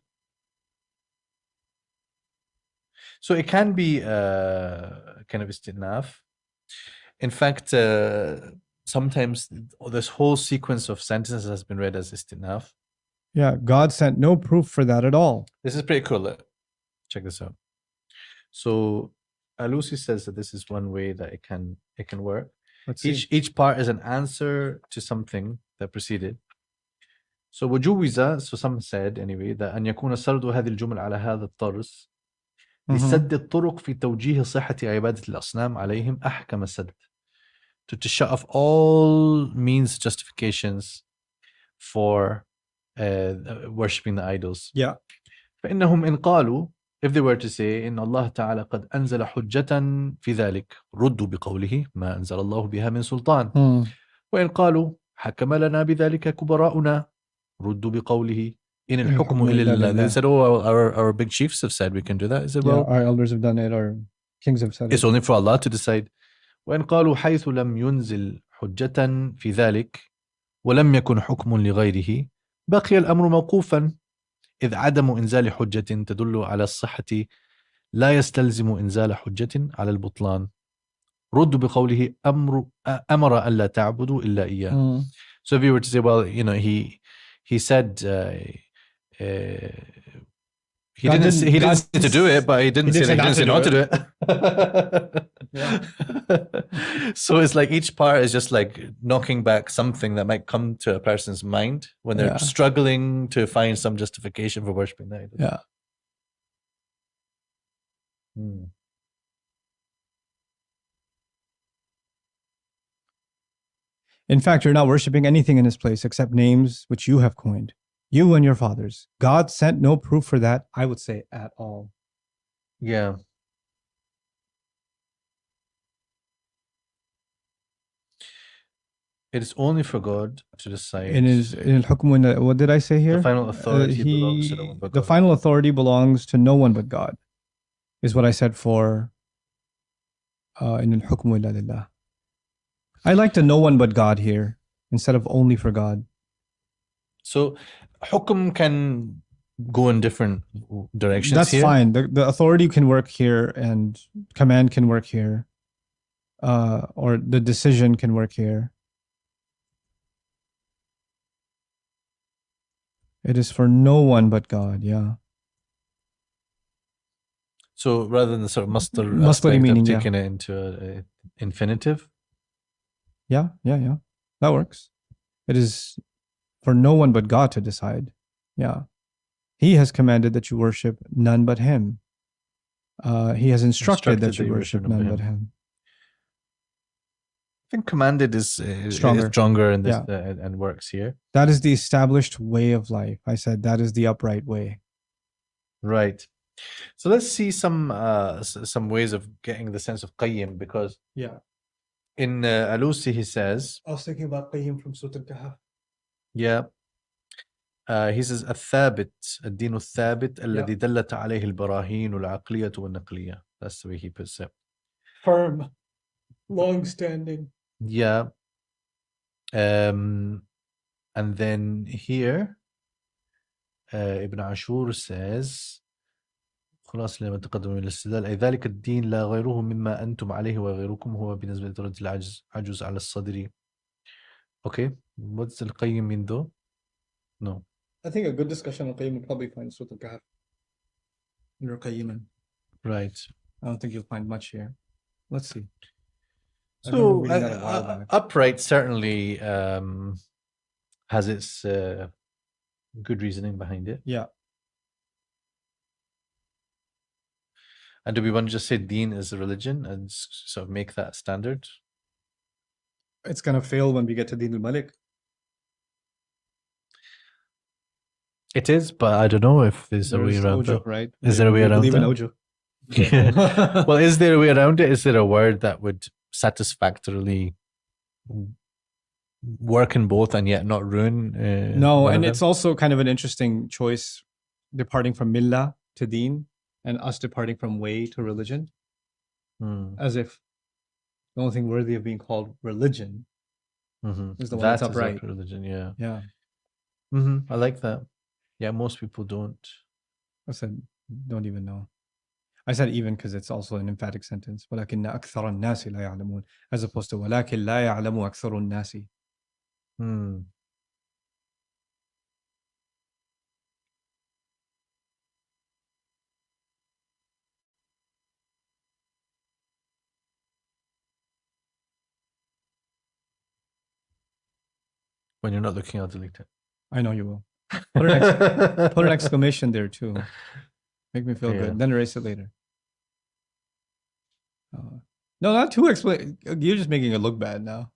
So it can be kind of istinaf. In fact, sometimes this whole sequence of sentences has been read as istinaf.
Yeah, God sent no proof for that at all.
This is pretty cool. Check this out. So Lucy says that this is one way that it can work.
Let's see.
Each part is an answer to something that preceded. So وجوز, so some said anyway, that أن يكون سرد هذه الجمل على هذا الطرز لسد الطرق في توجيه صحة عبادة الأصنام عليهم أحكم السد. To shut off all means justifications for worshipping the idols.
Yeah.
فإنهم إن قالوا, if they were to say إن الله تعالى قد أنزل حجة في ذلك ردوا بقوله ما أنزل الله بها من سلطان. وإن قالوا حكم لنا بذلك كبراؤنا ردوا بقوله إن الحكم إلا لله. They said, oh, our big chiefs have said we can do that. I said, well,
our elders have done it, our kings have said
it's
it.
only for Allah to decide. وإن قالوا حيث لم ينزل حجة في ذلك ولم يكن حكم لغيره بقي الأمر موقوفا إذ عدم إنزال حجة تدل على الصحة لا يستلزم إنزال حجة على البطلان. ردوا بقوله أمر ألا تعبدوا إلا إياه. So if you were to say, well, you know, he said he didn't say to do it, but he didn't say not to do it.
Yeah.
So it's like each part is just like knocking back something that might come to a person's mind when they're struggling to find some justification for worshiping the idol.
Yeah. In fact, you're not worshiping anything in this place except names which you have coined, you and your fathers. God sent no proof for that, I would say, at all.
Yeah. It is only for God to decide.
What did I say here?
The final authority belongs to no one but God.
The final authority belongs to no one but God, is what I said for in al-hukmu illa lillah. I like the no one but God here instead of only for God.
So hukum can go in different directions.
That's
here.
fine. The authority can work here and command can work here. Or the decision can work here. It is for no one but God, yeah.
So rather than the sort of masdar
meaning,
taking it into an infinitive?
Yeah. That works. It is for no one but God to decide. Yeah. He has commanded that you worship none but Him. He has instructed that you worship none but Him.
I think commanded is stronger in this and works here.
That is the established way of life. I said that is the upright way.
Right. So let's see some ways of getting the sense of qayyim, because in Alusi he says,
I was thinking about qayyim from Surah Al-Kahf.
Yeah. He says الثابت الدين الثابت الذي دلت عليه البراهين العقلية والنقلية. That's the way he puts it.
Firm, long-standing.
Yeah. And then here Ibn Ashur says خلاص لما تقدم من الاستدلال أي ذلك الدين لا غيره مما أنتم عليه وغيركم هو بالنسبة لدرجة العجز عجز على الصدر. Okay, what's القيم mean though? No. I
think a good discussion on qayyim will probably find Surah Al-Kahf. You're qayyiman.
Right.
I don't think you'll find much here. Let's see.
So upright certainly has its good reasoning behind it.
Yeah.
And do we want to just say deen is a religion and sort of make that standard?
It's going to fail when we get to Deen al-Malik.
It is, but I don't know if there's a way around it.
Right?
Is there a way around
it?
Yeah. Well, is there a way around it? Is there a word that would satisfactorily work in both and yet not ruin?
No, and it's also kind of an interesting choice, departing from millah to deen, and us departing from way to religion, as if the only thing worthy of being called religion is the one that's upright.
Religion, yeah.
Yeah.
I like that. Yeah, most people don't.
I said, don't even know. I said even because it's also an emphatic sentence. وَلَكِنَّ أَكْثَرَ النَّاسِ لَا يَعْلَمُونَ, as opposed to وَلَكِنْ لَا يَعْلَمُ أَكْثَرُ النَّاسِ.
When you're not looking, I'll delete it.
I know you will. Put an exclamation there too. Make me feel
Yeah.
good. Then erase it later. No, not too You're just making it look bad now.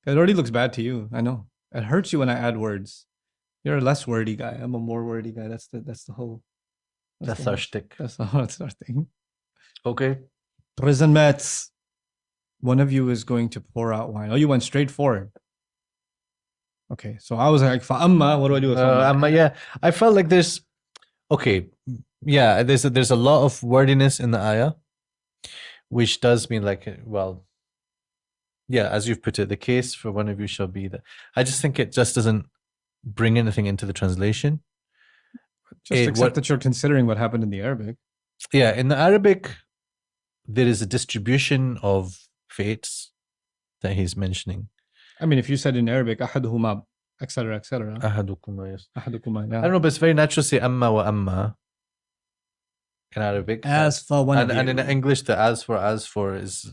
It already looks bad to you. I know. It hurts you when I add words. You're a less wordy guy. I'm a more wordy guy. That's the whole.
That's
the
our
whole-
shtick.
That's our thing.
Okay.
Prison mates. One of you is going to pour out wine. Oh, you went straight for it. Okay, so I was like, "Fa'amma, what do I do?" With
Yeah, I felt like there's there's a lot of wordiness in the ayah, which does mean like, well, yeah, as you've put it, the case for one of you shall be that. I just think it just doesn't bring anything into the translation.
Just accept that you're considering what happened in the Arabic.
Yeah, in the Arabic, there is a distribution of fates that he's mentioning.
I mean, if you said in Arabic, ahaduhuma, etc., etc.
Ahadukuma, yes.
Ahadukuma,
I
yeah.
don't know, but it's very natural to say amma wa amma in Arabic.
As for one of
and in
you.
English, the as for is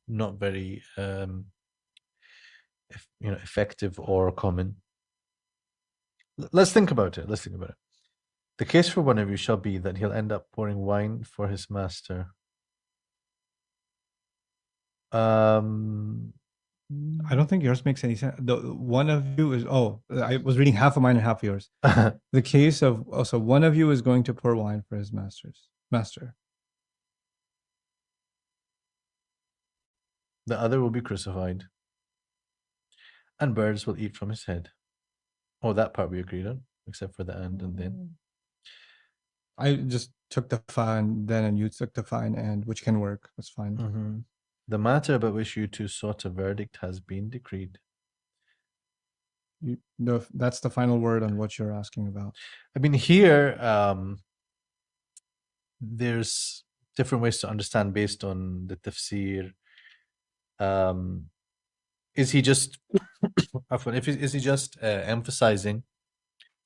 not very effective or common. Let's think about it. The case for one of you shall be that he'll end up pouring wine for his master.
I don't think yours makes any sense. The one of you is I was reading half of mine and half of yours. The case of so one of you is going to pour wine for his master.
The other will be crucified, and birds will eat from his head. Oh, that part we agreed on, except for the and then.
I just took the fa and then, and you took the fa and end, which can work. That's fine.
Mm-hmm. The matter about which you two sought a verdict has been decreed.
That's the final word on what you're asking about.
I mean, here, there's different ways to understand based on the tafsir. Is he just emphasizing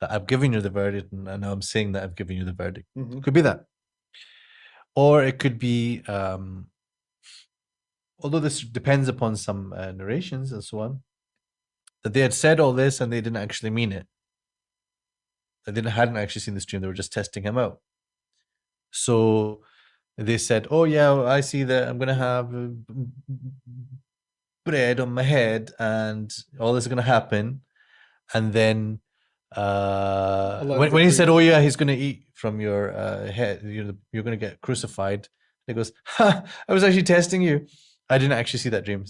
that I've given you the verdict and now I'm saying that I've given you the verdict?
Mm-hmm.
Could be that. Or it could be, although this depends upon some narrations and so on, that they had said all this and they didn't actually mean it. They hadn't actually seen this dream. They were just testing him out. So they said, oh yeah, I see that I'm going to have bread on my head and all this is going to happen. And then when he said, oh yeah, he's going to eat from your head, you're going to get crucified. He goes, ha, I was actually testing you. I didn't actually see that dream.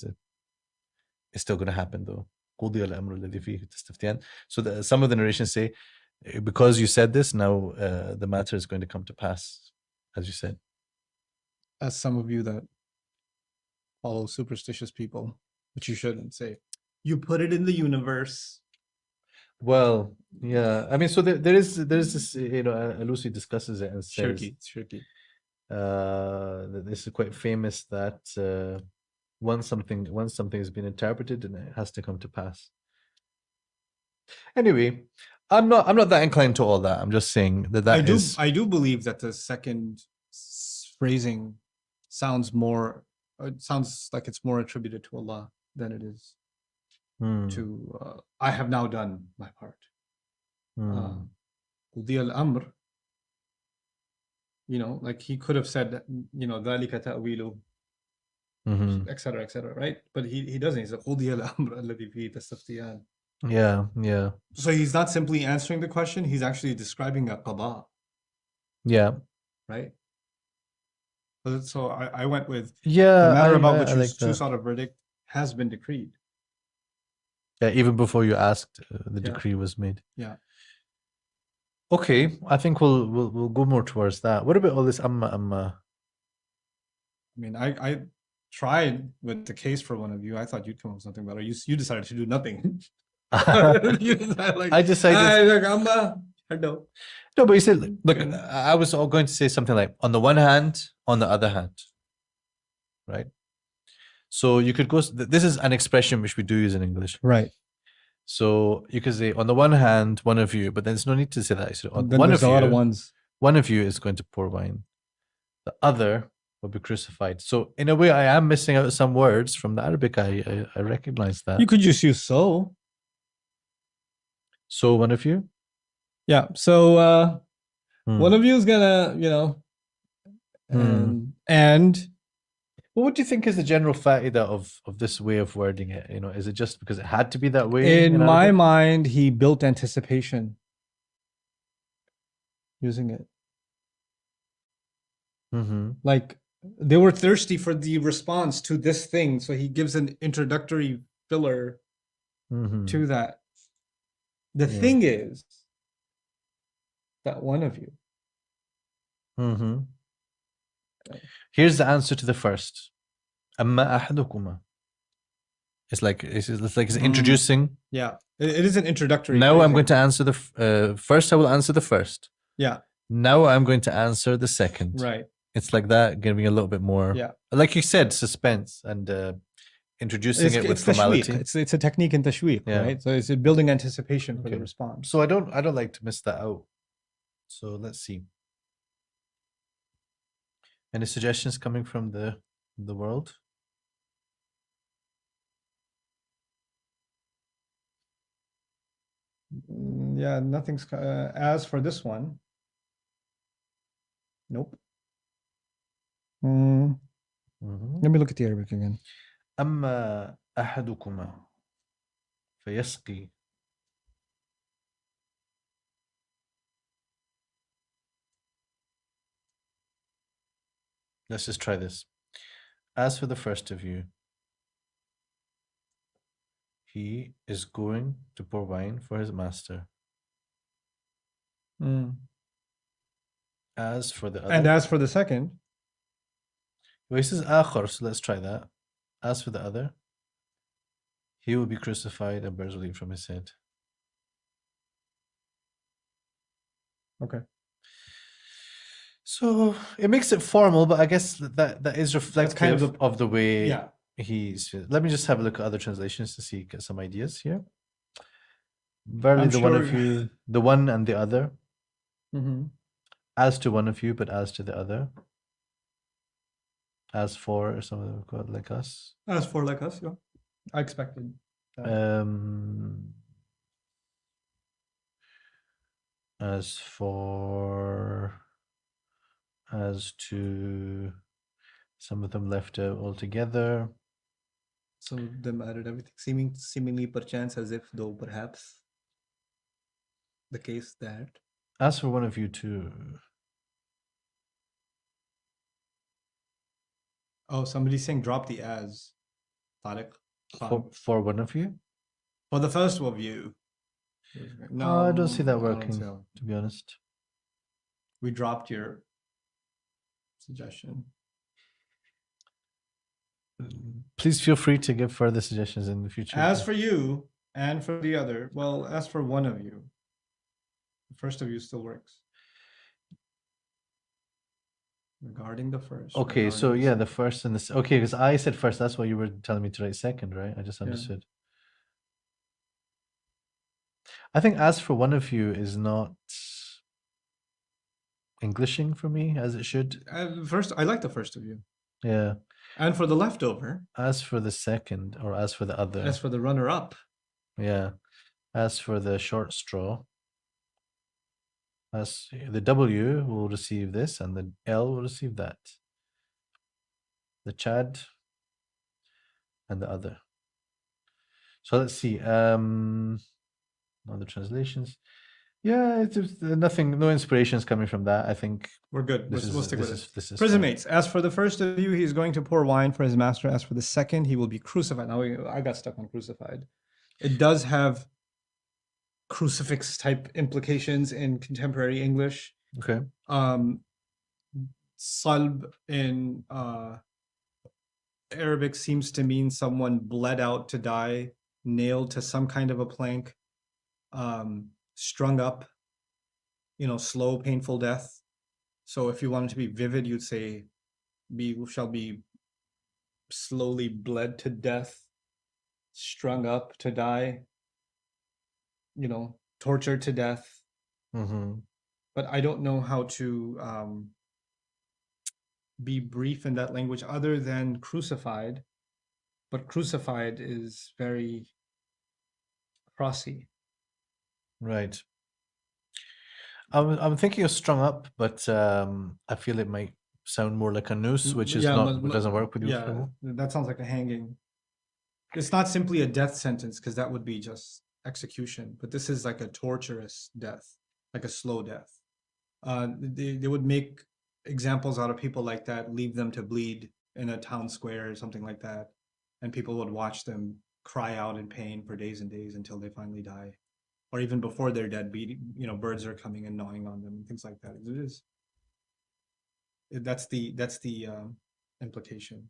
It's still going to happen though. So some of the narrations say, because you said this, now the matter is going to come to pass, as you said.
As some of you that follow superstitious people, which you shouldn't say, you put it in the universe.
Well, yeah. I mean, so there is this, Lucy discusses it and says,
it's tricky.
This is quite famous that once something has been interpreted, and it has to come to pass. Anyway, I'm not that inclined to all that. I'm just saying that
I do believe that the second phrasing sounds like it's more attributed to Allah than it is to I have now done my part. Qudi al-amr, like he could have said, ذَلِكَ تَأْوِيلُ, etc., right? But he doesn't. He said قُضِيَ الْأَمْرُ الَّذِي فِيهِ تَسْتَفْتِيَانِ.
Yeah.
So he's not simply answering the question, he's actually describing a qada.
Yeah.
Right? So I went with
the
matter about which
like
you sought a verdict has been decreed.
Yeah, even before you asked, the decree was made.
Yeah.
Okay, I think we'll go more towards that. What about all this amma?
I mean, I tried with the case for one of you. I thought you'd come up with something better. You decided to do nothing.
I decided.
Like, amma. No,
but you said, look, I was going to say something like, on the one hand, on the other hand, right? So you could go. This is an expression which we do use in English,
right?
So you could say, on the one hand, one of you, but there's no need to say that. So
then there's a lot of ones.
One of you is going to pour wine. The other will be crucified. So in a way, I am missing out some words from the Arabic. I recognize that.
You could just use so.
So one of you?
Yeah. So
Hmm.
one of you is gonna, and
Well, what do you think is the general faida of this way of wording it? Is it just because it had to be that way
in
in
my
Arabic?
mind, he built anticipation using it.
Mm-hmm.
Like they were thirsty for the response to this thing, so he gives an introductory filler
Mm-hmm.
to that. The
Yeah.
thing is that one of you.
Mm-hmm. Here's the answer to the first. أما أحدكما. It's like it's introducing.
Yeah, it is an introductory.
Now I'm
phrasing.
going to answer the first. I will answer the first.
Yeah,
Now I'm going to answer the second.
right.
It's like that, giving a little bit more.
Yeah.
Like you said, suspense and introducing it with
It's
formality.
tashwiq. It's a technique in tashwiq,
Yeah.
right? So it's building anticipation for the
Okay.
response.
So I don't like to miss that out. So let's see. Any suggestions coming from the world?
Yeah, nothing's as for this one. Nope.
Mhm.
Let me look at the Arabic again.
أما أحدكما فيسقي. Let's just try this. As for the first of you, he is going to pour wine for his master. As for the other,
And as for the second,
well, he says آخر, so let's try that. As for the other, he will be crucified and birds will eat from his head.
okay.
So it makes it formal, but I guess that is reflective
kind of
of the way
Yeah.
he's. Let me just have a look at other translations to see, get some ideas here. Verily,
I'm
the one of
sure-
you, the one and the other.
Mm-hmm.
As to one of you, but as to the other. As for some of them called like us.
As for like us, yeah. I expected.
As for, as to, some of them left out altogether.
Some of them added everything, seemingly perchance as if though perhaps the case that.
As for one of you too.
Oh, somebody's saying drop the as. Tariq.
For one of you?
For the first of you.
No, I don't see that
I don't
working,
see how-
to be honest.
We dropped your suggestion.
Please feel free to give further suggestions in the future.
As for you and for the other, well, as for one of you, the first of you still works. Regarding the first.
Okay,
regarding
so
the
yeah, the
second.
first and the okay, because I said first. That's why you were telling me to write second, right? I just
Yeah.
understood. I think as for one of you is not Englishing for me as it should.
First, I like the first of you.
Yeah.
And for the leftover.
As for the second, or as for the other.
As for the runner-up.
Yeah. As for the short straw. As the W will receive this and the L will receive that. The Chad and the other. So let's see. Other translations. Yeah, it's nothing, no inspirations coming from that. I think
we're good.
This
We'll
is
stick with it.
this is
Prison
fine.
mates. As for the first of you, he is going to pour wine for his master. As for the second, he will be crucified. Now I got stuck on crucified. It does have crucifix type implications in contemporary English.
Okay.
Salb in Arabic seems to mean someone bled out to die, nailed to some kind of a plank, strung up, slow, painful death. So if you wanted to be vivid, you'd say, shall be slowly bled to death, strung up to die, tortured to death.
Mm-hmm.
But I don't know how to be brief in that language other than crucified. But crucified is very crossy.
Right. I'm thinking of strung up, but I feel it might sound more like a noose, which is
Yeah,
not doesn't work with you.
yeah, that sounds like a hanging. It's not simply a death sentence because that would be just execution, but this is like a torturous death, like a slow death. They would make examples out of people like that, leave them to bleed in a town square or something like that, and people would watch them cry out in pain for days and days until they finally die, or even before they're dead, birds are coming and gnawing on them and things like that. It is that's the implication,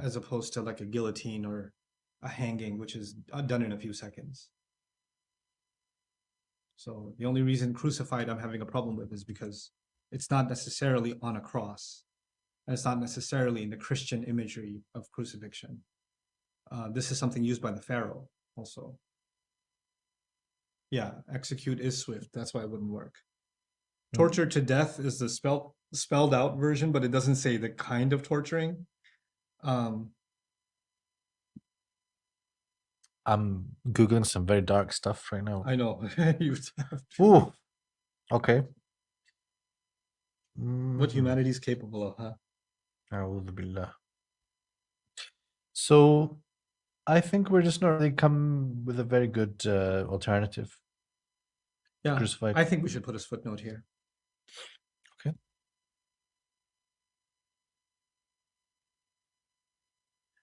as opposed to like a guillotine or a hanging, which is done in a few seconds. So the only reason crucified I'm having a problem with is because it's not necessarily on a cross, and it's not necessarily in the Christian imagery of crucifixion. This is something used by the Pharaoh also. Yeah, execute is swift. That's why it wouldn't work. Torture to death is the spelled out version, but it doesn't say the kind of torturing.
I'm Googling some very dark stuff right now.
I know.
Ooh, okay.
What humanity is capable of, huh?
A'udhu billah. So I think we're just not really come with a very good alternative.
Yeah,
Crucified.
I think we should put a footnote here.
Okay.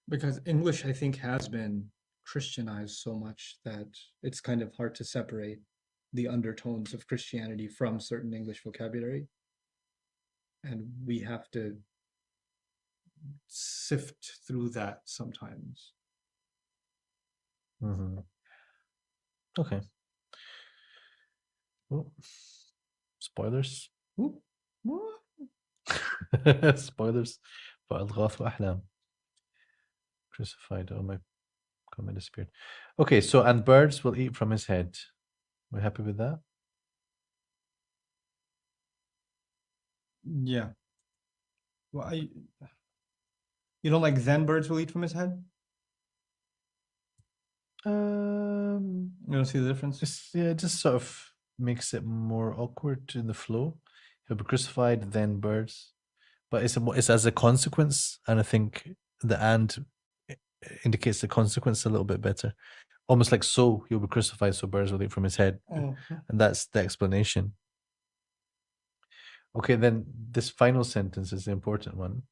Because English, I think, has been Christianized so much that it's kind of hard to separate the undertones of Christianity from certain English vocabulary. And we have to sift through that sometimes.
Okay. Oh, spoilers.
Ooh, what?
Spoilers. فأضغاث أحلام. Crucified. Oh my God, disappeared. Okay, so and birds will eat from his head. We're happy with that?
Yeah. Well, you don't like then birds will eat from his head? You don't see the difference?
It just sort of makes it more awkward in the flow. He'll be crucified, then birds. But it's as a consequence, and I think the and indicates the consequence a little bit better. Almost like so, he'll be crucified, so birds will eat from his head. And that's the explanation. Okay, then this final sentence is the important one.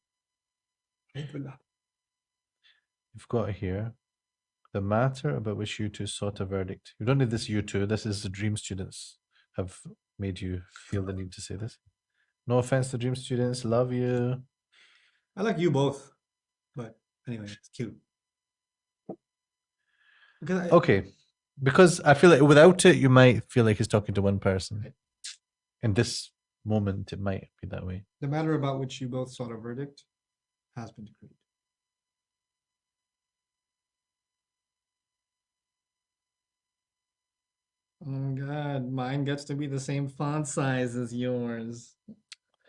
You've got here, the matter about which you two sought a verdict. You don't need this you two, this is the dream students have made you feel the need to say this. No offense to dream students, love you.
I like you both, but anyway, it's cute.
Okay, because I feel like without it, you might feel like he's talking to one person.
Right.
In this moment, it might be that way.
The matter about which you both sought a verdict has been decreed. Oh God, mine gets to be the same font size as yours.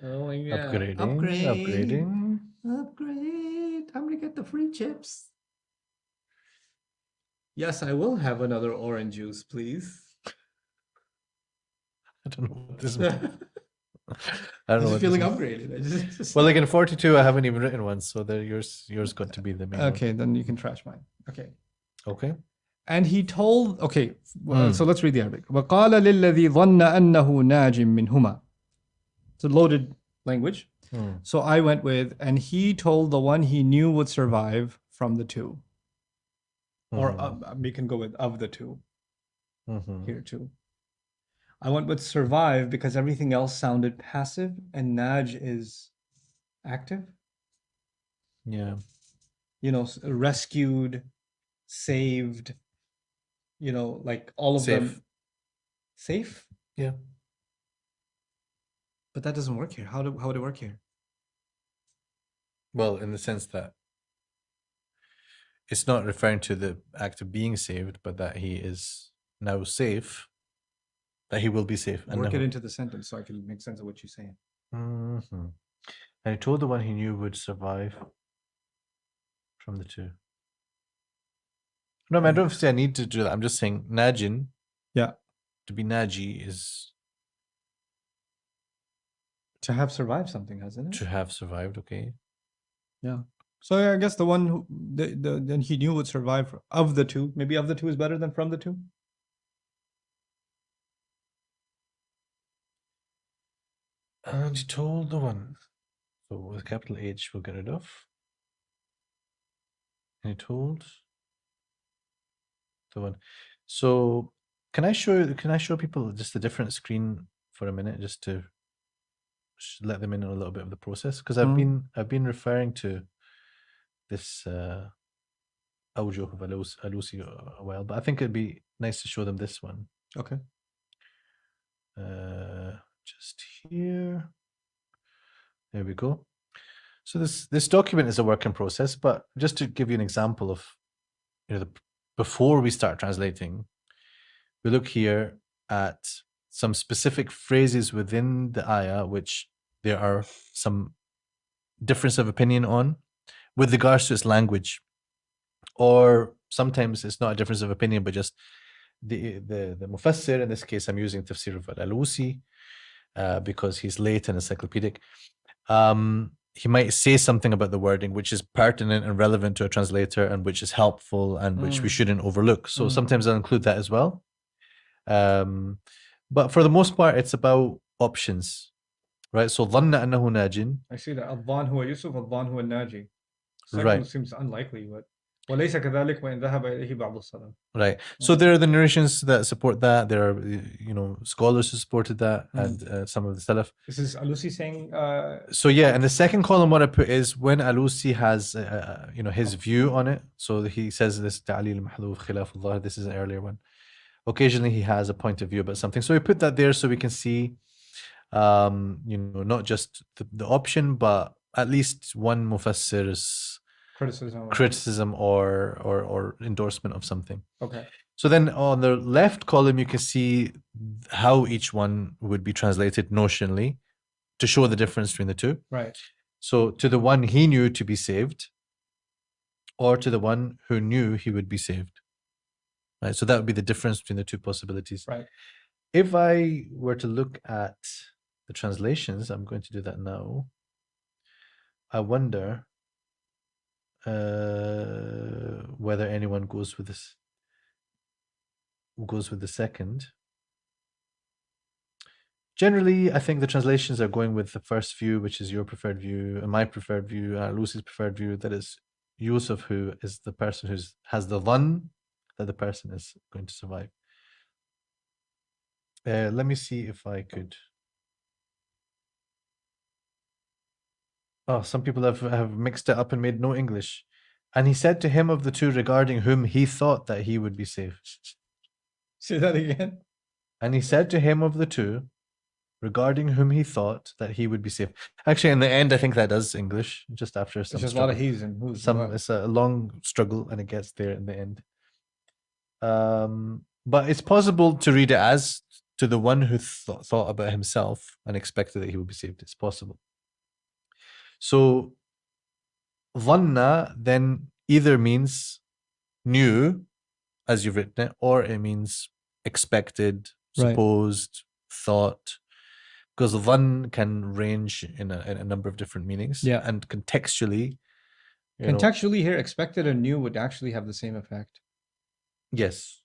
Oh my God.
Upgrading.
Upgrade. I'm gonna get the free chips. Yes, I will have another orange juice, please.
I don't know what this means. I don't know.
I'm feeling upgraded.
Well, like in 42, I haven't even written one, so there yours got to be the main
Okay, then you can trash mine. Okay.
Okay.
And he told, so let's read the Arabic. وَقَالَ لِلَّذِي ظَنَّ أَنَّهُ نَاجٍ مِّنْهُمَا. It's a loaded language. So I went with, and he told the one he knew would survive from the two. Or we can go with of the two here too. I went with survive because everything else sounded passive and Naj is active.
Yeah.
Rescued, saved, like all of them. Safe?
Yeah.
But that doesn't work here. How would it work here?
Well, in the sense that it's not referring to the act of being saved, but that he is now safe, that he will be safe.
Work it into the sentence so I can make sense of what you're saying.
And he told the one he knew would survive from the two. No, I don't say I need to do that. I'm just saying Najin.
Yeah.
to be naji is
To have survived something, hasn't it?
to have survived. Okay.
Yeah. So yeah, I guess the one who then he knew would survive of the two. Maybe of the two is better than from the two.
And he told the one. So with capital H, we'll get rid of. And he told the one. So can I show people just a different screen for a minute, just to let them in on a little bit of the process? Because I've been referring to this Awjuh of Alusi a while, but I think it'd be nice to show them this one.
Okay.
Just here. There we go. So this document is a work in process, but just to give you an example of, before we start translating, we look here at some specific phrases within the ayah, which there are some difference of opinion on with regards to its language. Or sometimes it's not a difference of opinion, but just the Mufassir, in this case, I'm using Tafsir of Al-Alusi because he's late and encyclopedic. He might say something about the wording which is pertinent and relevant to a translator and which is helpful and which we shouldn't overlook. So sometimes I'll include that as well. But for the most part, it's about options, right? So ظَنَّ أَنَّهُ نَاجٍ.
I see that. الظَّانْ هُوَ يُوسُف الظَّانْ هُوَ النَّاجِي. Second
Right.
seems unlikely, but وَلَيْسَ كَذَلِكَ وَإِنْ ذَهَبَ إِلَيْهِ بَعْضُ السَّلَفِ.
Right. So there are the narrations that support that. There are, scholars who supported that, and some of the Salaf.
This is Alusi saying.
So yeah, and the second column, what I put is when Alusi has, his view on it. So he says this Ta'lil Mahdhuf Khilafullah. This is an earlier one. Occasionally he has a point of view about something. So we put that there so we can see, not just the option, but at least one Mufassir's criticism or endorsement of something.
Okay.
So then on the left column, you can see how each one would be translated notionally to show the difference between the two.
Right.
So to the one he knew to be saved, or to the one who knew he would be saved. Right. So that would be the difference between the two possibilities.
Right.
If I were to look at the translations, I'm going to do that now. I wonder whether anyone goes with this. Goes with the second. Generally, I think the translations are going with the first view, which is your preferred view, and my preferred view, Lucy's preferred view. That is Yusuf, who is the person who has the dhann that the person is going to survive. Let me see if I could. Oh, some people have mixed it up and made no English. And he said to him of the two regarding whom he thought that he would be saved.
Say that again.
And he said to him of the two regarding whom he thought that he would be saved. Actually, in the end, I think that does English, just after some
There's just a lot of he's and who's.
It's a long struggle and it gets there in the end. But it's possible to read it as to the one who thought about himself and expected that he would be saved. It's possible. So dhanna then either means knew, as you've written it, or it means expected, supposed, thought. Because dhann can range in a number of different meanings.
Yeah.
And contextually,
contextually here, expected and knew would actually have the same effect.
Yes.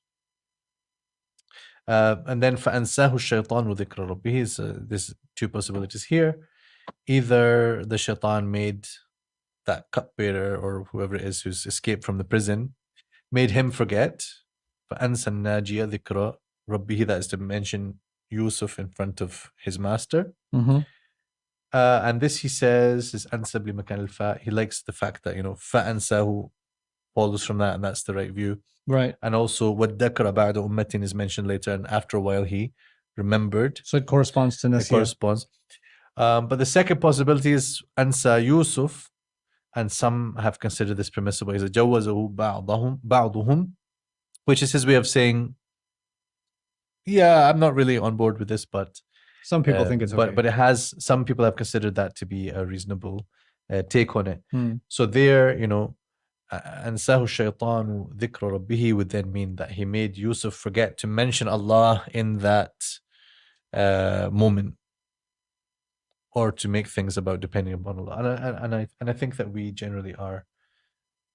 And then فَأَنْسَاهُ الشَّيْطَانُ ذِكْرَ رَبِّهِ. There's two possibilities here. Either the shaitan made that cupbearer or whoever it is who's escaped from the prison, made him forget. فَأَنْسَى النَّاجِيَ ذِكْرَ رَبِّهِ. That is to mention Yusuf in front of his master. And this, he says, is ansab li makan al-fa. He likes the fact that, فَأَنْسَاهُ follows from that, and that's the right view.
Right.
And also, وَالذَّكْرَ بَعْدَ أُمَّةٍ is mentioned later, and after a while he remembered.
So it corresponds to Nasir.
It corresponds. But the second possibility is Ansa Yusuf, and some have considered this permissible. Is a جَوَّزَهُ بَعْضُهُم, which is his way of saying, yeah, I'm not really on board with this, but
some people think it's okay.
But it has, some people have considered that to be a reasonable take on it. So there, أنساه الشيطان ذكر ربه would then mean that he made Yusuf forget to mention Allah in that moment, or to make things about depending upon Allah. And I think that we generally are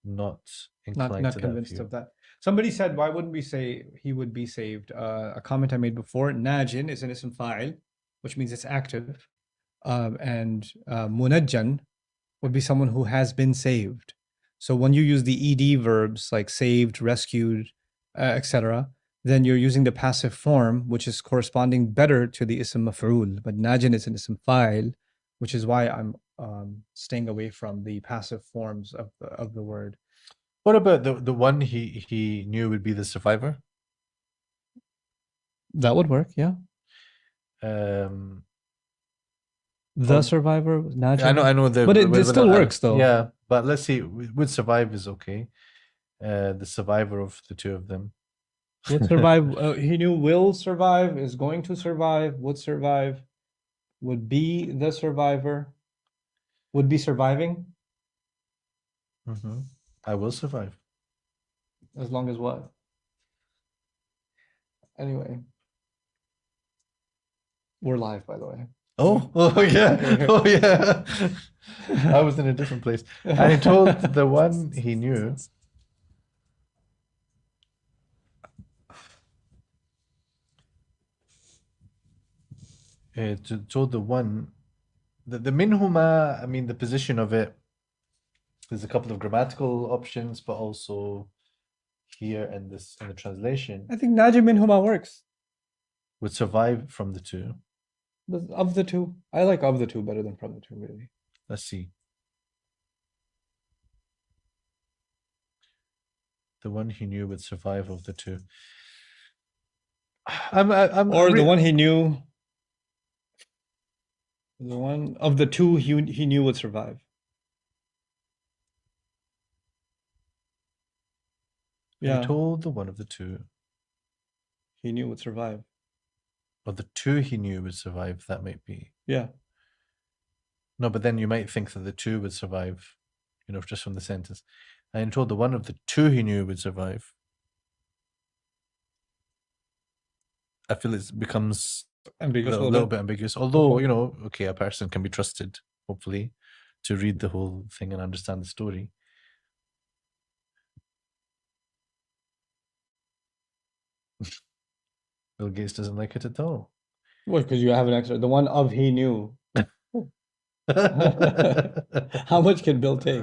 not inclined
Not
to
convinced
that view.
of that. Somebody said, why wouldn't we say he would be saved? A comment I made before, najin is an ism fa'il, which means it's active. And munajjan would be someone who has been saved. So when you use the ed verbs like saved, rescued, etc., then you're using the passive form, which is corresponding better to the ism maf'ul. But najin is an ism fa'il, which is why I'm staying away from the passive forms of the word.
What about the one he knew would be the survivor?
That would work, yeah.
Um,
The
Oh,
survivor, najin.
I know
But it still works though.
Yeah, but let's see. Would survive is okay. The survivor of the two of them.
Would survive. He knew will survive, is going to survive, would survive, would be the survivor, would be surviving,
Mhm. I will survive.
as long as what? Anyway, we're live, by the way.
Oh yeah, oh yeah. I was in a different place. And he told the one he knew. Told the one, the minhuma. I mean, the position of it. There's a couple of grammatical options, but also here and this in the translation
I think najin min huma works.
would survive from the two.
Of the two, I like of the two better than from the two, really.
Let's see. The one he knew would survive of the two.
Or the one he knew. The one of the two he knew would survive. Yeah,
He told the one of the two.
he knew would survive.
Of the two he knew would survive, that might be.
Yeah.
No, but then you might think that the two would survive, just from the sentence. And he told the one of the two he knew would survive. I feel it becomes
Ambiguous
a little bit ambiguous. Although, okay, a person can be trusted, hopefully, to read the whole thing and understand the story. Bill Gates doesn't like it at all.
Well, because you have an extra. The one of he knew. How much can Bill take?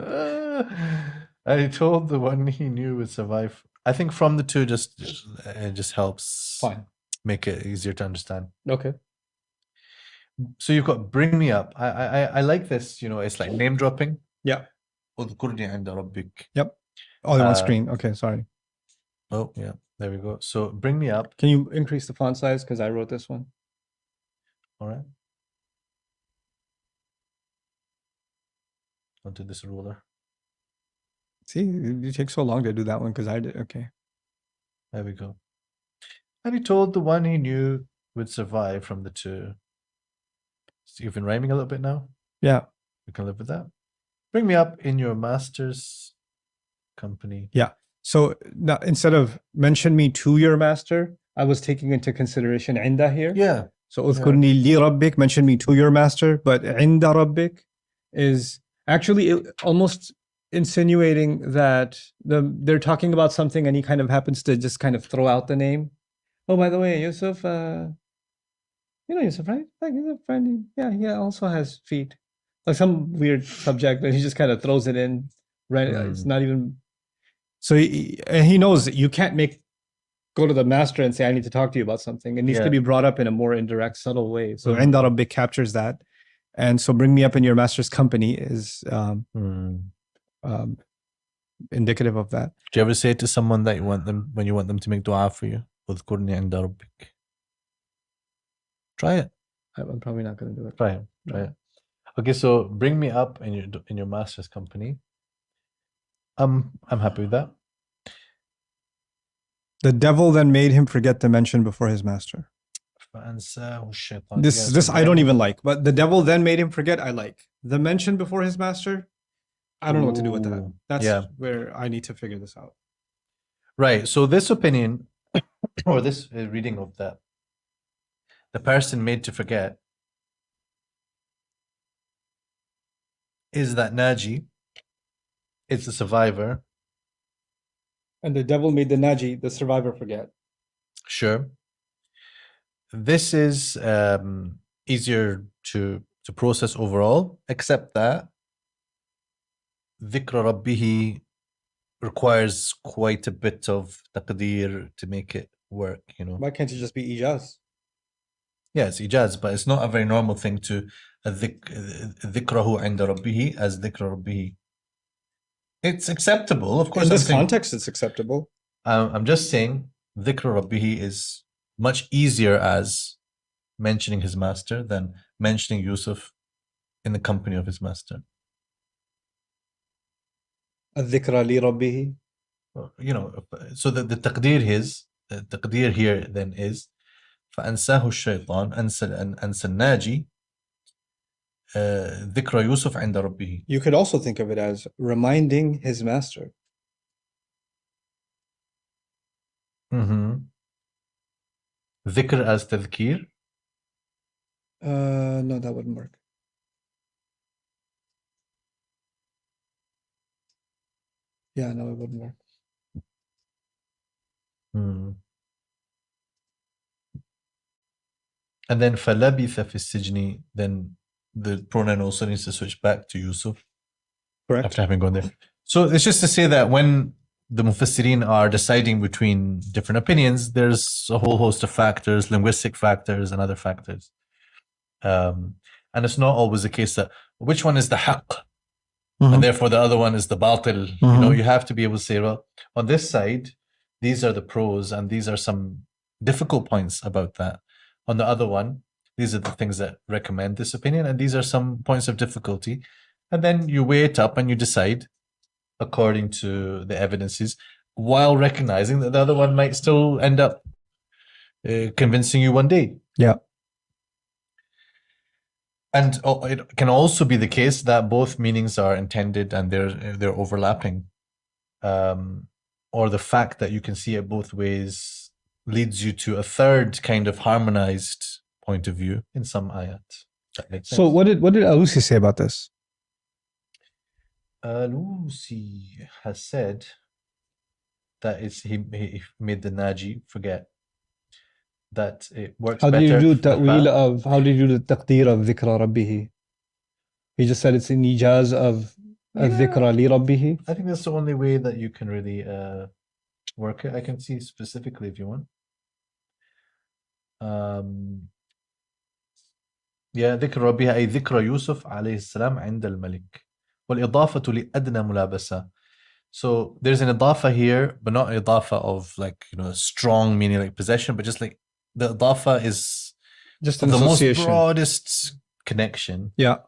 And he told the one he knew would survive. I think from the two it just helps
Fine.
make it easier to understand.
Okay.
So you've got bring me up. I like this, it's like name dropping.
Yeah.
اذكرني عند ربك.
Yep. Oh, they're on screen. Okay, sorry.
Oh, yeah. There we go. So bring me up.
Can you increase the font size? Because I wrote this one.
All right. Onto this ruler.
See, it takes so long to do that one because I did. Okay.
There we go. And he told the one he knew would survive from the two. So you've been rhyming a little bit now?
Yeah.
We can live with that. Bring me up in your master's company.
Yeah. So now, instead of mention me to your master, I was taking into consideration inda here.
Yeah.
So اذكرني li rabbik, mention me to your master, but inda rabbik is actually almost insinuating that they're talking about something and he kind of happens to just kind of throw out the name. Oh, by the way, Yusuf, you know Yusuf, right? Like he's a friend. Yeah, he also has feet. Like some weird subject that he just kind of throws it in. Right? It's not even. So he knows that you can't go to the master and say, I need to talk to you about something. It needs to be brought up in a more indirect, subtle way. So عند ربك captures that. And so bring me up in your master's company is indicative of that.
Do you ever say to someone that when you want them to make dua for you? اذكرني عند ربك. Try it.
I'm probably not going to do it.
Try it. Okay, so bring me up in your master's company. I'm happy with that.
The devil then made him forget to mention before his master. This I don't even like, but the devil then made him forget I like. The mention before his master,
I don't know what to do with that.
Ooh,
That's
yeah.
where I need to figure this out.
Right. So this opinion or this reading of that, the person made to forget, is that Naji is the survivor.
And the devil made the Naji, the survivor, forget.
Sure. This is easier to process overall, except that ذكر ربه requires quite a bit of taqdeer to make it work, you know.
Why can't it just be ijaz?
Yeah, it's ijaz, but it's not a very normal thing to ذكره عند ربه as ذكر ربه. It's acceptable, of course.
In this context, it's acceptable.
I'm just saying ذكر ربه is much easier as mentioning his master than mentioning Yusuf in the company of his master.
الذكرى لربه.
You know, so the taqdeer here then is فأنساه الشيطان أنسى الناجي ذكر يوسف عند ربه.
You could also think of it as reminding his master.
ذكر as تذكير.
No, that wouldn't work. Yeah, no, it wouldn't work.
And then فلبث في السجن, then the pronoun also needs to switch back to Yusuf.
Correct.
After having gone there. So it's just to say that when the Mufassirin are deciding between different opinions, there's a whole host of factors, linguistic factors and other factors. And it's not always the case that which one is the haqq, and therefore the other one is the batil. You know, you have to be able to say, well, on this side, these are the pros and these are some difficult points about that. On the other one, these are the things that recommend this opinion, and these are some points of difficulty. And then you weigh it up and you decide according to the evidences, while recognizing that the other one might still end up convincing you one day.
Yeah.
And it can also be the case that both meanings are intended and they're overlapping. Or the fact that you can see it both ways leads you to a third kind of harmonized point of view in some ayat. That makes sense.
So what did Alusi say about this?
Lucy has said that he made the Naji forget that it works
How
better.
did you do the taqdeer of ذكرى ربه? He just said it's in ijaz of الذكرى لربه.
I think that's the only way that you can really work it. I can see specifically if you want. Yeah, ذكر ربها أي ذكر يوسف عليه السلام عند الملك والإضافة لأدنى ملابسة. So there's an idafa here, but not idafa of like, you know, a strong meaning like possession, but just like the idafa is
just
the
an
most
association.
broadest connection.
Yeah.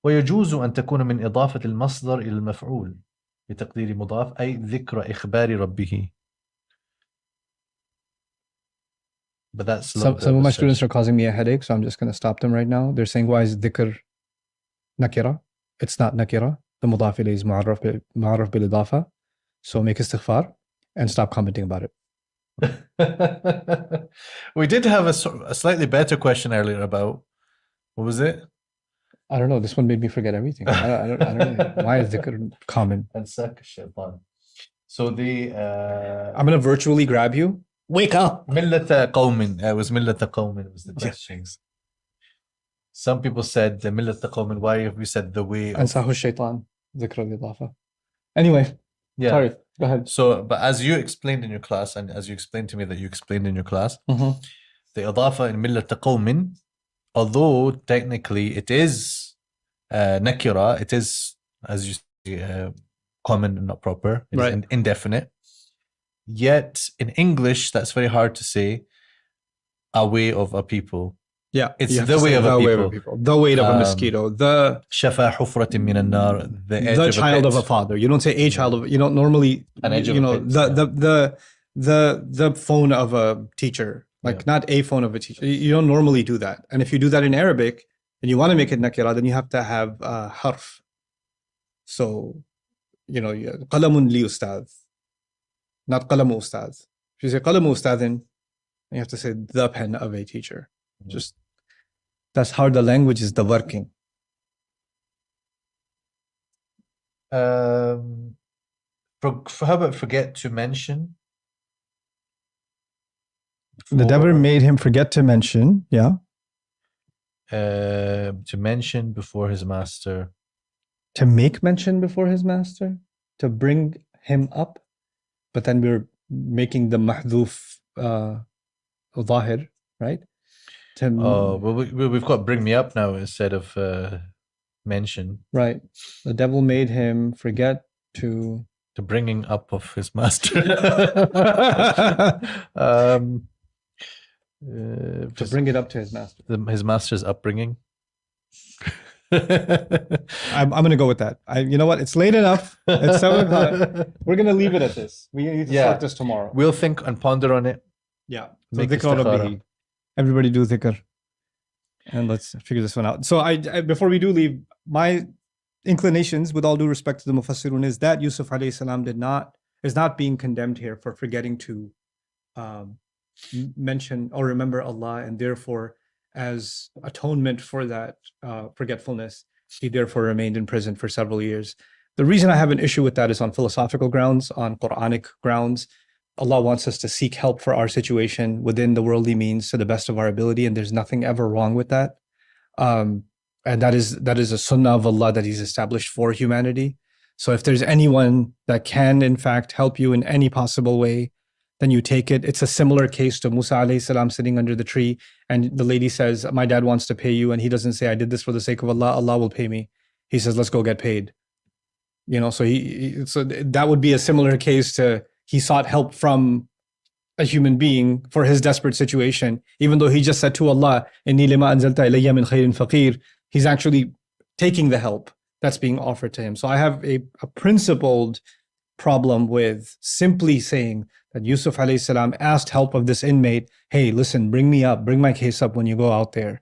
ويجوز أن تكون من إضافة المصدر إلى المفعول بتقدير مضاف أي ذكر إخبار ربه. But that's
some of my students are causing me a headache, so I'm just going to stop them right now. They're saying, why is dhikr nakira? It's not nakira. The mudaf ilayhi is ma'arraf bil idafa. So make istighfar and stop commenting about it.
We did have a slightly better question earlier about, what was it?
I don't know. This one made me forget everything. I don't know. Why is dhikr common?
And shaitan. So the
I'm going to virtually grab you. Wake up.
Millata qawmin. It was millata qawmin was the question. Some people said the millata qawmin. Why have we said the way of
Ansahu shaitan. Dhikr al-idafa. Anyway.
Yeah.
Sorry. Go ahead.
So, but as you explained in your class, and as you explained to me that you explained in your class, the idafa in millata qawmin, although technically it is nakira, it is, as you say, common and not proper. It is indefinite. Yet in English, that's very hard to say. A way of a people.
Yeah,
it's the way of a people.
The weight of a mosquito. The
shafa hufratin min an-nar.
The child of a father. You don't say a child of. You don't normally. You know the phone of a teacher. Like not a phone of a teacher. You don't normally do that. And if you do that in Arabic and you want to make it nakira, then you have to have harf. So
qalamun li ustad, not qalamu ustad. If you say qalamu ustadin, you have to say the pen of a teacher. Just that's how the language is working.
How about forget to mention?
The devil made him forget to mention,
to mention before his master.
to make mention before his master, to bring him up, but then we're making the mahdhuf zahir, right?
Well, we've got bring me up now instead of mention.
Right. The devil made him forget to
The bringing up of his master.
to bring it up to his master.
His master's upbringing.
I'm going to go with that. You know what? It's late enough. It's 7 o'clock. We're going to leave it at this. We need to start this tomorrow.
We'll think and ponder on it.
Yeah. So
Make
dhikr
istikhara.
rabbihi. Everybody do dhikr. And let's figure this one out. So I before we do leave, my inclinations, with all due respect to the Mufassirun, is that Yusuf alayhi salam is not being condemned here for forgetting to mention or remember Allah, and therefore, as atonement for that forgetfulness, he therefore remained in prison for several years. The reason I have an issue with that is on philosophical grounds, on Quranic grounds. Allah wants us to seek help for our situation within the worldly means to the best of our ability, and there's nothing ever wrong with that. And that is a sunnah of Allah that He's established for humanity. So if there's anyone that can, in fact, help you in any possible way, then you take it. It's a similar case to Musa alayhi salam sitting under the tree, and the lady says, "My dad wants to pay you," and he doesn't say, "I did this for the sake of Allah. Allah will pay me." He says, "Let's go get paid." So so that would be a similar case to he sought help from a human being for his desperate situation, even though he just said to Allah, "Inni lima anzalta ilayya min khairin faqir." He's actually taking the help that's being offered to him. So I have a principled problem with simply saying that Yusuf alayhi salam asked help of this inmate. Hey, listen, bring me up, bring my case up when you go out there.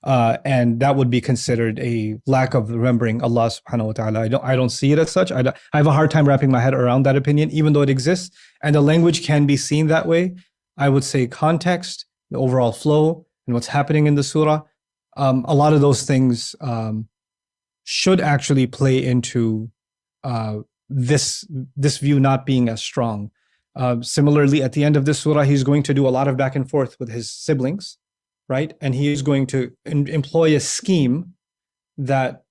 And that would be considered a lack of remembering Allah subhanahu wa ta'ala. I don't see it as such. I have a hard time wrapping my head around that opinion, even though it exists. And the language can be seen that way. I would say context, the overall flow, and what's happening in the surah. A lot of those things should actually play into this view not being as strong. Similarly, at the end of this surah, he's going to do a lot of back and forth with his siblings, right? And he is going to employ a scheme that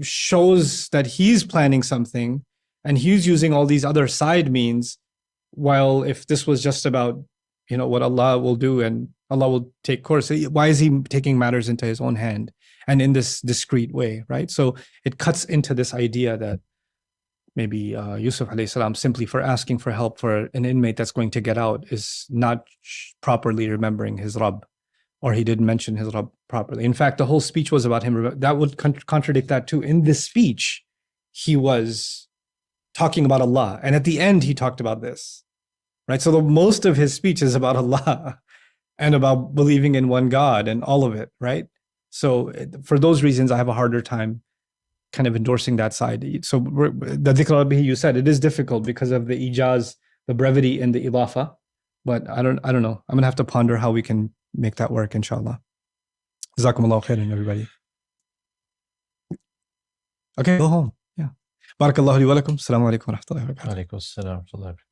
shows that he's planning something, and he's using all these other side means. While if this was just about, what Allah will do and Allah will take course, why is he taking matters into his own hand and in this discreet way, right? So it cuts into this idea that maybe Yusuf alayhi salam, simply for asking for help for an inmate that's going to get out, is not properly remembering his Rabb, or he didn't mention his Rabb properly. In fact, the whole speech was about him. That would contradict that too. In this speech, he was talking about Allah, and at the end, he talked about this, right? So most of his speech is about Allah and about believing in one God and all of it, right? So for those reasons, I have a harder time kind of endorsing that side. So the dhikr rabbihi, you said, it is difficult because of the ijaz, the brevity in the idafa, but I don't know. I'm gonna have to ponder how we can make that work, inshallah. Jazakumullahu khairan, everybody. Okay, go home. Yeah. Barakallahu li wa lakum. Assalamu alaikum wa rahmatullahi wa barakatuh.
Alaikum assalam wa rahmatullahi wa barakatuh.